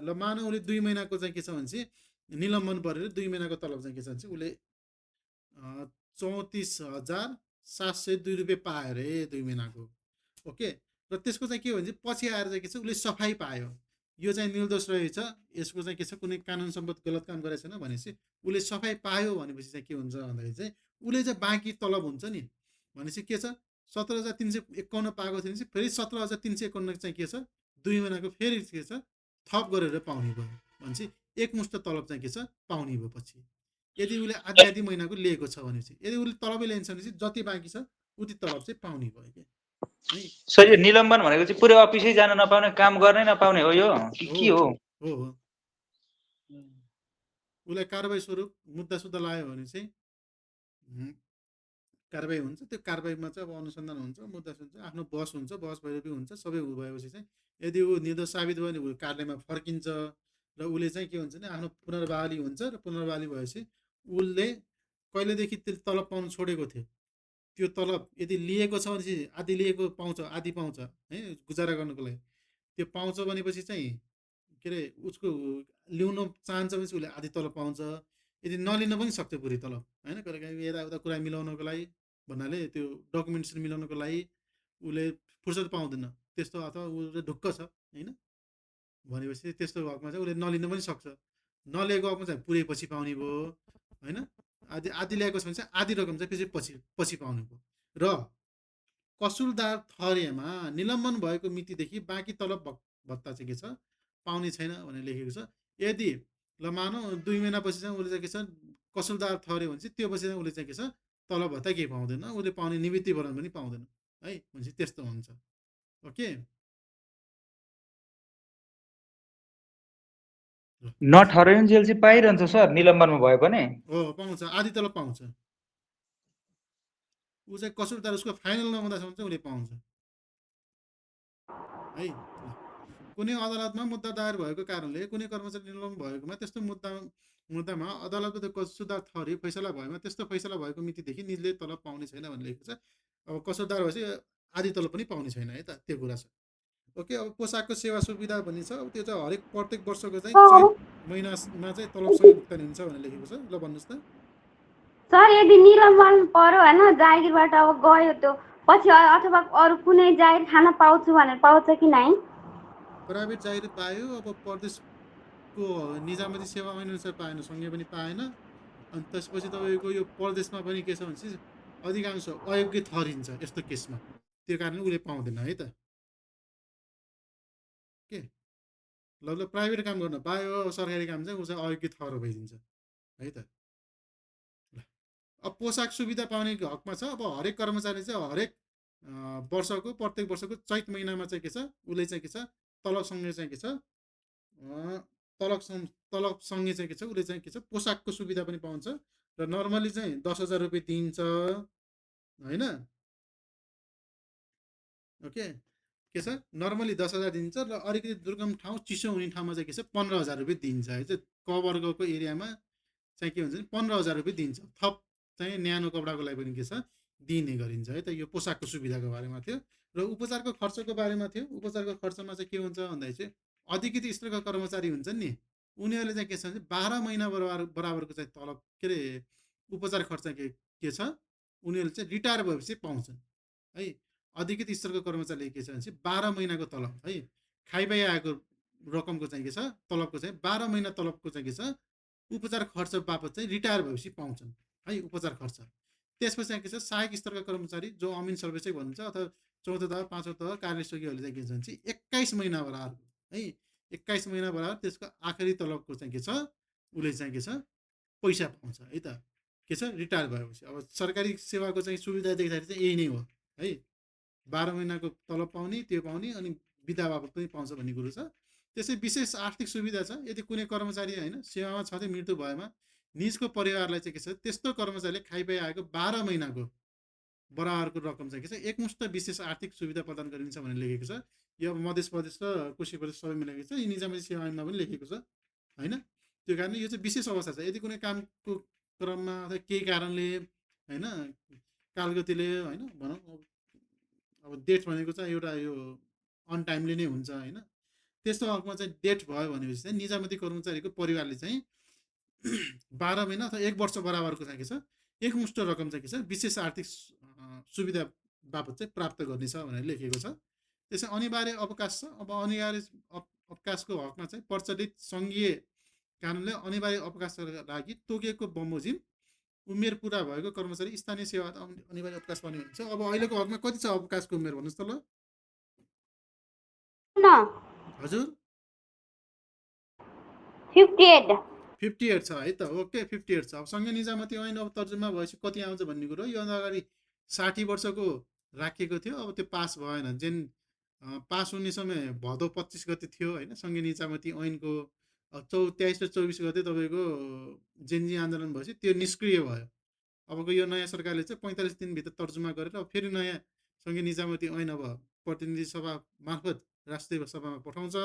ल मानव उसले 2 महिनाको चाहिँ के छ भने चाहिँ निलम्बन परेर 2 महिनाको तलब चाहिँ के छ भने उसले 34,702 रुपियाँ पायो अरे 2 महिनाको। ओके, र त्यसको चाहिँ के भन्छ पछि आएर चाहिँ के छ उसले सफाइ पायो, यो चाहिँ निर्दोष रहेछ, यसको चाहिँ के छ कुनै कानुन सम्बद्ध गलत काम गरेको छैन भनेपछि उसले सफाइ पायो भनेपछि चाहिँ के हुन्छ भन्दाखेरि चाहिँ उसले चाहिँ बाँकी तलब हुन्छ नि। भनेपछि के छ 17,351 पाएको थियो भने फेरि 17,351 चाहिँ के छ 2 महिनाको फेरि के छ थप गरेर पाउने भयो भनेपछि एकमुष्ट तलब चाहिँ के छ पाउने भयो पछि। यदि उसले आधी महिनाको लिएको छ भनेपछि यदि उसले तलबै लिन्छ भने जति बाँकी छ उति तलब चाहिँ पाउने भयो कि। सही, निलम्बन भनेको चाहिँ पुरै अफिसै जान नपाउने, काम गर्नै नपाउने हो यो के हो? उसलाई कारबाही स्वरूप मुद्दा सुद्धा लाग्यो भने चाहिँ कारबाही हुन्छ। त्यो कारबाहीमा चाहिँ अब अनुसन्धान हुन्छ, मुद्दा हुन्छ, आफ्नो बहस हुन्छ, बहस भैरवी हुन्छ, सबै भएपछि चाहिँ यदि ऊ निर्दोष साबित भयो भने ऊ कार्यालयमा फर्किन्छ र उसले चाहिँ के हुन्छ भने आफ्नो पुनर्बहाली हुन्छ र पुनर्बहाली भएपछि उसले कहिलेदेखि तलब पाउनु छोडेको थियो त्यो तलब यदि लिएको छ भने आधी लिएको पाउँछ, आधी पाउँछ है गुजारा गर्नको लागि। त्यो पाउँछ भनेपछि चाहिँ के अरे उसको ल्याउन चाहन्छ भने उसले आधी तलब पाउँछ, यदि नलिन पनि सक्छ पुरै तलब होइन। कहिलेकाहीँ यताउता कुरा मिलाउनको लागि भन्नाले त्यो डकुमेन्ट्स मिलाउनको लागि उसले फुर्सद पाउँदैन त्यस्तो, अथवा उसले ढुक्क छ होइन भनेपछि त्यस्तो हकमा चाहिँ उसले नलिन पनि सक्छ। नलिएको हकमा चाहिँ पुरै पछि पाउने भयो होइन। आधी ल्याएको छ भने चाहिँ आधी रकम चाहिँ पछि पाउने भयो। र कसुरदार थरेमा निलम्बन भएको मितिदेखि बाँकी तलब भत्ता चाहिँ के छ पाउने छैन भनेर लेखेको छ। यदि ल मानौ 2 महिनापछि चाहिँ उसले चाहिँ के छ कसुरदार थर्यो भने चाहिँ त्यो पछि चाहिँ उसले चाहिँ के छ तलब भत्ता केही पाउँदैन, उसले पाउने निवृत्तिभरण पनि पाउँदैन है। भनेपछि त्यस्तो हुन्छ। ओके, नठहरुन्जेल चाहिँ पाइरहन्छ सर निलम्बनमा भए पनि? हो पाउँछ, आधी तलब पाउँछ। ऊ चाहिँ कसुरदार उसको फाइनल नहुँदासम्म चाहिँ उसले पाउँछ है। कुनै अदालतमा मुद्दा दायर भएको कारणले कुनै कर्मचारी निलम्बन भएकोमा त्यस्तो मुद्दामा अदालतको कसुरदार थरी फैसला भएमा त्यस्तो फैसला भएको मितिदेखि निजले तलब पाउने छैन भनेर लेखेको छ। अब कसुरदार भएपछि आधी तलब पनि पाउने छैन है त, त्यो कुरा छ। ओके, अब पोसाकको सेवा सुविधा भन्ने छ। अब त्यो चाहिँ हरेक प्रत्येक वर्षको चाहिँ चैत महिनामा चाहिँ तलबसँगै भुक्तानी हुन्छ भनेर लेखेको छ। ल भन्नुहोस् त सर, यदि निलम्बन पर्यो होइन जागिरबाट अब गयो त्यो पछि अथवा अरू कुनै जागिर खान पाउँछु भनेर पाउँछ कि नै? प्राइभेट जागिर पायो, अब परदेशको निजामती सेवा ऐनअनुसार पाएन, सँगै पनि पाएन। अनि त्यसपछि तपाईँको यो परदेशमा पनि के छ भनेपछि अधिकांश अयोग्य ठहरिन्छ यस्तो केसमा, त्यो कारण उसले पाउँदैन है त। के ल प्राइभेट काम गर्न पायो, सरकारी काम चाहिँ उसलाई अयोग्य ठहर भइदिन्छ है त। अब पोसाक सुविधा पाउने हकमा छ। अब हरेक कर्मचारी चाहिँ हरेक वर्षको प्रत्येक वर्षको चैत महिनामा चाहिँ के छ, उसले चाहिँ के छ, तलबसँगै चाहिँ के छ, तलबसँगै चाहिँ के छ, उसले चाहिँ के छ, पोसाकको सुविधा पनि पाउँछ। र नर्मली चाहिँ 10,000 रुपियाँ दिन्छ होइन। ओके, के छ, नर्मली 10,000 दिन्छ र अलिकति दुर्गम ठाउँ चिसो हुने ठाउँमा चाहिँ के छ 15,000 रुपियाँ दिन्छ है। चाहिँ क वर्गको एरियामा चाहिँ के हुन्छ भने 15,000 रुपियाँ दिन्छ। थप चाहिँ न्यानो कपडाको लागि पनि के छ, दिने गरिन्छ है त। यो पोसाकको सुविधाको बारेमा थियो। र उपचारको खर्चको बारेमा थियो। उपचारको खर्चमा चाहिँ के हुन्छ भन्दाखेरि चाहिँ अधिकृत स्तरका कर्मचारी हुन्छन् नि, उनीहरूले चाहिँ के छ भने 12 महिना बराबरको चाहिँ तलब, के अरे उपचार खर्च के छ, उनीहरूले चाहिँ रिटायर भएपछि पाउँछन् है। अधिकृत स्तरको कर्मचारीले के छ भने 12 महिनाको तलब है, खाइबाई आएको रकमको चाहिँ के छ, तलबको चाहिँ 12 महिना तलबको चाहिँ के छ, उपचार खर्च बापत चाहिँ रिटायर भएपछि पाउँछन् है उपचार खर्च। त्यसपछि चाहिँ के छ, सहायक स्तरका कर्मचारी जो अमिन सर्वेक्षक भन्छ अथवा चौथो तह पाँचौँ तह कार्यस्थगीहरूले चाहिँ के भन्छ 21 महिना बराबर है, 21 महिना बराबर त्यसको आखिरी तलबको चाहिँ के छ, उसले चाहिँ के छ, पैसा पाउँछ है त। के छ, रिटायर भएपछि। अब सरकारी सेवाको चाहिँ सुविधा देख्दाखेरि चाहिँ यही नै हो है, 12 महिनाको तलब पाउने, त्यो पाउने, अनि बिदा बापत पनि पाउँछ भन्ने कुरो छ। त्यसै विशेष आर्थिक सुविधा छ। यदि कुनै कर्मचारी होइन सेवामा छँदै मृत्यु भएमा निजको परिवारलाई चाहिँ के छ, त्यस्तो कर्मचारीले खाइपाइ आएको 12 महिनाको बराबरको रकम चाहिँ के छ, एकमुष्ट विशेष आर्थिक सुविधा प्रदान गरिन्छ भनेर लेखेको छ। यो मध्य प्रदेश र कोशी प्रदेश सबै मिलेको छ। यी निजामती सेवा ऐनमा पनि लेखेको छ होइन। त्यो कारणले यो चाहिँ विशेष अवस्था छ। यदि कुनै कामको क्रममा अथवा केही कारणले होइन, कालगतिले होइन भनौँ, अब डेथ भनेको चाहिँ एउटा यो अनटाइमली नै हुन्छ होइन। त्यस्तो हकमा चाहिँ डेथ भयो भनेपछि चाहिँ निजामती कर्मचारीको परिवारले चाहिँ 12 महिना अथवा 1 वर्ष बराबरको चाहिँ के छ, एकमुष्ट रकम चाहिँ के छ, विशेष आर्थिक सुविधा बापत चाहिँ प्राप्त गर्नेछ भनेर लेखेको छ। त्यसै अनिवार्य अवकाश छ। अब अनिवार्य अवकाशको हकमा चाहिँ प्रचलित सङ्घीय कानुनले अनिवार्य अवकाशका लागि तोकिएको बमोजिम उमेर पुरा भएको कर्मचारी स्थानीय सेवा अनिवार्य अवकाश पाउने हुन्छ। अब अहिलेको हकमा कति छ अवकाशको उमेर भन्नुहोस् त ल? हजुर 58 छ है त। ओके, 58 छ। अब सँगै निजामती ऐन अब तर्जुमा भएपछि कति आउँछ भन्ने कुरो, योभन्दा अगाडि 60 वर्षको राखिएको थियो। अब त्यो पास भएन। जेन पास हुने समय भदौ 25 गते थियो होइन। सँगै निजामती ऐनको 23 र 24 गते तपाईँको जेनजी आन्दोलन भएपछि त्यो निष्क्रिय भयो। अबको यो नयाँ सरकारले चाहिँ 45 दिनभित्र तर्जुमा गरेर अब फेरि नयाँ सँगै निजामती ऐन अब प्रतिनिधि सभा मार्फत राष्ट्रिय सभामा पठाउँछ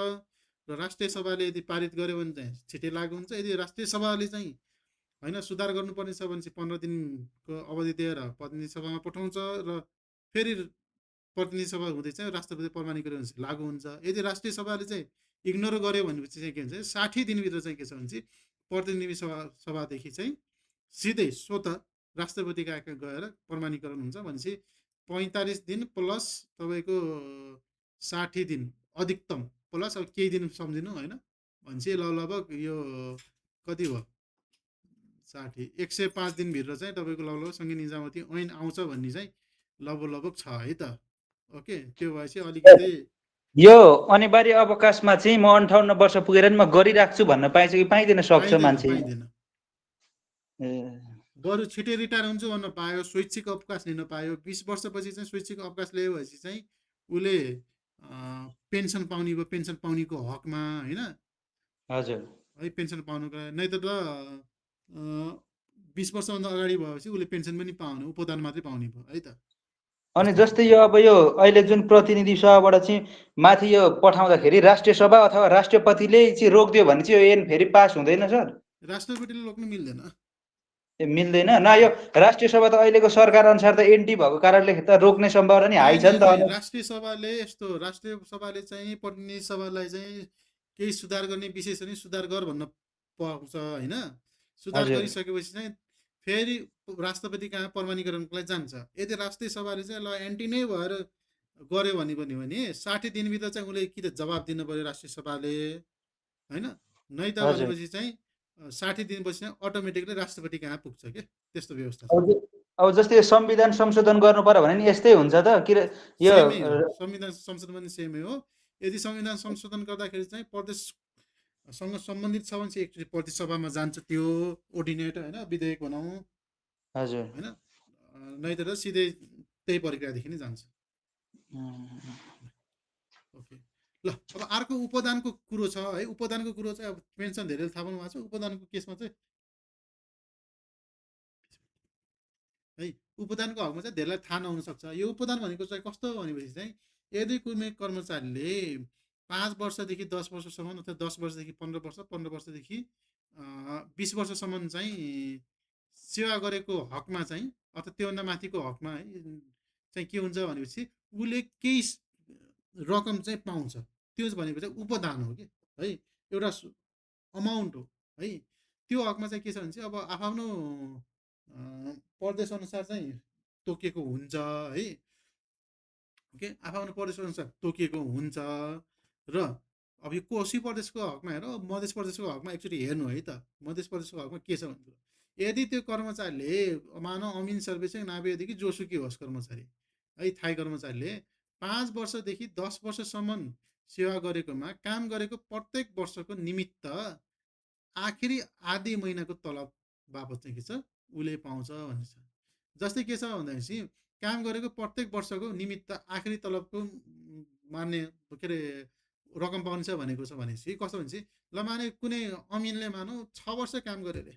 र राष्ट्रिय सभाले यदि पारित गर्यो भने चाहिँ छिटै लागु हुन्छ। यदि राष्ट्रिय सभाले चाहिँ होइन सुधार गर्नुपर्ने छ भने चाहिँ 15 दिनको अवधि दिएर प्रतिनिधि सभामा पठाउँछ र फेरि प्रतिनिधि सभा हुँदै चाहिँ राष्ट्रपति प्रमाणीकरण लागु हुन्छ। यदि राष्ट्रिय सभाले चाहिँ इग्नोर गर्यो भनेपछि चाहिँ के हुन्छ, 60 दिनभित्र चाहिँ के छ भने प्रतिनिधि सभादेखि चाहिँ सिधै स्वतः राष्ट्रपति कहाँ गएर प्रमाणीकरण हुन्छ भनेपछि 45 दिन प्लस तपाईँको 60 दिन अधिकतम प्लस अब केही दिन सम्झिनु होइन भनेपछि लगभग यो कति भयो, 60 105 दिनभित्र चाहिँ तपाईँको लगभग सँगै निजामती ऐन आउँछ भन्ने चाहिँ लगभग छ है त। ओके, त्यो भएपछि अलिकति यो अनिवार्य अवकाशमा चाहिँ म 58 वर्ष पुगेर नि म गरिराख्छु भन्न पाइन्छ कि पाइँदैन सक्छ मान्छे? पाइँदैन। बरु छिटै रिटायर हुन्छु भन्न पायो, स्वैच्छिक अवकाश लिन पायो। 20 वर्षपछि चाहिँ स्वैच्छिक अवकाश लियो भएपछि चाहिँ उसले पेन्सन पाउने भयो, पेन्सन पाउनेको हकमा होइन। हजुर है पेन्सन पाउनुको लागि, नै त 20 वर्षभन्दा अगाडि भएपछि उसले पेन्सन पनि पाउने, उपदान मात्रै पाउने भयो है त। अनि जस्तै यो अब यो अहिले जुन प्रतिनिधि सभाबाट चाहिँ माथि यो पठाउँदाखेरि राष्ट्रिय सभा अथवा राष्ट्रपतिले चाहिँ रोकिदियो भने चाहिँ यो ऐन फेरि पास हुँदैन सर? राष्ट्रपतिले रोक्नु मिल्दैन। ए मिल्दैन न? यो राष्ट्रिय सभा त अहिलेको सरकार अनुसार त एन्टी भएको कारणले त रोक्ने सम्भावना नि हाई छ नि त। राष्ट्रिय सभाले यस्तो, राष्ट्रिय सभाले चाहिँ प्रतिनिधि सभालाई चाहिँ केही सुधार गर्ने विशेष पनि सुधार गर भन्न पाउँछ होइन। सुधार गरिसकेपछि चाहिँ फेरि राष्ट्रपति कहाँ प्रमाणीकरणको लागि जान्छ। यदि राष्ट्रिय सभाले चाहिँ ल एन्टी नै भएर गर्यो भने 60 दिनभित्र चाहिँ उसले कि त जवाब दिनु पऱ्यो राष्ट्रिय सभाले, होइन? नै त हजुर। भनेपछि चाहिँ 60 दिनपछि चाहिँ अटोमेटिकली राष्ट्रपति कहाँ पुग्छ के, त्यस्तो व्यवस्था छ। अब जस्तै यो संविधान संशोधन गर्नु पर्यो भने नि यस्तै हुन्छ त कि यो सेमै हो, संविधान संशोधन पनि सेमै हो। यदि संविधान संशोधन गर्दाखेरि चाहिँ प्रदेशसँग सम्बन्धित छ भने चाहिँ एकचोटि प्रदेश सभामा जान्छ त्यो ओर्डिनेट, होइन, विधेयक बनाऊ, हजुर। होइन? नै त सिधै त्यही प्रक्रियादेखि नै जान्छ। ओके, ल अब अर्को उपदानको कुरो छ है। उपदानको कुरो चाहिँ अब पेन्सन धेरैले थाहा पाउनु भएको छ। उपदानको केसमा चाहिँ है उपदानको हकमा चाहिँ धेरैलाई थाहा नहुन सक्छ। यो उपदान भनेको चाहिँ कस्तो भनेपछि चाहिँ यदि कुनै कर्मचारीले 5 वर्षदेखि 10 वर्षसम्म अथवा 10 वर्षदेखि 15 वर्ष, 15 वर्षदेखि 20 वर्षसम्म चाहिँ सेवा गरेको हकमा चाहिँ अथवा त्योभन्दा माथिको हकमा है चाहिँ के हुन्छ भनेपछि उसले केही रकम चाहिँ पाउँछ। त्यो भनेको चाहिँ उपदान हो कि है, एउटा अमाउन्ट हो है। त्यो हकमा चाहिँ के छ भने चाहिँ अब आफ्नो प्रदेश अनुसार चाहिँ तोकिएको हुन्छ है। ओके, आफ्नो प्रदेश अनुसार तोकिएको हुन्छ। र अब यो कोशी प्रदेशको हकमा हेर, मध्य प्रदेशको हकमा एकचोटि हेर्नु है त, मध्य प्रदेशको हकमा के छ भन्नु। यदि त्यो कर्मचारीले मानव अमिन सर्भिसिङ नाभेदेखि जोसुकी होस् कर्मचारी है, थाई कर्मचारीले 5 वर्षदेखि 10 वर्षसम्म सेवा गरेकोमा काम गरेको प्रत्येक वर्षको निमित्त आखिरी आधी महिनाको तलब बापत चाहिँ के छ उसले पाउँछ भन्छ। जस्तै के छ भन्दाखेरि काम गरेको प्रत्येक वर्षको निमित्त आखिरी तलबको मान्ने के अरे रकम पाउने छ भनेको छ भनेपछि कस्तो भनेपछि ल माने कुनै अमिनले मानौ 6 वर्ष काम गरे अरे,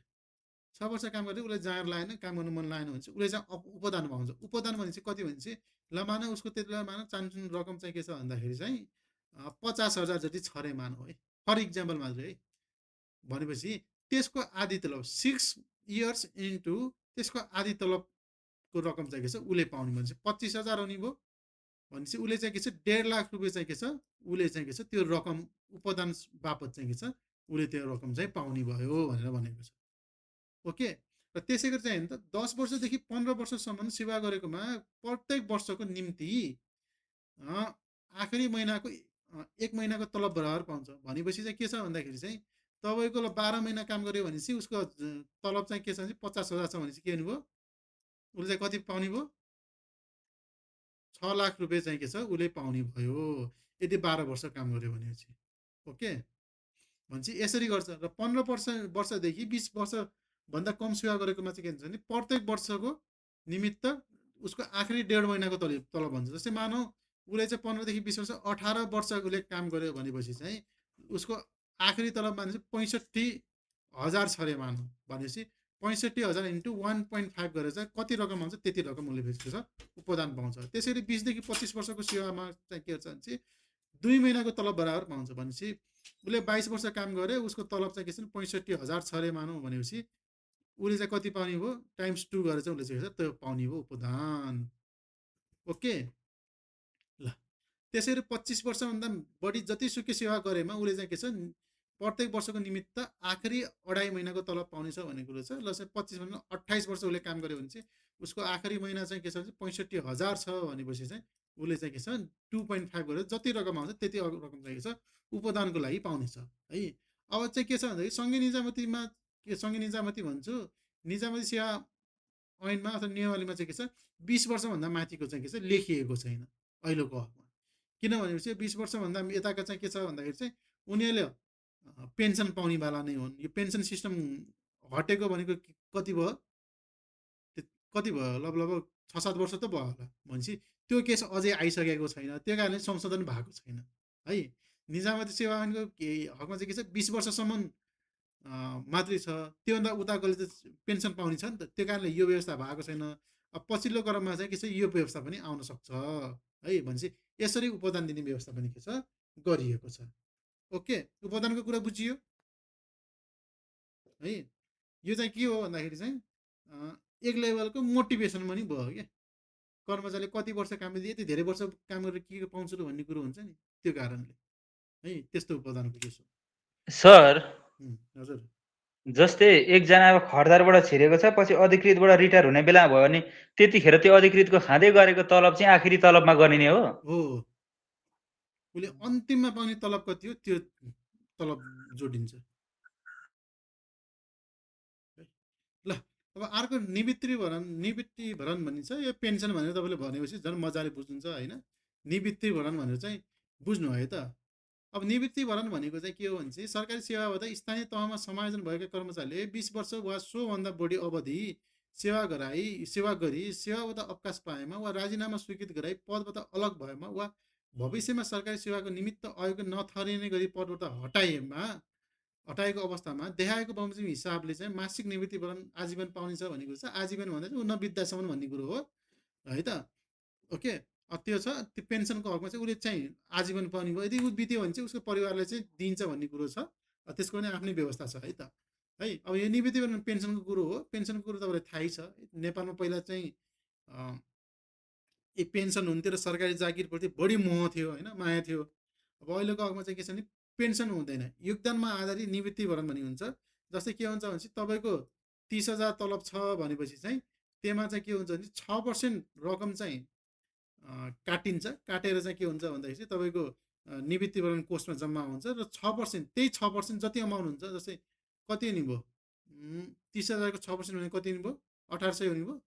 6 वर्ष काम गरेर उसले जाँगर लाएन, काम गर्नु मन लागेन भने उसले चाहिँ उपदान पाउँछ। उपदान भनेपछि कति भनेपछि ल मानौ उसको त्यति बेला मानौ चान्चुन रकम चाहिँ के छ भन्दाखेरि चाहिँ 50,000 जति छ अरे मानौ है, फर इक्जाम्पल मात्रै है। भनेपछि त्यसको आधी तलब 6 इयर्स इन्टु त्यसको आधी तलबको रकम चाहिँ के छ उसले पाउने भनेपछि 25,000 हुने भयो भनेपछि उसले चाहिँ के छ 1.5 लाख रुपियाँ चाहिँ के छ उसले चाहिँ के छ त्यो रकम उपदान बापत चाहिँ के छ उसले त्यो रकम चाहिँ पाउने भयो भनेर भनेको छ। ओके, र त्यसै गरी चाहिँ त 10 वर्षदेखि 15 वर्षसम्म सेवा गरेकोमा प्रत्येक वर्षको निम्ति आखिरी महिनाको 1 महिनाको तलब बराबर पाउँछ। भनेपछि चाहिँ के छ भन्दाखेरि चाहिँ तपाईँको 12 महिना काम गर्यो भनेपछि उसको तलब चाहिँ के छ भने 50,000 छ भनेपछि के हुनुभयो उसले चाहिँ कति पाउने भयो 6 लाख रुपियाँ चाहिँ के छ उसले पाउने भयो यदि 12 वर्ष काम गर्यो भनेपछि। ओके, भनेपछि यसरी गर्छ। र 15 वर्षदेखि 20 वर्षभन्दा कम सेवा गरेकोमा चाहिँ के हुन्छ भने प्रत्येक वर्षको निमित्त उसको आखिरी 1.5 महिनाको तलब भन्छ। जस्तै मानौ उसले चाहिँ 15 देखि 20 वर्ष 18 वर्ष उसले काम गर्यो भनेपछि चाहिँ उसको आखिरी तलब माने चाहिँ 65,000 छ अरे मानौ भनेपछि 65,000 इन्टु 1.5 गरेर चाहिँ कति रकम आउँछ त्यति रकम उसले फेरि छ उपदान पाउँछ। त्यसरी 20 देखि 25 वर्षको सेवामा चाहिँ के हुन्छ भने 2 महिनाको तलब बराबर पाउँछ। भनेपछि उसले 22 वर्ष काम गरे उसको तलब चाहिँ के छ 65,000 छ अरे मानौ भनेपछि उसले चाहिँ कति पाउने भयो टाइम्स 2 गरेर चाहिँ उसले चाहिँ त्यो पाउने भयो उपदान। ओके, ल त्यसरी 25 वर्षभन्दा बढी जतिसुकै सेवा गरेमा उसले चाहिँ के छ प्रत्येक वर्षको निमित्त आखिरी 2.5 महिनाको तलब पाउने छ भन्ने कुरो छ। ल 25 भन्दा 28 वर्ष उसले काम गर्यो भने चाहिँ उसको आखिरी महिना चाहिँ के छ भने 65,000 छ भनेपछि चाहिँ उसले चाहिँ के छ 2.5 गरेर जति रकम आउँछ त्यति रकम चाहिँ के छ उपदानको लागि पाउनेछ है। अब चाहिँ के छ भन्दाखेरि सङ्घीय निजामतीमा के सङ्घीय निजामती भन्छु निजामती सेवा ऐनमा अथवा नियमावलीमा चाहिँ के छ 20 वर्षभन्दा माथिको चाहिँ के छ लेखिएको छैन अहिलेको हकमा। किनभनेपछि 20 वर्षभन्दा यताको चाहिँ के छ भन्दाखेरि चाहिँ उनीहरूले पेन्सन पाउनेवाला नै हुन्। यो पेन्सन सिस्टम हटेको भनेको कति भयो लगभग 6-7 वर्ष त भयो होला। भनेपछि त्यो केस अझै आइसकेको छैन, त्यो कारणले संशोधन भएको छैन है। निजामती सेवा ऐनको हकमा चाहिँ के छ 20 वर्षसम्म मात्रै छ, त्योभन्दा उताकोले त पेन्सन पाउने छ नि त, त्यो कारणले यो व्यवस्था भएको छैन। अब पछिल्लो क्रममा चाहिँ के छ यो व्यवस्था पनि आउन सक्छ है। भनेपछि यसरी उपदान दिने व्यवस्था पनि के छ गरिएको छ। ओके, उपदानको कुरा बुझियो है। यो चाहिँ के हो भन्दाखेरि चाहिँ एक लेभलको मोटिभेसन पनि भयो क्या, कर्मचारीले कति वर्ष काम दिए यति धेरै वर्ष काम गरेर के पाउँछु र भन्ने कुरो हुन्छ नि, त्यो कारणले है त्यस्तो उपदानको केस हो। सर हजुर जस्तै एकजना अब खरदारबाट छिरेको छ, पछि अधिकृतबाट रिटायर हुने बेला भयो भने त्यतिखेर त्यो अधिकृतको खाँदै गरेको तलब चाहिँ आखिरी तलबमा गरिने हो? हो उसले अन्तिममा पाउने तलब कति हो त्यो तलब जोडिन्छ ल। अब अर्को निवृत्तिभरण भनिन्छ। यो पेन्सन भनेर तपाईँले भनेपछि झन् मजाले बुझ्नुहुन्छ होइन। निवृत्तिभरण भनेर चाहिँ बुझ्नु है त। अब निवृत्तिभरण भनेको चाहिँ के हो भने चाहिँ सरकारी सेवा हुँदा स्थानीय तहमा समायोजन भएका कर्मचारीले 20 वर्ष वा सोभन्दा बढी अवधि सेवा गरी सेवाबाट अवकाश पाएमा वा राजीनामा स्वीकृत गराई पदबाट अलग भएमा वा भविष्यमा सरकारी सेवाको निमित्त अयोग्य नठहरिने गरी पदबाट हटाएको अवस्थामा देखाएको बमोजिम हिसाबले चाहिँ मासिक निवृत्तिभरण आजीवन पाउनेछ भनेको छ। आजीवन भन्दा चाहिँ नवृद्धासम्म भन्ने कुरो हो है त। ओके, त्यो छ। त्यो पेन्सनको हकमा चाहिँ उसले चाहिँ आजीवन पाउने भयो। यदि ऊ बित्यो भने चाहिँ उसको परिवारले चाहिँ दिन्छ भन्ने कुरो छ। त्यसको पनि आफ्नै व्यवस्था छ है त। है अब यो निवृत्तिभरण पेन्सनको कुरो हो। पेन्सनको कुरो तपाईँलाई थाहै छ। नेपालमा पहिला चाहिँ यी पेन्सन हुन्थ्यो र सरकारी जागिरप्रति बढी मोह थियो होइन, माया थियो। अब अहिलेको हकमा चाहिँ के छ भने पेन्सन हुँदैन, योगदानमा आधारित निवृत्तिभरण भन्ने हुन्छ। जस्तै के हुन्छ भने तपाईँको 30,000 तलब छ भनेपछि चाहिँ त्यसमा चाहिँ के हुन्छ भने 6% रकम चाहिँ काटिन्छ। काटेर चाहिँ के हुन्छ भन्दाखेरि चाहिँ तपाईँको निवृत्तिभरण कोषमा जम्मा हुन्छ र 6%, त्यही 6% जति अमाउन्ट हुन्छ। जस्तै कति हुने भयो 30,000 को 6% भने कति हुने भयो 1800 हुने भयो।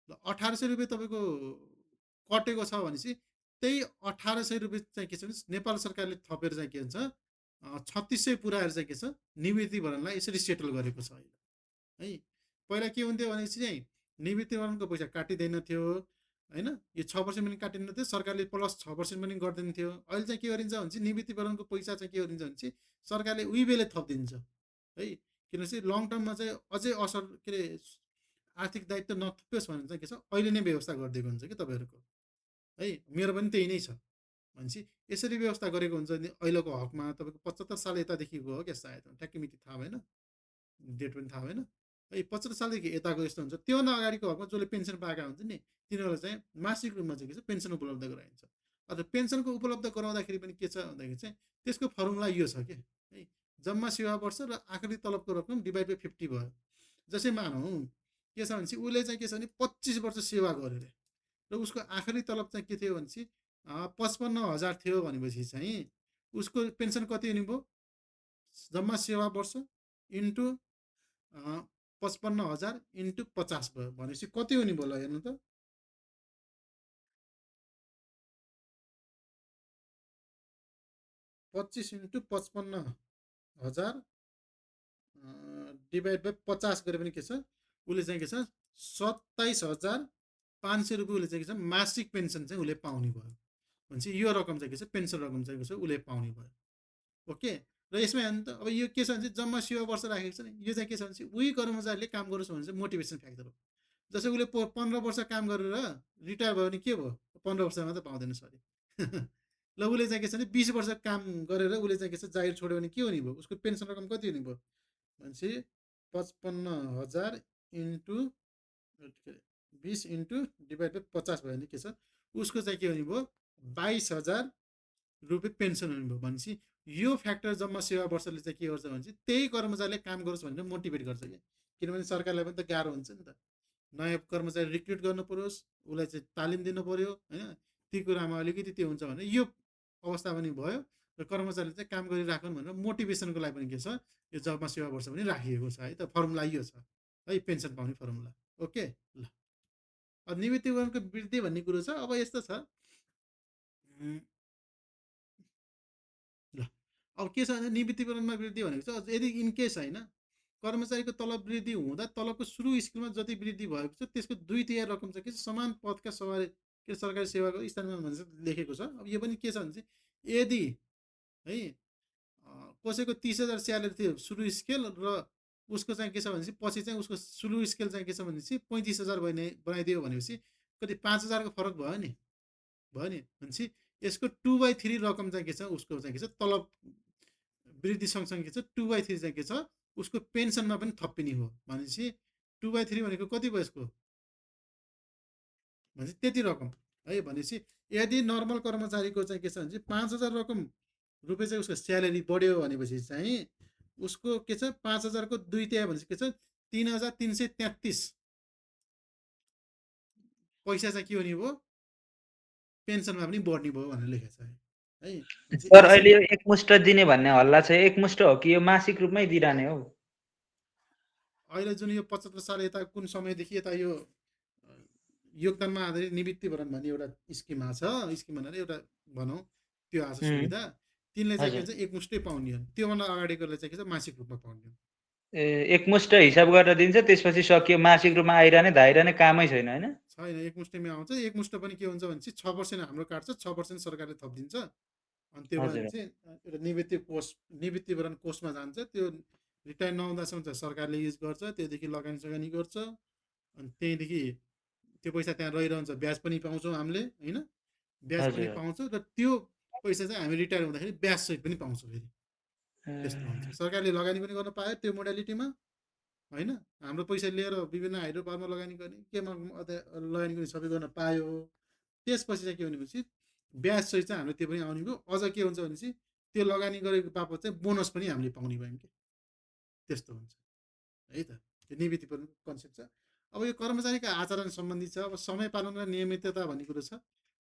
ल 1800 रुपियाँ तपाईँको कटेको छ भनेपछि त्यही 1800 रुपियाँ चाहिँ के छ भने नेपाल सरकारले थपेर चाहिँ के हुन्छ 3600 पुऱ्याएर चाहिँ के छ निवृत्तिभरणलाई यसरी सेटल गरेको छ अहिले है। पहिला के हुन्थ्यो भनेपछि चाहिँ निवृत्तिभरणको पैसा काटिँदैन थियो होइन, यो 6% पनि काटिँदैन थियो, सरकारले प्लस 6% पनि गर्दैन थियो। अहिले चाहिँ के गरिन्छ भने चाहिँ निवृत्तिभरणको पैसा चाहिँ के गरिन्छ भने चाहिँ सरकारले उही बेला थपिदिन्छ है। किनभने लङ टर्ममा चाहिँ अझै असर के अरे आर्थिक दायित्व नथपियोस् भनेर चाहिँ के छ अहिले नै व्यवस्था गरिदिएको हुन्छ कि तपाईँहरूको है। मेरो पनि त्यही नै छ भनेपछि यसरी व्यवस्था गरेको हुन्छ नि अहिलेको हकमा। तपाईँको 75 साल यतादेखिको हो क्या सायद, ठ्याक्कै मिति थाहा भएन, डेट पनि थाहा भएन है। 75 सालदेखि यताको यस्तो हुन्छ। त्योभन्दा अगाडिको हकमा जसले पेन्सन पाएका हुन्छ नि तिनीहरूलाई चाहिँ मासिक रूपमा चाहिँ के छ पेन्सन उपलब्ध गराइन्छ। अन्त पेन्सनको उपलब्ध गराउँदाखेरि पनि के छ भन्दाखेरि चाहिँ त्यसको फर्मुला यो छ कि है, जम्मा सेवा वर्ष र आखिरी तलबको रकम डिभाइड बाई 50 भयो। जसै मानौँ के छ भनेपछि उसले चाहिँ के छ भने 25 वर्ष सेवा गरेर र उसको आखिरी तलब चाहिँ के थियो भनेपछि 55,000 थियो भनेपछि चाहिँ उसको पेन्सन कति हुने भयो जम्मा सेवा वर्ष इन्टु 55,000 इन्टु 50 भयो भनेपछि कति हुने भयो ल हेर्नु त 25 इन्टु 55,000 डिभाइड बाई 50 गरे पनि के छ उसले चाहिँ के छ 27,500 रुपियाँ उसले चाहिँ के छ मासिक पेन्सन चाहिँ उसले पाउने भयो भनेपछि यो रकम चाहिँ के छ पेन्सन रकम चाहिँ के छ उसले पाउने भयो। ओके, र यसमा हेर्नु त अब यो के छ भने चाहिँ जम्मा सेवा वर्ष राखेको छ नि, यो चाहिँ के छ भने चाहिँ उही कर्मचारीले काम गरोस् भने चाहिँ मोटिभेसन फ्याक्टर हो। जस्तै उसले 15 वर्ष काम गरेर रिटायर भयो भने के भयो 15 वर्षमा त पाउँदैन सरी ल उसले चाहिँ के छ भने 20 वर्ष काम गरेर उसले चाहिँ के छ जागिर छोड्यो भने के हुने भयो उसको पेन्सन रकम कति हुने भयो भनेपछि 55,000 इन्टु 20 इन्टु डिभाइड बाई 50 भयो भने के छ उसको चाहिँ के हुने भयो 22,000 रुपियाँ पेन्सन हुने भयो। भनेपछि यो फ्याक्टर जम्मा सेवा वर्षले चाहिँ के गर्छ भने चाहिँ त्यही कर्मचारीले काम गरोस् भनेर मोटिभेट गर्छ कि। किनभने सरकारलाई पनि त गाह्रो हुन्छ नि त, नयाँ कर्मचारी रिक्रुट गर्नु परोस्, उसलाई चाहिँ तालिम दिनु पऱ्यो होइन, ती कुरामा अलिकति त्यो हुन्छ भने यो अवस्था पनि भयो र कर्मचारीले चाहिँ काम गरिराख्नु भनेर मोटिभेसनको लागि पनि के छ यो जम्मा सेवा वर्ष पनि राखिएको छ है त। फर्मुला यो छ है पेन्सन पाउने फर्मुला। ओके ल, अब निवृत्तिभरणको वृद्धि भन्ने कुरो छ। अब यस्तो छ ल, अब के छ भने निवृत्तिभरणमा वृद्धि भनेको छ यदि इनकेस होइन कर्मचारीको तलब वृद्धि हुँदा तलबको सुरु स्केलमा जति वृद्धि भएको छ त्यसको 2/3 रकम चाहिँ के छ समान पदका सवारी के सरकारी सेवाको स्थानमा भनेर लेखेको छ। अब यो पनि के छ भने चाहिँ यदि है कसैको 30,000 स्यालेरी थियो सुरु स्केल र उसको चाहिँ के छ भनेपछि पछि चाहिँ उसको सुरु स्केल चाहिँ के छ भनेपछि 35,000 बनाइदियो भनेपछि कति 5,000 को फरक भयो नि भनेपछि यसको 2/3 रकम चाहिँ के छ उसको चाहिँ के छ तलब वृद्धि सँगसँगै के छ 2/3 चाहिँ के छ उसको पेन्सनमा पनि थपिने हो भनेपछि 2/3 भनेको कति भयो यसको भनेपछि त्यति रकम है। भनेपछि यदि नर्मल कर्मचारीको चाहिँ के छ भने 5,000 रकम रुपियाँ चाहिँ उसको स्यालेरी बढ्यो भनेपछि चाहिँ उसको के छ 5,000 को 2 तिहाई भनेपछि के छ 3,333 पैसा चाहिँ के हुने भयो पेन्सनमा पनि बढ्ने भयो भनेर लेखेको छ है भनेपछि सर यसरी अहिले यो एकमुष्ट दिने भन्ने हल्ला छ एकमुष्ट हो कि यो मासिक रूपमै दिइरहने हो अहिले जुन यो 75 साल यता कुन समयदेखि यता यो योगदानमा आधारित निवृत्तिभरण भन्ने एउटा स्किम आछ स्किम भनेर एउटा भनौँ त्यो आछ सुविधा तिनले चाहिँ के छ एकमुष्टै पाउने हो त्योभन्दा अगाडिकोले चाहिँ के छ मासिक रूपमा पाउने हो एकमुष्ट हिसाब गरेर दिन्छ त्यसपछि सकियो मासिक रूपमा आइरहने धाइरहने कामै छैन होइन छैन एकमुष्टमै आउँछ एकमुष्ट पनि के हुन्छ भने चाहिँ 6% हाम्रो काट्छ 6% सरकारले थपिदिन्छ अनि त्यो भएर चाहिँ एउटा निवृत्तिभरण कोषमा जान्छ त्यो रिटायर नहुँदासम्म चाहिँ सरकारले युज गर्छ त्योदेखि लगानी सगानी गर्छ अनि त्यहीँदेखि त्यो पैसा त्यहाँ रहिरहन्छ ब्याज पनि पाउँछौँ हामीले होइन ब्याज पनि पाउँछौँ र त्यो पैसा चाहिँ हामी रिटायर हुँदाखेरि ब्याज सहित पनि पाउँछौँ फेरि त्यस्तो हुन्छ सरकारले लगानी पनि गर्न पायो त्यो मोडालिटीमा होइन हाम्रो पैसा लिएर विभिन्न हाइड्रोपावरमा लगानी गर्ने केमा लगानी गर्ने सबै गर्न पायो त्यसपछि चाहिँ के भने भनेपछि ब्याज सहित चाहिँ हाम्रो त्यो पनि आउने भयो अझ के हुन्छ भनेपछि त्यो लगानी गरेको बापत चाहिँ बोनस पनि हामीले पाउने भयौँ कि त्यस्तो हुन्छ है त त्यो निवृत्तिभरण कन्सेप्ट छ अब यो कर्मचारीका आचरण सम्बन्धी छ अब समय पालना र नियमितता भन्ने कुरो छ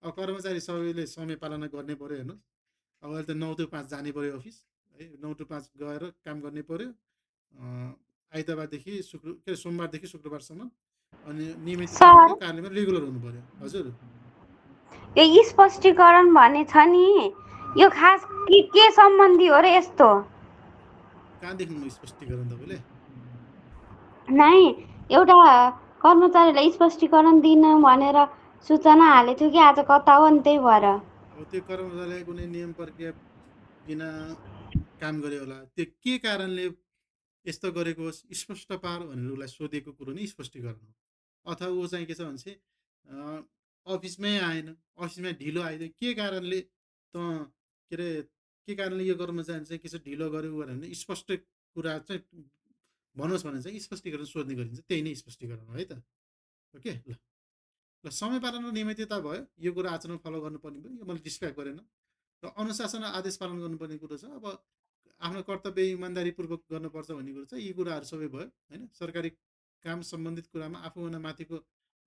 अब कर्मचारी सबैले समय पालना गर्ने पऱ्यो हेर्नुहोस् अब अहिले त 9 to 5 जानै पऱ्यो अफिस है 9 to 5 गएर काम गर्ने पऱ्यो आइतबारदेखि सोमबारदेखि शुक्रबारसम्म अनि नियमित कार्यालयमा रेगुलर हुनु पर्यो हजुर यो स्पष्टीकरण भन्ने छ नि यो खास के सम्बन्धी हो र यस्तो कहाँ देख्नु स्पष्टीकरण तपाईँले नै एउटा कर्मचारीलाई स्पष्टीकरण दिन भनेर सूचना हालेको थियो कि आज कता हो नि त्यही भएर अब त्यो कर्मचारीलाई कुनै नियम प्रक्रिया बिना काम गर्यो होला त्यो के कारणले यस्तो गरेको होस् स्पष्ट पार भनेर उसलाई सोधेको कुरो नै स्पष्टीकरण हो अथवा ऊ चाहिँ के छ भने अफिसमै आएन अफिसमा ढिलो आइदियो के कारणले त के अरे के कारणले यो कर्मचारी चाहिँ के छ ढिलो गर्यो भने स्पष्ट कुरा चाहिँ भनोस् भने चाहिँ स्पष्टीकरण सोध्ने गरिन्छ त्यही नै स्पष्टीकरण हो है त ओके ल ल समय पालन र नियमितता भयो यो कुरा आचरण फलो गर्नुपर्ने भयो यो मैले डिस्क्राइब गरेन र अनुशासन र आदेश पालन गर्नुपर्ने कुरो छ अब आफ्नो कर्तव्य इमान्दारीपूर्वक गर्नुपर्छ भन्ने कुरो छ यी कुराहरू सबै भयो होइन सरकारी काम सम्बन्धित कुरामा आफूभन्दा माथिको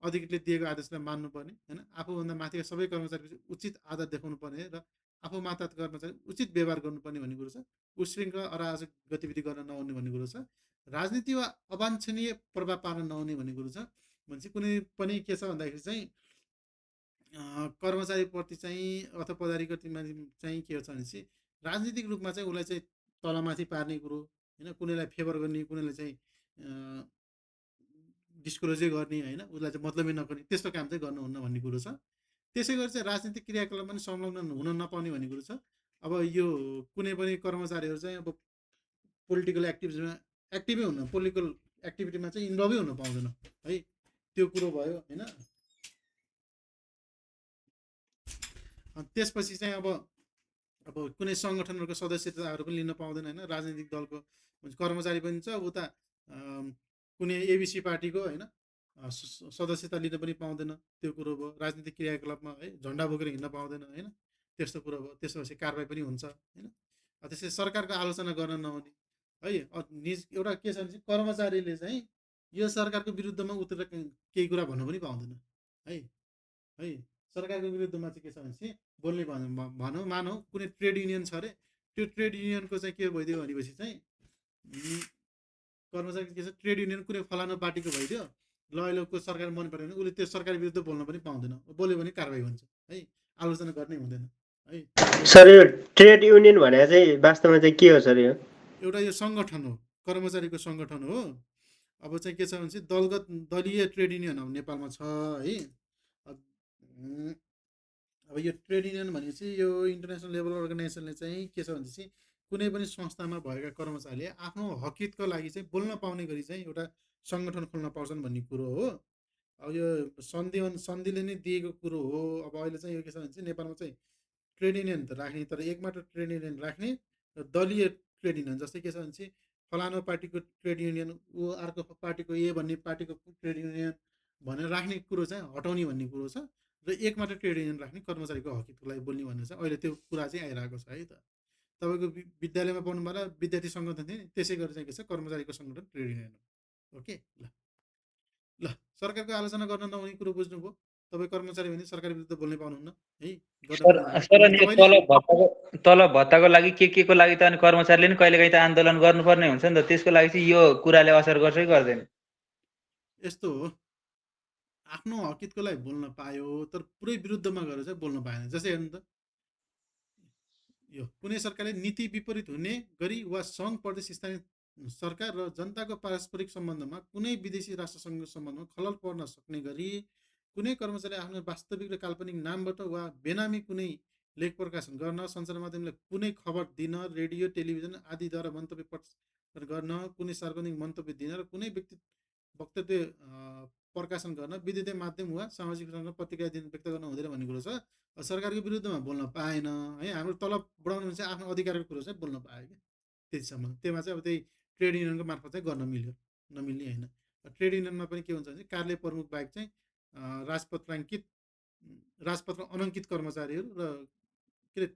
अधिकृतले दिएको आदेशलाई मान्नुपर्ने होइन आफूभन्दा माथिका सबै कर्मचारी उचित आदर देखाउनु पर्ने र आफू माथका कर्मचारी उचित व्यवहार गर्नुपर्ने भन्ने कुरो छ उशृङ्खला अराजक गतिविधि गर्न नहुने भन्ने कुरो छ राजनीति वा अवाञ्छनीय प्रभाव पार्न नहुने भन्ने कुरो छ भनेपछि कुनै पनि के छ भन्दाखेरि चाहिँ कर्मचारीप्रति चाहिँ अथवा पदाधिकारीमा चाहिँ के छ भने चाहिँ राजनीतिक रूपमा चाहिँ उसलाई चाहिँ तलमाथि पार्ने कुरो होइन कुनैलाई फेभर गर्ने कुनैलाई चाहिँ डिस्क्लोजै गर्ने होइन उसलाई चाहिँ मतलबै नगर्ने त्यस्तो काम चाहिँ गर्नुहुन्न भन्ने कुरो छ त्यसै गरी चाहिँ राजनीतिक क्रियाकलाप पनि संलग्न हुन नपाउने भन्ने कुरो छ अब यो कुनै पनि कर्मचारीहरू चाहिँ अब पोलिटिकल एक्टिभै हुन पोलिटिकल एक्टिभिटीमा चाहिँ इन्भल्भै हुन पाउँदैन है त्यो कुरो भयो होइन त्यसपछि चाहिँ अब कुनै सङ्गठनहरूको सदस्यताहरू पनि लिन पाउँदैन होइन राजनीतिक दलको कर्मचारी पनि छ उता कुनै एबिसी पार्टीको होइन सदस्यता लिन पनि पाउँदैन त्यो कुरो भयो राजनीतिक क्रियाकलापमा है झन्डा बोकेर हिँड्न पाउँदैन होइन त्यस्तो कुरो भयो त्यसपछि कारबाही पनि हुन्छ होइन त्यसै सरकारको आलोचना गर्न नहुने है एउटा के छ भने चाहिँ कर्मचारीले चाहिँ यो सरकारको विरुद्धमा उत्रेर केही कुरा भन्नु पनि पाउँदैन है सरकारको विरुद्धमा चाहिँ के छ भने चाहिँ बोल्ने भनौँ मानौँ कुनै ट्रेड युनियन छ अरे त्यो ट्रेड युनियनको चाहिँ के भइदियो भनेपछि चाहिँ कर्मचारी के छ ट्रेड युनियन कुनै फलानु पार्टीको भइदियो ल अहिलेको सरकार मन परेन उसले त्यो सरकार विरुद्ध बोल्न पनि पाउँदैन बोल्यो भने कारबाही हुन्छ है आलोचना गर्नै हुँदैन है सर यो ट्रेड युनियन भने चाहिँ वास्तवमा चाहिँ के हो सर यो एउटा यो सङ्गठन हो कर्मचारीको सङ्गठन हो अब चाहिँ के छ भने चाहिँ दलीय ट्रेड युनियन अब नेपालमा छ है अब यो ट्रेड युनियन भनेपछि यो इन्टरनेसनल लेभल अर्गनाइजेसनले चाहिँ के छ भने चाहिँ कुनै पनि संस्थामा भएका कर्मचारीले आफ्नो हकितको लागि चाहिँ बोल्न पाउने गरी चाहिँ एउटा सङ्गठन खोल्न पाउँछन् भन्ने कुरो हो अब यो सन्धिले नै दिएको कुरो हो अब अहिले चाहिँ यो के छ भने चाहिँ नेपालमा चाहिँ ट्रेड युनियन त राख्ने तर एक मात्र ट्रेड युनियन राख्ने र दलीय ट्रेड युनियन जस्तै के छ भने चाहिँ फलानु पार्टीको ट्रेड युनियन ऊ अर्को पार्टीको ए भन्ने पार्टीको ट्रेड युनियन भनेर राख्ने कुरो चाहिँ हटाउने भन्ने कुरो छ र एक मात्र ट्रेड युनियन राख्ने कर्मचारीको हकितको लागि बोल्ने भन्ने छ अहिले त्यो कुरा चाहिँ आइरहेको छ है त तपाईँको विद्यालयमा पढ्नु वाला विद्यार्थी सङ्गठन थियो नि, त्यसै गरी चाहिँ के छ कर्मचारीको सङ्गठन ट्रेड युनियन हो। ओके, ल ल सरकारको आलोचना गर्न नहुने कुरो बुझ्नुभयो। तपाईँ कर्मचारी भने सरकार विरुद्ध बोल्नै पाउनुहुन्न है, गर्न सर पाउनुहुन्न। सर अनि अनि यो तपाईँले तलब भत्ताको लागि के को लागि त अनि कर्मचारीले नि कहिलेकाहीँ त आन्दोलन गर्नुपर्ने हुन्छ नि त, त्यसको लागि चाहिँ यो कुराले असर गर्छ कि गर्दैन? यस्तो हो, आफ्नो हकितको लागि बोल्न पायो तर पुरै विरुद्धमा गएर चाहिँ बोल्न पाएन। जस्तै हेर्नु त, यो कुनै सरकारले नीति विपरीत हुने गरी वा सङ्घ प्रदेश स्थानीय सरकार र जनताको पारस्परिक सम्बन्धमा कुनै विदेशी राष्ट्रसँगको सम्बन्धमा खलल पर्न सक्ने गरी कुनै कर्मचारी आफ्नो वास्तविक र काल्पनिक नामबाट वा बेनामी कुनै लेख प्रकाशन गर्न, सञ्चार माध्यमले कुनै खबर दिन, रेडियो टेलिभिजन आदिद्वारा मन्तव्य प्रकाशन गर्न, कुनै सार्वजनिक मन्तव्य दिन र कुनै वक्तव्य प्रकाशन गर्न विद्युतीय माध्यम वा सामाजिक सञ्जालमा प्रतिक्रिया दिन व्यक्त गर्न हुँदैन भन्ने कुरो छ। सरकारको विरुद्धमा बोल्न पाएन है, हाम्रो तलब बढाउनु भने चाहिँ आफ्नो अधिकारको कुरो चाहिँ बोल्न पायो क्या, त्यतिसम्म। त्यसमा चाहिँ अब त्यही ट्रेड युनियनको मार्फत चाहिँ गर्न मिल्यो, नमिल्ने होइन। ट्रेड युनियनमा पनि के हुन्छ भने कार्यालय प्रमुख बाहेक चाहिँ राजपत्र अनङ्कित कर्मचारीहरू र के अरे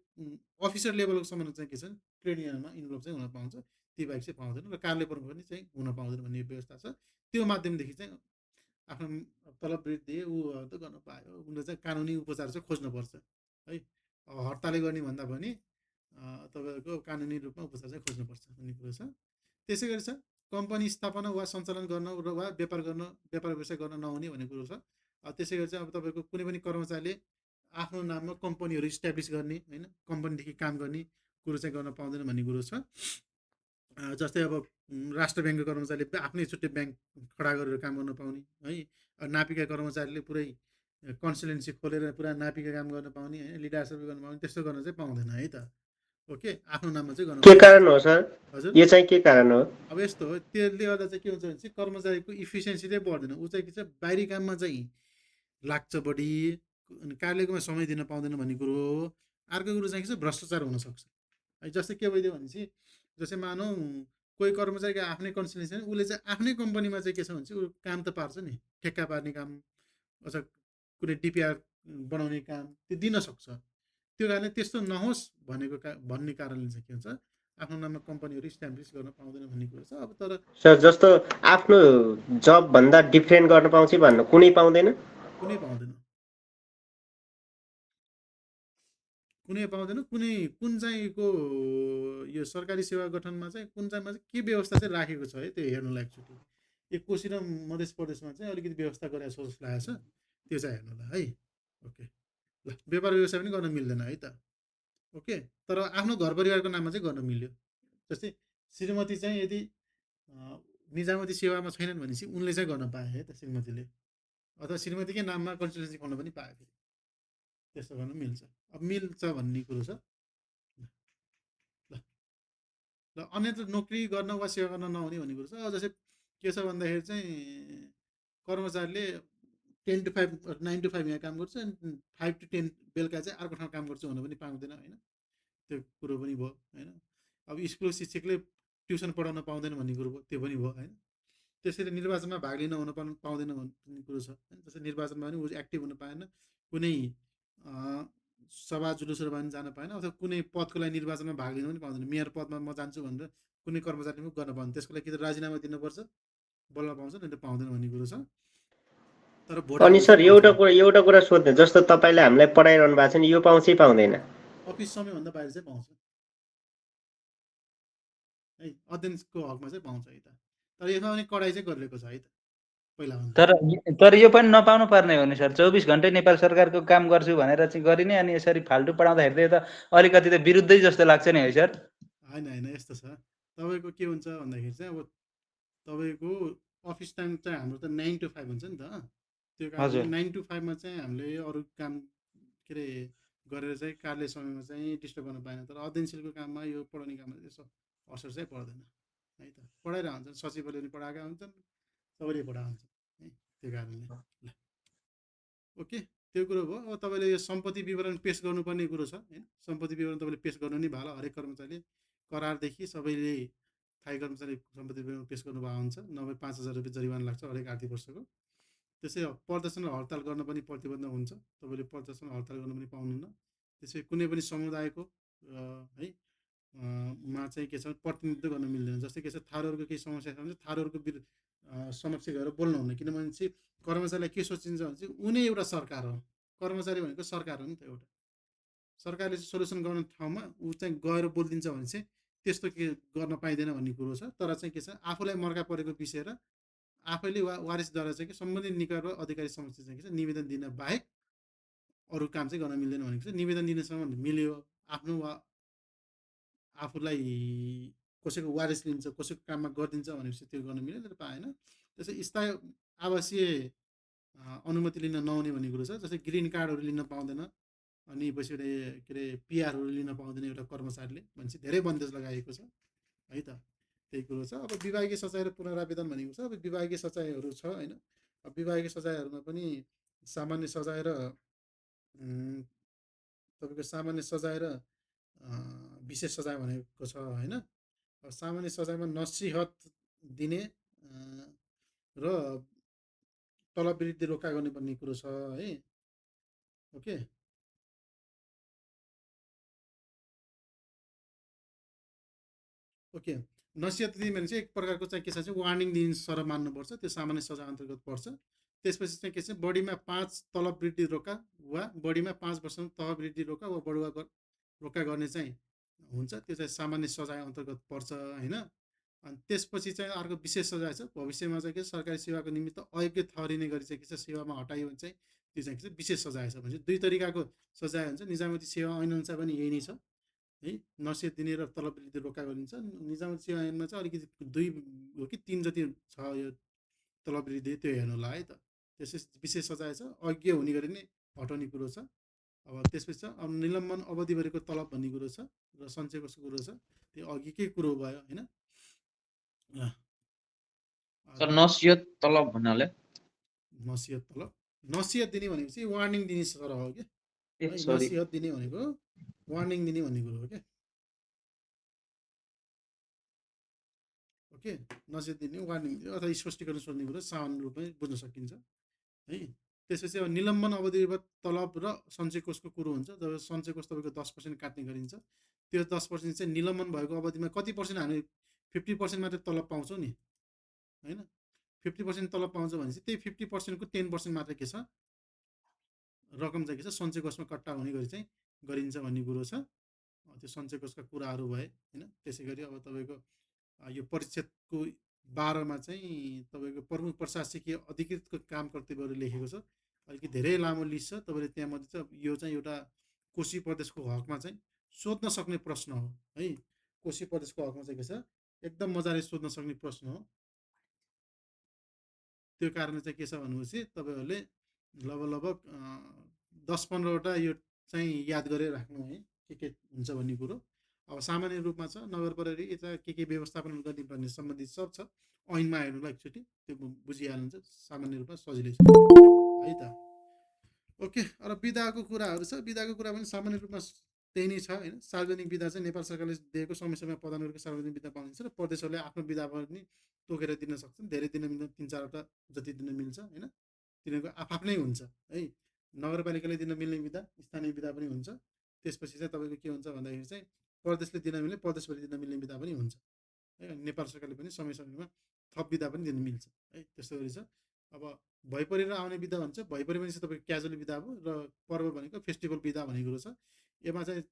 अफिसर लेभलको सम्बन्ध चाहिँ के छ ट्रेड युनियनमा इन्भल्भ चाहिँ हुन पाउँछ, ती बाहेक चाहिँ पाउँदैन। र कार्यालय प्रमुख पनि चाहिँ हुन पाउँदैन भन्ने व्यवस्था छ। त्यो माध्यमदेखि चाहिँ आफ्नो तलब वृद्धि ऊ त गर्न पायो। उनले चाहिँ कानुनी उपचार चाहिँ खोज्नुपर्छ है, हडतालै गर्ने भन्दा पनि तपाईँको कानुनी रूपमा उपचार चाहिँ खोज्नुपर्छ भन्ने कुरो छ। त्यसै गरी छ कम्पनी स्थापना वा सञ्चालन गर्न वा व्यापार व्यवसाय गर्न नहुने भन्ने कुरो छ। त्यसै गरी चाहिँ अब तपाईँको कुनै पनि कर्मचारीले आफ्नो नाममा कम्पनीहरू इस्टाब्लिस गर्ने होइन, कम्पनीदेखि काम गर्ने कुरो चाहिँ गर्न पाउँदैन भन्ने कुरो छ। जस्तै अब राष्ट्र ब्याङ्कको कर्मचारीले आफ्नै छुट्टै ब्याङ्क खडा गरेर काम गर्न पाउने है, नापिका कर्मचारीले पुरै कन्सल्टेन्सी खोलेर पुरा नापिका काम गर्न पाउने होइन, लिडरसिप गर्न पाउने, त्यस्तो गर्न चाहिँ पाउँदैन है त। ओके, आफ्नो नाममा चाहिँ गर्न के कारण हो सर? हजुर, यो चाहिँ के कारण हो? अब यस्तो हो, त्यसले गर्दा चाहिँ के हुन्छ भने चाहिँ कर्मचारीको इफिसियन्सी चाहिँ बढ्दैन। ऊ चाहिँ के छ बाहिरी काममा चाहिँ लाग्छ बढी, अनि कार्यालयकोमा समय दिन पाउँदैन भन्ने कुरो हो। अर्को कुरो चाहिँ के छ भ्रष्टाचार हुनसक्छ है। जस्तै के भइदियो भने चाहिँ जस्तै मानौँ कोही कर्मचारीको आफ्नै कन्सल्टेन्सी छैन, उसले चाहिँ आफ्नै कम्पनीमा चाहिँ के छ भने चाहिँ ऊ काम त पार्छ नि, ठेक्का पार्ने काम अथवा कुनै डिपिआर बनाउने काम त्यो दिन सक्छ। त्यो कारणले त्यस्तो नहोस् भन्ने कारणले चाहिँ के हुन्छ आफ्नो नाममा कम्पनीहरू इस्टाब्लिस गर्न पाउँदैन भन्ने कुरो छ। अब तर सर जस्तो आफ्नो जब भन्दा डिफ्रेन्ट गर्न पाउँछ भन्नु कुनै पाउँदैन? कुनै पाउँदैन, कुन चाहिँको यो सरकारी सेवा गठनमा चाहिँ कुन चाहिँमा चाहिँ के व्यवस्था चाहिँ राखेको छ है, त्यो हेर्नुलाई एकचोटि। यो कोशी र मध्य प्रदेशमा चाहिँ अलिकति व्यवस्था गरेको छ जस्तो लागेको छ, त्यो चाहिँ हेर्नुलाई है। ओके, ल व्यापार व्यवसाय पनि गर्न मिल्दैन है त। ओके, तर आफ्नो घर परिवारको नाममा चाहिँ गर्न मिल्यो। जस्तै श्रीमती चाहिँ यदि निजामती सेवामा छैनन् भनेपछि उनले चाहिँ गर्न पाए है त श्रीमतीले, अथवा श्रीमतीकै नाममा कन्सल्टेन्सी खोल्न पनि पायो, फेरि त्यस्तो गर्न मिल्छ। अब मिल्छ भन्ने कुरो छ। ल अन्यत्र नोकरी गर्न वा सेवा गर्न नहुने भन्ने कुरो छ। जस्तै के छ भन्दाखेरि चाहिँ कर्मचारीले 10 to 5 9 to 5 यहाँ काम गर्छ, 5 to 10 बेलुका चाहिँ अर्को ठाउँ काम गर्छु भन्नु पनि पाउँदैन होइन, त्यो कुरो पनि भयो होइन। अब स्कुल शिक्षकले ट्युसन पढाउन पाउँदैन भन्ने कुरो भयो, त्यो पनि भयो होइन। त्यसरी निर्वाचनमा भाग लिन हुन पाउँदैन भन्ने कुरो छ होइन। जस्तै निर्वाचनमा पनि ऊ एक्टिभ हुन पाएन, कुनै सभा जुलुसहरूमा पनि जान पाएन, अथवा कुनै पदको लागि निर्वाचनमा भाग लिन पनि पाउँदैन। मेयर पदमा म जान्छु भनेर कुनै कर्मचारीले पनि गर्न पाउँदैन, त्यसको लागि कि त राजीनामा दिनुपर्छ बल्ल पाउँछ, नि त पाउँदैन भन्ने कुरो छ। तर भोट अनि हाल्न सर चाहिँ एउटा कुरा सोध्ने, जस्तो तपाईँले हामीलाई पढाइरहनु भएको छ नि, यो पाउँछ पाउँदैन? अफिस समयभन्दा बाहिर चाहिँ पाउँछ है, अध्ययनको हकमा चाहिँ पाउँछ है त। तर यसमा पनि कडाइ चाहिँ गरिएको छ है त पहिलाभन्दा। तर यो पनि नपाउनु पर्ने हो नि सर। 24 घन्टै नेपाल सरकारको काम गर्छु भनेर चाहिँ गरिने, अनि यसरी फाल्टु पढाउँदाखेरि त अलिकति त विरुद्धै जस्तो लाग्छ नि है सर। होइन यस्तो छ, तपाईँको के हुन्छ भन्दाखेरि चाहिँ अब तपाईँको अफिस टाइम चाहिँ हाम्रो त 9 to 5 हुन्छ नि त। त्यो कारणले 9 to 5 मा चाहिँ हामीले अरू काम के अरे गरेर चाहिँ कार्यालय समयमा चाहिँ डिस्टर्ब गर्न पाएन। तर अध्ययनशीलको काममा यो पढाउने काममा यसो असर चाहिँ पर्दैन है त। पढाइरहेको हुन्छन्, सचिवले पनि पढाएका हुन्छन्, सबैले पढाएको हुन्छन् है, त्यो कारणले। ल ओके, त्यो कुरो भयो। अब तपाईँले यो सम्पत्ति विवरण पेस गर्नुपर्ने कुरो छ होइन। सम्पत्ति विवरण तपाईँले पेस गर्नु नै भयो, हरेक कर्मचारीले करारदेखि सबैले स्थायी कर्मचारी सम्पत्ति विवरण पेस गर्नुभएको हुन्छ। नभए 5,000 रुपियाँ जरिवाना लाग्छ हरेक आर्थिक वर्षको। त्यसै प्रदर्शन र हडताल गर्न पनि प्रतिबन्ध हुन्छ, तपाईँले प्रदर्शन हडताल गर्न पनि पाउनुहुन्न। त्यसै कुनै पनि समुदायको है मा चाहिँ के छ प्रतिनिधित्व गर्न मिल्दैन। जस्तै के छ थारूहरूको केही समस्या छ भने थारूहरूको समक्ष गएर बोल्नुहुन्न, किनभने चाहिँ कर्मचारीलाई के सोचिन्छ भने चाहिँ उनी एउटा सरकार हो, कर्मचारी भनेको सरकार हो नि त एउटा। सरकारले चाहिँ सोल्युसन गर्ने ठाउँमा ऊ चाहिँ गएर बोलिदिन्छ भने चाहिँ त्यस्तो के गर्न पाइँदैन भन्ने कुरो छ। तर चाहिँ के छ आफूलाई मर्का परेको विषय र आफैले वारिसद्वारा चाहिँ के सम्बन्धित निकाय र अधिकारी समक्ष चाहिँ के छ निवेदन दिन बाहेक अरू काम चाहिँ गर्न मिल्दैन भनेको छ। निवेदन दिनसम्म मिल्यो, आफ्नो आफूलाई कसैको वारिस लिन्छ, कसैको काममा गरिदिन्छ भनेपछि त्यो गर्न मिल्यो, तर पाएन। त्यसै स्थायी आवासीय अनुमति लिन नहुने भन्ने कुरो छ। जस्तै ग्रिन कार्डहरू लिन पाउँदैन, अनि पछि के अरे पिआरहरू लिन पाउँदैन एउटा कर्मचारीले भनेपछि धेरै बन्देज लगाएको छ है त, त्यही कुरो छ। अब विभागीय सजाय र पुनरावेदन भनेको छ। अब विभागीय सजायहरू छ होइन, अब विभागीय सजायहरूमा पनि सामान्य सजाय र तपाईँको सामान्य सजाय र विशेष सजाय भनेको छ होइन। अब सामान्य सजायमा नसिहत दिने र तलब वृद्धि रोका गर्ने भन्ने कुरो छ है। ओके, ओके नसिहत दिने भने चाहिँ एक प्रकारको चाहिँ के छ चाहिँ वार्निङ दिने सर मान्नुपर्छ, त्यो सामान्य सजाय अन्तर्गत पर्छ। त्यसपछि चाहिँ के छ बढीमा 5 तलब वृद्धि रोका वा बढीमा 5 वर्षसम्म तलब वृद्धि रोका वा बढुवा रोका गर्ने चाहिँ हुन्छ, त्यो चाहिँ सामान्य सजाय अन्तर्गत पर्छ होइन। अनि त्यसपछि चाहिँ अर्को विशेष सजाय छ। भविष्यमा चाहिँ के सरकारी सेवाको निमित्त अयोग्य ठहरिने गरी चाहिँ के छ सेवामा हटाइयो भने चाहिँ त्यो चाहिँ के छ विशेष सजाय छ। भने दुई तरिकाको सजाय हुन्छ। निजामती सेवा ऐनअनुसार पनि यही नै छ है, नसिहत दिने र तलब वृद्धि रोका गरिन्छ। निजामती सेवा ऐनमा चाहिँ अलिकति 2 हो कि 3 जति छ यो तलब वृद्धि, त्यो हेर्नु होला है त। त्यसै विशेष सजाय छ, अज्ञ हुने गरी नै हटाउने कुरो छ। अब त्यसपछि छ अब निलम्बन अवधिभरिको तलब भन्ने कुरो छ र सञ्चय कोषको कुरो छ, त्यो अघिकै कुरो भयो होइन। सर नसिहत तलब भन्नाले नसिहत तलब, नसिहत दिने भनेपछि वार्निङ दिने सर हो क्या, ए सरी नसिहत दिने भनेको वार्निङ दिने भन्ने कुरो हो क्या। ओके, नसिहत दिने वार्निङ दिने अथवा स्पष्टीकरण सोध्ने कुरो सामान्य रूपमै बुझ्न सकिन्छ है। त्यसपछि अब निलम्बन अवधिबाट तलब र सञ्चय कोषको कुरो हुन्छ। जब सञ्चय कोष तपाईँको 10% काट्ने गरिन्छ, त्यो 10% चाहिँ निलम्बन भएको अवधिमा कति पर्सेन्ट हामी 50% मात्रै तलब पाउँछौँ नि होइन। 50% तलब पाउँछ भनेपछि त्यही 50% को 10% मात्रै के छ रकम चाहिँ के छ सञ्चय कोषमा कट्टा हुने गरी चाहिँ गरिन्छ भन्ने कुरो छ। त्यो सञ्चय कोषका कुराहरू भए होइन। त्यसै गरी अब तपाईँको यो परिच्छेदको 12 मा चाहिँ तपाईँको प्रमुख प्रशासकीय अधिकृतको काम कर्तव्यहरू लेखेको छ। अलिकति धेरै लामो लिस्ट छ। तपाईँले त्यहाँमध्ये चाहिँ यो चाहिँ एउटा कोशी प्रदेशको हकमा चाहिँ सोध्न सक्ने प्रश्न हो है। कोशी प्रदेशको हकमा चाहिँ के छ एकदम मजाले सोध्न सक्ने प्रश्न हो। त्यो कारण चाहिँ के छ भनेपछि तपाईँहरूले लगभग 10-15वटा यो चाहिँ याद गरेर राख्नु है, के हुन्छ भन्ने कुरो। अब सामान्य रूपमा छ नगर प्रहरी यता के व्यवस्थापन गर्ने भन्ने सम्बन्धित सब छ। ऐनमा हेर्नुलाई एकचोटि त्यो बुझिहाल्नुहुन्छ, सामान्य रूपमा सजिलै छ है त। ओके, अब विधाको कुराहरू छ। विधाको कुरा पनि सामान्य रूपमा त्यही नै छ होइन। सार्वजनिक विधा चाहिँ नेपाल सरकारले दिएको समय समयमा प्रदान गरेको सार्वजनिक विधा पाउनुहुन्छ र प्रदेशहरूले आफ्नो विधा पनि तोकेर दिन सक्छन्। धेरै दिन मिल्दैन, 3-4वटा जति दिन मिल्छ होइन। तिनीहरूको आफ्नै हुन्छ है। नगरपालिकाले दिन मिल्ने विधा, स्थानीय विधा पनि हुन्छ। त्यसपछि चाहिँ तपाईँको के हुन्छ भन्दाखेरि चाहिँ प्रदेशले दिन मिल्ने, प्रदेशभरि दिन मिल्ने विधा पनि हुन्छ है। नेपाल सरकारले पनि समय समयमा थप विधा पनि दिन मिल्छ है। त्यस्तो गरी छ। अब भइपरेर आउने विधा भन्छ। भइपरे भनेपछि तपाईँको क्याजुअल विधा हो र पर्व भनेको फेस्टिभल विधा भन्ने कुरो छ। यसमा चाहिँ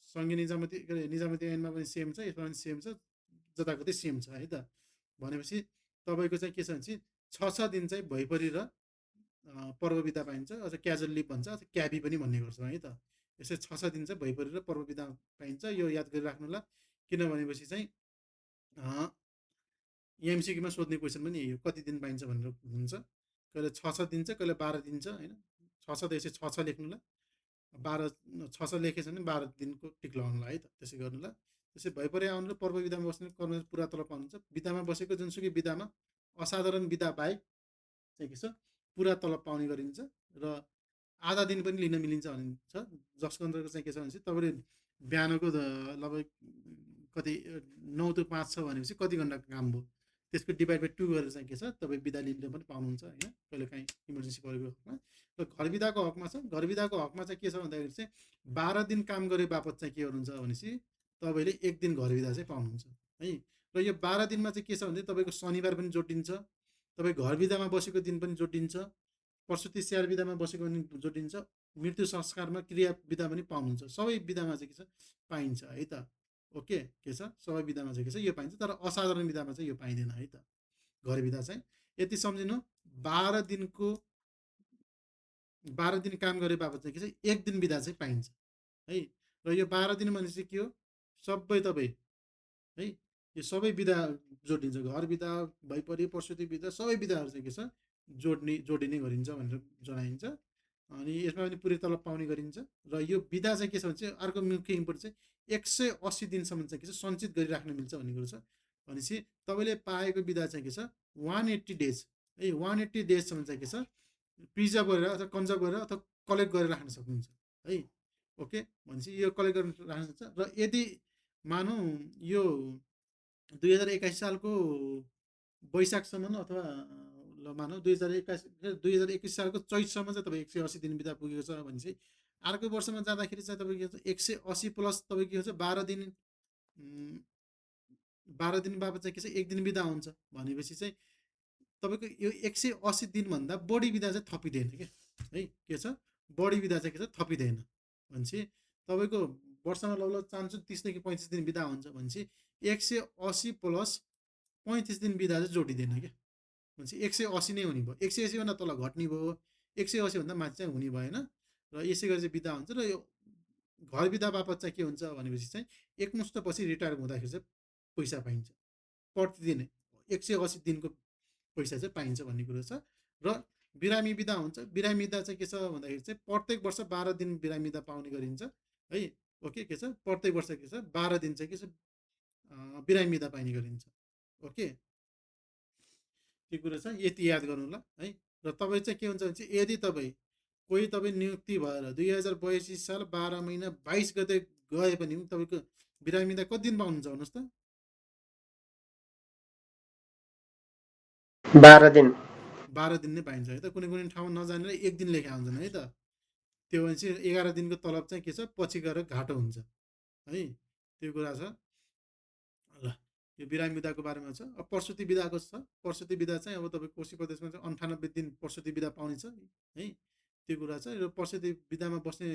सङ्घीय निजामती के अरे निजामती ऐनमा पनि सेम छ, यसमा पनि सेम छ, जताकतै सेम छ है त। भनेपछि तपाईँको चाहिँ के छ भने 6 दिन चाहिँ भइपरि र पर्व विधा पाइन्छ, अझ क्याजुअल लिभ भन्छ, अझ क्याबी पनि भन्ने गर्छ है त। यसै 6 दिन चाहिँ भइपरि र पर्व विधा पाइन्छ। यो याद गरिराख्नु होला, किनभनेपछि चाहिँ एमसिक्यूमा सोध्ने क्वेसन पनि यही हो, कति दिन पाइन्छ भनेर हुन्छ। कहिले 6 दिन छ, कहिले 12 दिन छ होइन। 6 त यसै 6 लेख्नुला, 6 लेखेछ भने 12 दिनको टिक लगाउनुलाई है त। त्यसै गर्नुला। त्यसै भइपरि आउनु र पर्व विधामा बस्ने कर्मचारी पुरा तलब पाउनुहुन्छ। विधामा बसेको जुनसुकै विधामा असाधारण विधा बाहेक चाहिँ के छ पुरा तलब पाउने गरिन्छ र आधा दिन पनि लिन मिलिन्छ भनिन्छ। जसको अन्तर्गत चाहिँ के छ भनेपछि तपाईँले बिहानको लगभग कति 9 to 5 छ भनेपछि कति घन्टा काम भयो, त्यसको डिभाइड बाई 2 गरेर चाहिँ के छ तपाईँ बिदा लिन पनि पाउनुहुन्छ होइन। कहिले काहीँ इमर्जेन्सी परेको हकमा। र घर विधाको हकमा छ। घर विधाको हकमा चाहिँ के छ भन्दाखेरि चाहिँ 12 दिन काम गरे बापत चाहिँ के गर्नुहुन्छ भनेपछि तपाईँले 1 दिन घर बिदा चाहिँ पाउनुहुन्छ है। र यो 12 दिनमा चाहिँ के छ भने तपाईँको शनिबार पनि जोडिन्छ, तपाईँ घर बिदामा बसेको दिन पनि जोडिन्छ, प्रसुति स्याहार बिदामा बसेको पनि जोडिन्छ, मृत्यु संस्कारमा क्रिया बिदा पनि पाउनुहुन्छ। सबै बिदामा चाहिँ के छ पाइन्छ है त। ओके, के छ सबै बिदामा चाहिँ के छ यो पाइन्छ, तर असाधारण बिदामा चाहिँ यो पाइँदैन है त, घर बिदा चाहिँ। यति सम्झिनु, 12 दिनको 12 दिन काम गरे बापत चाहिँ के छ 1 दिन बिदा चाहिँ पाइन्छ है। र यो 12 दिन भनेपछि के हो, सबै तपाईँ है यो सबै बिदा जोडिन्छ, घर बिदा भइपऱ्यो, प्रसुति बिदा, सबै बिदाहरू चाहिँ के छ जोडिने गरिन्छ भनेर जनाइन्छ। अनि यसमा पनि पुरै तलब पाउने गरिन्छ। र यो बिदा चाहिँ के छ भने चाहिँ अर्को मुख्य इम्पोर्टेन्ट चाहिँ 180 दिनसम्म चाहिँ के छ सञ्चित गरिराख्न मिल्छ भन्ने कुरो छ। भनेपछि तपाईँले पाएको बिदा चाहिँ के छ 180 डेज है, 180 डेजसम्म चाहिँ के छ प्रिजर्भ गरेर अथवा कन्जर्भ गरेर अथवा कलेक्ट गरेर राख्न सक्नुहुन्छ है। ओके, भनेपछि यो कलेक्ट गरेर राख्न सक्छ। र यदि मानौँ यो 2081 सालको वैशाखसम्म अथवा ल मानौँ 2021 सालको चैतसम्म चाहिँ तपाईँ 180 दिन बिदा पुगेको छ भनेपछि अर्को वर्षमा जाँदाखेरि चाहिँ तपाईँको 180 प्लस तपाईँको के हुन्छ 12 दिन 12 दिन बापत चाहिँ के छ 1 दिन बिदा हुन्छ भनेपछि चाहिँ तपाईँको यो 180 दिनभन्दा बढी बिदा चाहिँ थपिँदैन क्या है। के छ बढी बिदा चाहिँ के छ थपिँदैन भनेपछि तपाईँको वर्षमा लगभग चान्सु 30 देखि 35 दिन बिदा हुन्छ भनेपछि 180 प्लस 35 दिन बिदा चाहिँ जोडिँदैन क्या। भनेपछि 180 नै हुने भयो, 180 भन्दा तल घट्ने भयो, 180 भन्दा माथि चाहिँ हुने भएन। र यसै गरी चाहिँ बिदा हुन्छ। र यो घर बिदा बापत चाहिँ के हुन्छ भनेपछि चाहिँ एकमुष्टपछि रिटायर हुँदाखेरि चाहिँ पैसा पाइन्छ, प्रतिदिन 180 दिनको पैसा चाहिँ पाइन्छ भन्ने कुरो छ। र बिरामी बिदा हुन्छ, बिरामी बिदा चाहिँ के छ भन्दाखेरि चाहिँ प्रत्येक वर्ष 12 दिन बिरामी बिदा पाउने गरिन्छ है। ओके, के छ प्रत्येक वर्ष के छ 12 दिन चाहिँ के छ बिरामी बिदा पाइने गरिन्छ। ओके, त्यो कुरो छ, यति याद गर्नु ल है। र तपाईँ चाहिँ के हुन्छ भने चाहिँ यदि कोही तपाईँ नियुक्ति भएर 2082 साल 12 महिना 22 गते गए पनि तपाईँको बिरामी बिदा कति दिन पाउनुहुन्छ भन्नुहोस् त? 12 दिन 12 दिन नै पाइन्छ है त। कुनै कुनै ठाउँमा नजानेर 1 दिन लेखा हुन्छन् है त। त्यो भनेपछि 11 दिनको तलब चाहिँ के छ पछि गएर घाटो हुन्छ है, त्यो कुरा छ ल। यो बिरामी बिदाको बारेमा छ। अब प्रसुति बिदाको छ। प्रसुति बिदा चाहिँ अब तपाईँ कोशी प्रदेशमा चाहिँ 98 दिन प्रसुति बिदा पाउने छ है, त्यो कुरा छ। र प्रसुति बिदामा बस्ने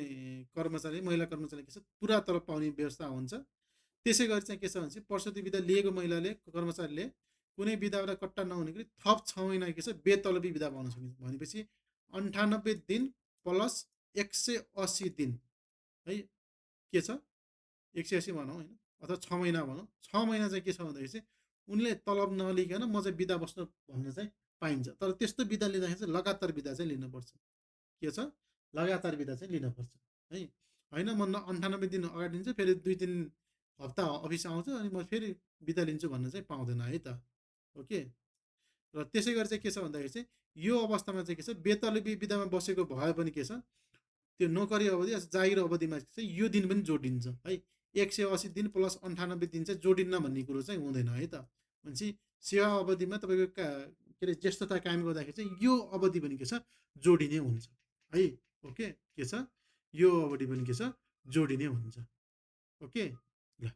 कर्मचारी महिला कर्मचारी के छ पुरा तलब पाउने व्यवस्था हुन्छ। त्यसै गरी चाहिँ के छ भने प्रसुति बिदा लिएको महिलाले कर्मचारीले कुनै बिदाबाट कट्टा नहुने गरी थप 6 महिना के छ बेतलबी बिदा पाउन सकिन्छ। भनेपछि 98 दिन प्लस 180 दिन है, के छ 180 भनौँ होइन, अथवा 6 महिना भनौँ। 6 महिना चाहिँ के छ भन्दाखेरि चाहिँ उनले तलब नलिकन म चाहिँ बिदा बस्नु भन्न चाहिँ पाइन्छ। तर त्यस्तो बिदा लिँदाखेरि चाहिँ लगातार बिदा चाहिँ लिनुपर्छ। के छ लगातार बिदा चाहिँ लिनुपर्छ है। होइन म 98 दिन अगाडि दिन्छु, फेरि 2-3 हप्ता अफिस आउँछ अनि म फेरि बिदा लिन्छु भन्न चाहिँ पाउँदैन है त। ओके, र त्यसै गरी चाहिँ के छ भन्दाखेरि चाहिँ यो अवस्थामा चाहिँ के छ बेतलबी बिदामा बसेको भए पनि के छ त्यो नोकरी अवधि जागिर अवधिमा चाहिँ यो दिन पनि जोडिन्छ है। 180 दिन प्लस 98 दिन चाहिँ जोडिन्न भन्ने कुरो चाहिँ हुँदैन है त। भनेपछि सेवा अवधिमा तपाईँको के अरे ज्येष्ठता कायम गर्दाखेरि चाहिँ यो अवधि पनि के छ जोडिने हुन्छ है। ओके, के छ यो अवधि पनि के छ जोडिने हुन्छ। ओके ल,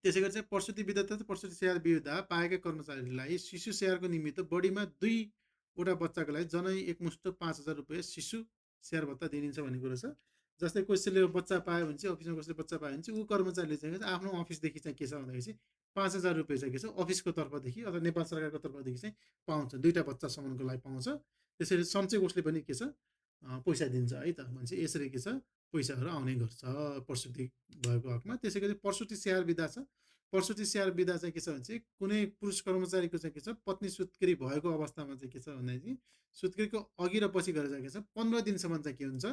त्यसै गरी चाहिँ प्रसुति बिदा तथा प्रसुति स्याहार बिदा पाएका कर्मचारीलाई शिशु स्याहारको निमित्त बढीमा 2वटा बच्चाको लागि जनै एकमुष्ट 5,000 रुपियाँ शिशु स्याहार भत्ता दिइन्छ भन्ने कुरो छ। जस्तै कसैले बच्चा पायो भने चाहिँ अफिसमा कसैले बच्चा पायो भने चाहिँ ऊ कर्मचारीले चाहिँ आफ्नो अफिसदेखि चाहिँ के छ भन्दाखेरि चाहिँ 5,000 रुपियाँ चाहिँ के छ अफिसको तर्फदेखि अथवा नेपाल सरकारको तर्फदेखि चाहिँ पाउँछ, 2टा बच्चासम्मको लागि पाउँछ। त्यसरी सञ्चय कोषले पनि के छ पैसा दिन्छ है त। भनेपछि यसरी के छ पैसाहरू आउने गर्छ प्रसुति भएको हकमा। त्यसै गरी प्रसुति स्याहार बिदा छ। प्रसुति स्याहार बिदा चाहिँ के छ भने चाहिँ कुनै पुरुष कर्मचारीको चाहिँ के छ पत्नी सुत्केरी भएको अवस्थामा चाहिँ के छ भन्दाखेरि सुत्केरीको अघि र पछि गरेर चाहिँ के छ 15 दिनसम्म चाहिँ के हुन्छ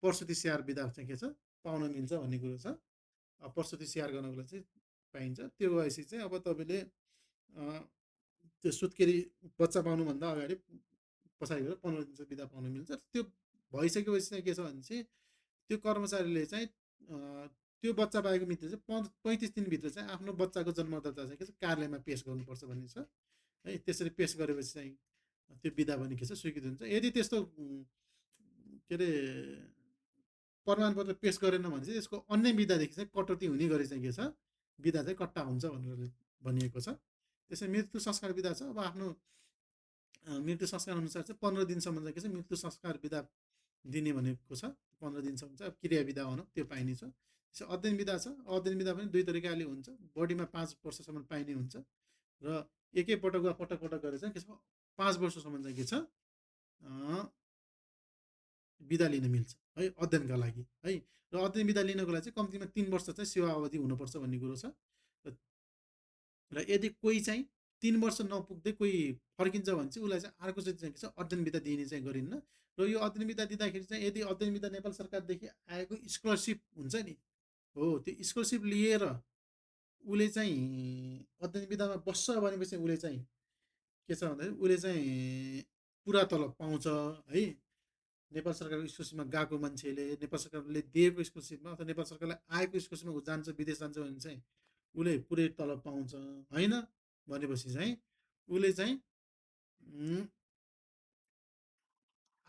प्रसुति स्याहार बिदा चाहिँ के छ पाउन मिल्छ भन्ने कुरो छ। प्रसुति स्याहार गर्नको लागि चाहिँ पाइन्छ। त्यो भएपछि चाहिँ अब तपाईँले त्यो सुत्केरी बच्चा पाउनुभन्दा अगाडि पछाडि गएर 15 दिन चाहिँ बिदा पाउन मिल्छ। त्यो भइसकेपछि चाहिँ के छ भने चाहिँ त्यो कर्मचारीले चाहिँ त्यो बच्चा पाएको मित्र चाहिँ 35 दिनभित्र चाहिँ आफ्नो बच्चाको जन्म दर्ता चाहिँ के छ कार्यालयमा पेश गर्नुपर्छ भन्ने छ है। त्यसरी पेश गरेपछि चाहिँ त्यो बिदा पनि के छ स्वीकृत हुन्छ। यदि त्यस्तो के अरे प्रमाणपत्र पेश गरेन भने चाहिँ यसको अन्य विधादेखि चाहिँ कटौती हुने गरी चाहिँ के छ विधा चाहिँ कट्टा हुन्छ भनेर भनिएको छ। त्यसै मृत्यु संस्कार विधा छ। अब आफ्नो मृत्यु संस्कार अनुसार चाहिँ 15 दिनसम्म चाहिँ के छ मृत्यु संस्कार विधा दिने भनेको छ। 15 दिनसम्म चाहिँ अब क्रिया विधा भनौँ त्यो पाइने छ। त्यसै अध्ययन विधा छ। अध्ययन विधा पनि दुई तरिकाले हुन्छ। बढीमा 5 वर्षसम्म पाइने हुन्छ र एकैपटक वा पटक पटक गरेर चाहिँ के छ 5 वर्षसम्म चाहिँ के छ विधा लिन मिल्छ है अध्ययनका लागि है। र अध्ययन विधा लिनको लागि चाहिँ कम्तीमा 3 वर्ष चाहिँ सेवा अवधि हुनुपर्छ भन्ने कुरो छ। र यदि कोही चाहिँ 3 वर्ष नपुग्दै कोही फर्किन्छ भने चाहिँ उसलाई चाहिँ अर्को चाहिँ के छ अध्ययन विधा दिने चाहिँ गरिन्न। र यो अध्ययन विधा दिँदाखेरि चाहिँ यदि अध्ययन विधा नेपाल सरकारदेखि आएको स्कलरसिप हुन्छ नि हो त्यो स्कलरसिप लिएर उसले चाहिँ अध्ययन विधामा बस्छ भनेपछि उसले चाहिँ के छ भन्दाखेरि उसले चाहिँ पुरा तलब पाउँछ है। नेपाल सरकारको स्कलरसिपमा गएको मान्छेले नेपाल सरकारले दिएको स्कलरसिपमा अथवा नेपाल सरकारलाई आएको स्कलरसिपमा ऊ जान्छ विदेश जान्छ भने चाहिँ उसले पुरै तलब पाउँछ होइन भनेपछि चाहिँ उसले चाहिँ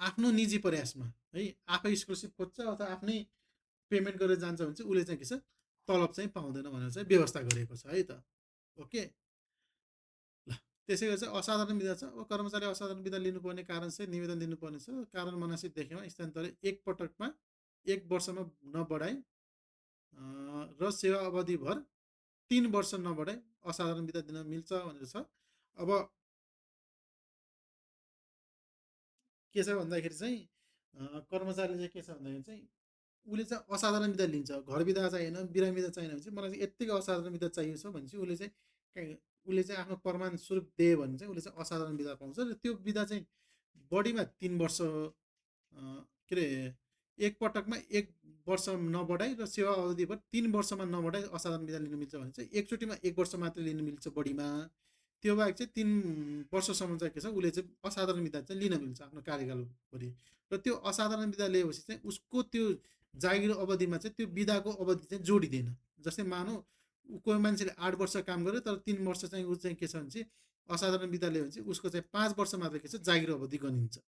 आफ्नो निजी प्रयासमा है आफै स्कलरसिप खोज्छ अथवा आफ्नै पेमेन्ट गरेर जान्छ भने चाहिँ उसले चाहिँ के छ तलब चाहिँ पाउँदैन भनेर चाहिँ व्यवस्था गरेको छ है त। ओके ल त्यसै गरी चाहिँ असाधारण विधा छ। अब कर्मचारी असाधारण विधा लिनुपर्ने कारण चाहिँ निवेदन दिनुपर्ने छ। कारण मनासित देखेमा स्थानान्तरण एक पटकमा 1 वर्षमा नबढाइ र सेवा अवधिभर 3 वर्ष नबढाइ असाधारण विधा दिन मिल्छ भनेर छ। अब के छ भन्दाखेरि चाहिँ कर्मचारीले चाहिँ के छ भन्दाखेरि चाहिँ उसले चाहिँ असाधारण विधा लिन्छ। घर विधा चाहिएन बिरामी विधा चाहिएन भने चाहिँ मलाई चाहिँ यत्तिकै असाधारण विधा चाहिएको छ भने चाहिँ उसले चाहिँ आफ्नो प्रमाण स्वरूप दियो भने चाहिँ उसले चाहिँ असाधारण विधा पाउँछ। र त्यो विधा चाहिँ बढीमा 3 वर्ष के अरे एक पटकमा 1 वर्ष नबढाइ र सेवा अवधिभर 3 वर्षमा नबढाइ असाधारण विधा लिनु मिल्छ भने चाहिँ एकचोटिमा 1 वर्ष मात्र लिनु मिल्छ बढीमा। त्यो बाहेक चाहिँ 3 वर्षसम्म चाहिँ के छ उसले चाहिँ असाधारण विधा चाहिँ लिन मिल्छ आफ्नो कार्यकालभरि। र त्यो असाधारण विधा लिएपछि चाहिँ उसको त्यो जागिर अवधिमा चाहिँ त्यो विधाको अवधि चाहिँ जोडिँदैन। जस्तै मानौ कोही मान्छेले 8 वर्ष काम गर्यो तर 3 वर्ष चाहिँ ऊ चाहिँ के छ भने चाहिँ असाधारण विधा लियो भने चाहिँ उसको चाहिँ 5 वर्ष मात्र के छ जागिर अवधि गनिन्छ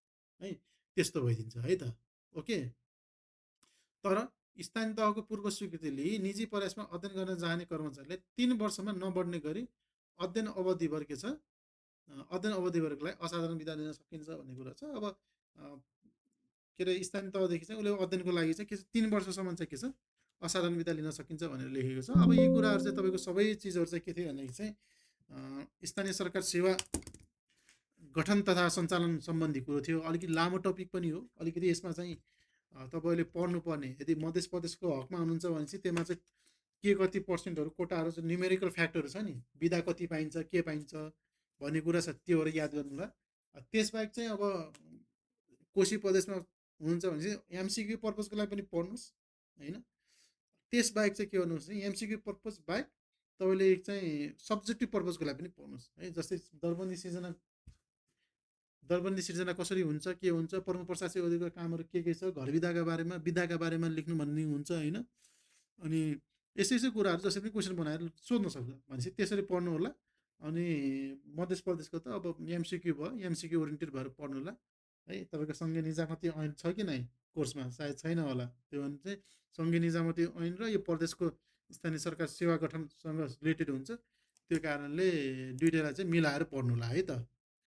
है त्यस्तो भइदिन्छ है त। ओके तर स्थानीय तहको पूर्व स्वीकृति लिई निजी प्रयासमा अध्ययन गर्न जाने कर्मचारीले 3 वर्षमा नबढ्ने गरी अध्ययन अवधिभर के छ अध्ययन अवधिभरको लागि असाधारण विधा लिन सकिन्छ भन्ने कुरा छ। अब के अरे स्थानीय तहदेखि चाहिँ उसले अध्ययनको लागि चाहिँ के छ 3 वर्षसम्म चाहिँ के छ असाधारण विधा लिन सकिन्छ भनेर लेखेको छ। अब यी कुराहरू चाहिँ तपाईँको सबै चिजहरू चाहिँ के थियो भनेदेखि चाहिँ स्थानीय सरकार सेवा गठन तथा सञ्चालन सम्बन्धी कुरो थियो। अलिकति लामो टपिक पनि हो। अलिकति यसमा चाहिँ तपाईँले पढ्नुपर्ने यदि मध्य प्रदेशको हकमा हुनुहुन्छ भने चाहिँ त्यसमा चाहिँ के कति पर्सेन्टहरू कोटाहरू चाहिँ न्युमेरिकल फ्याक्टरहरू छ नि विधा कति पाइन्छ के पाइन्छ भन्ने कुरा छ त्योहरू याद गर्नुला। त्यसबाहेक चाहिँ अब कोशी प्रदेशमा हुनुहुन्छ भने चाहिँ एमसिक्यू पर्पजको लागि पनि पढ्नुहोस् होइन। त्यसबाहेक चाहिँ के गर्नुहोस् भने एमसिक्यू पर्पज बाहेक तपाईँले चाहिँ सब्जेक्टिभ पर्पजको लागि पनि पढ्नुहोस् है। जस्तै दरबन्दी सिर्जना कसरी हुन्छ के हुन्छ प्रमुख प्रशासनिक अधिकारको कामहरू के छ घर विधाका बारेमा लेख्नु भन्ने हुन्छ होइन। अनि यसै कुराहरू जसरी पनि क्वेसन बनाएर सोध्न सक्छ भनेपछि त्यसरी पढ्नु होला। अनि मध्य प्रदेशको त अब एमसिक्यू भयो एमसिक्यू ओरिएन्टेड भएर पढ्नु होला है। तपाईँको सङ्घीय निजामती ऐन छ कि नै कोर्समा सायद छैन होला। त्यो भने चाहिँ सङ्घीय निजामती ऐन र यो प्रदेशको स्थानीय सरकार सेवा गठनसँग रिलेटेड हुन्छ। त्यो कारणले दुईटैलाई चाहिँ मिलाएर पढ्नु होला है त।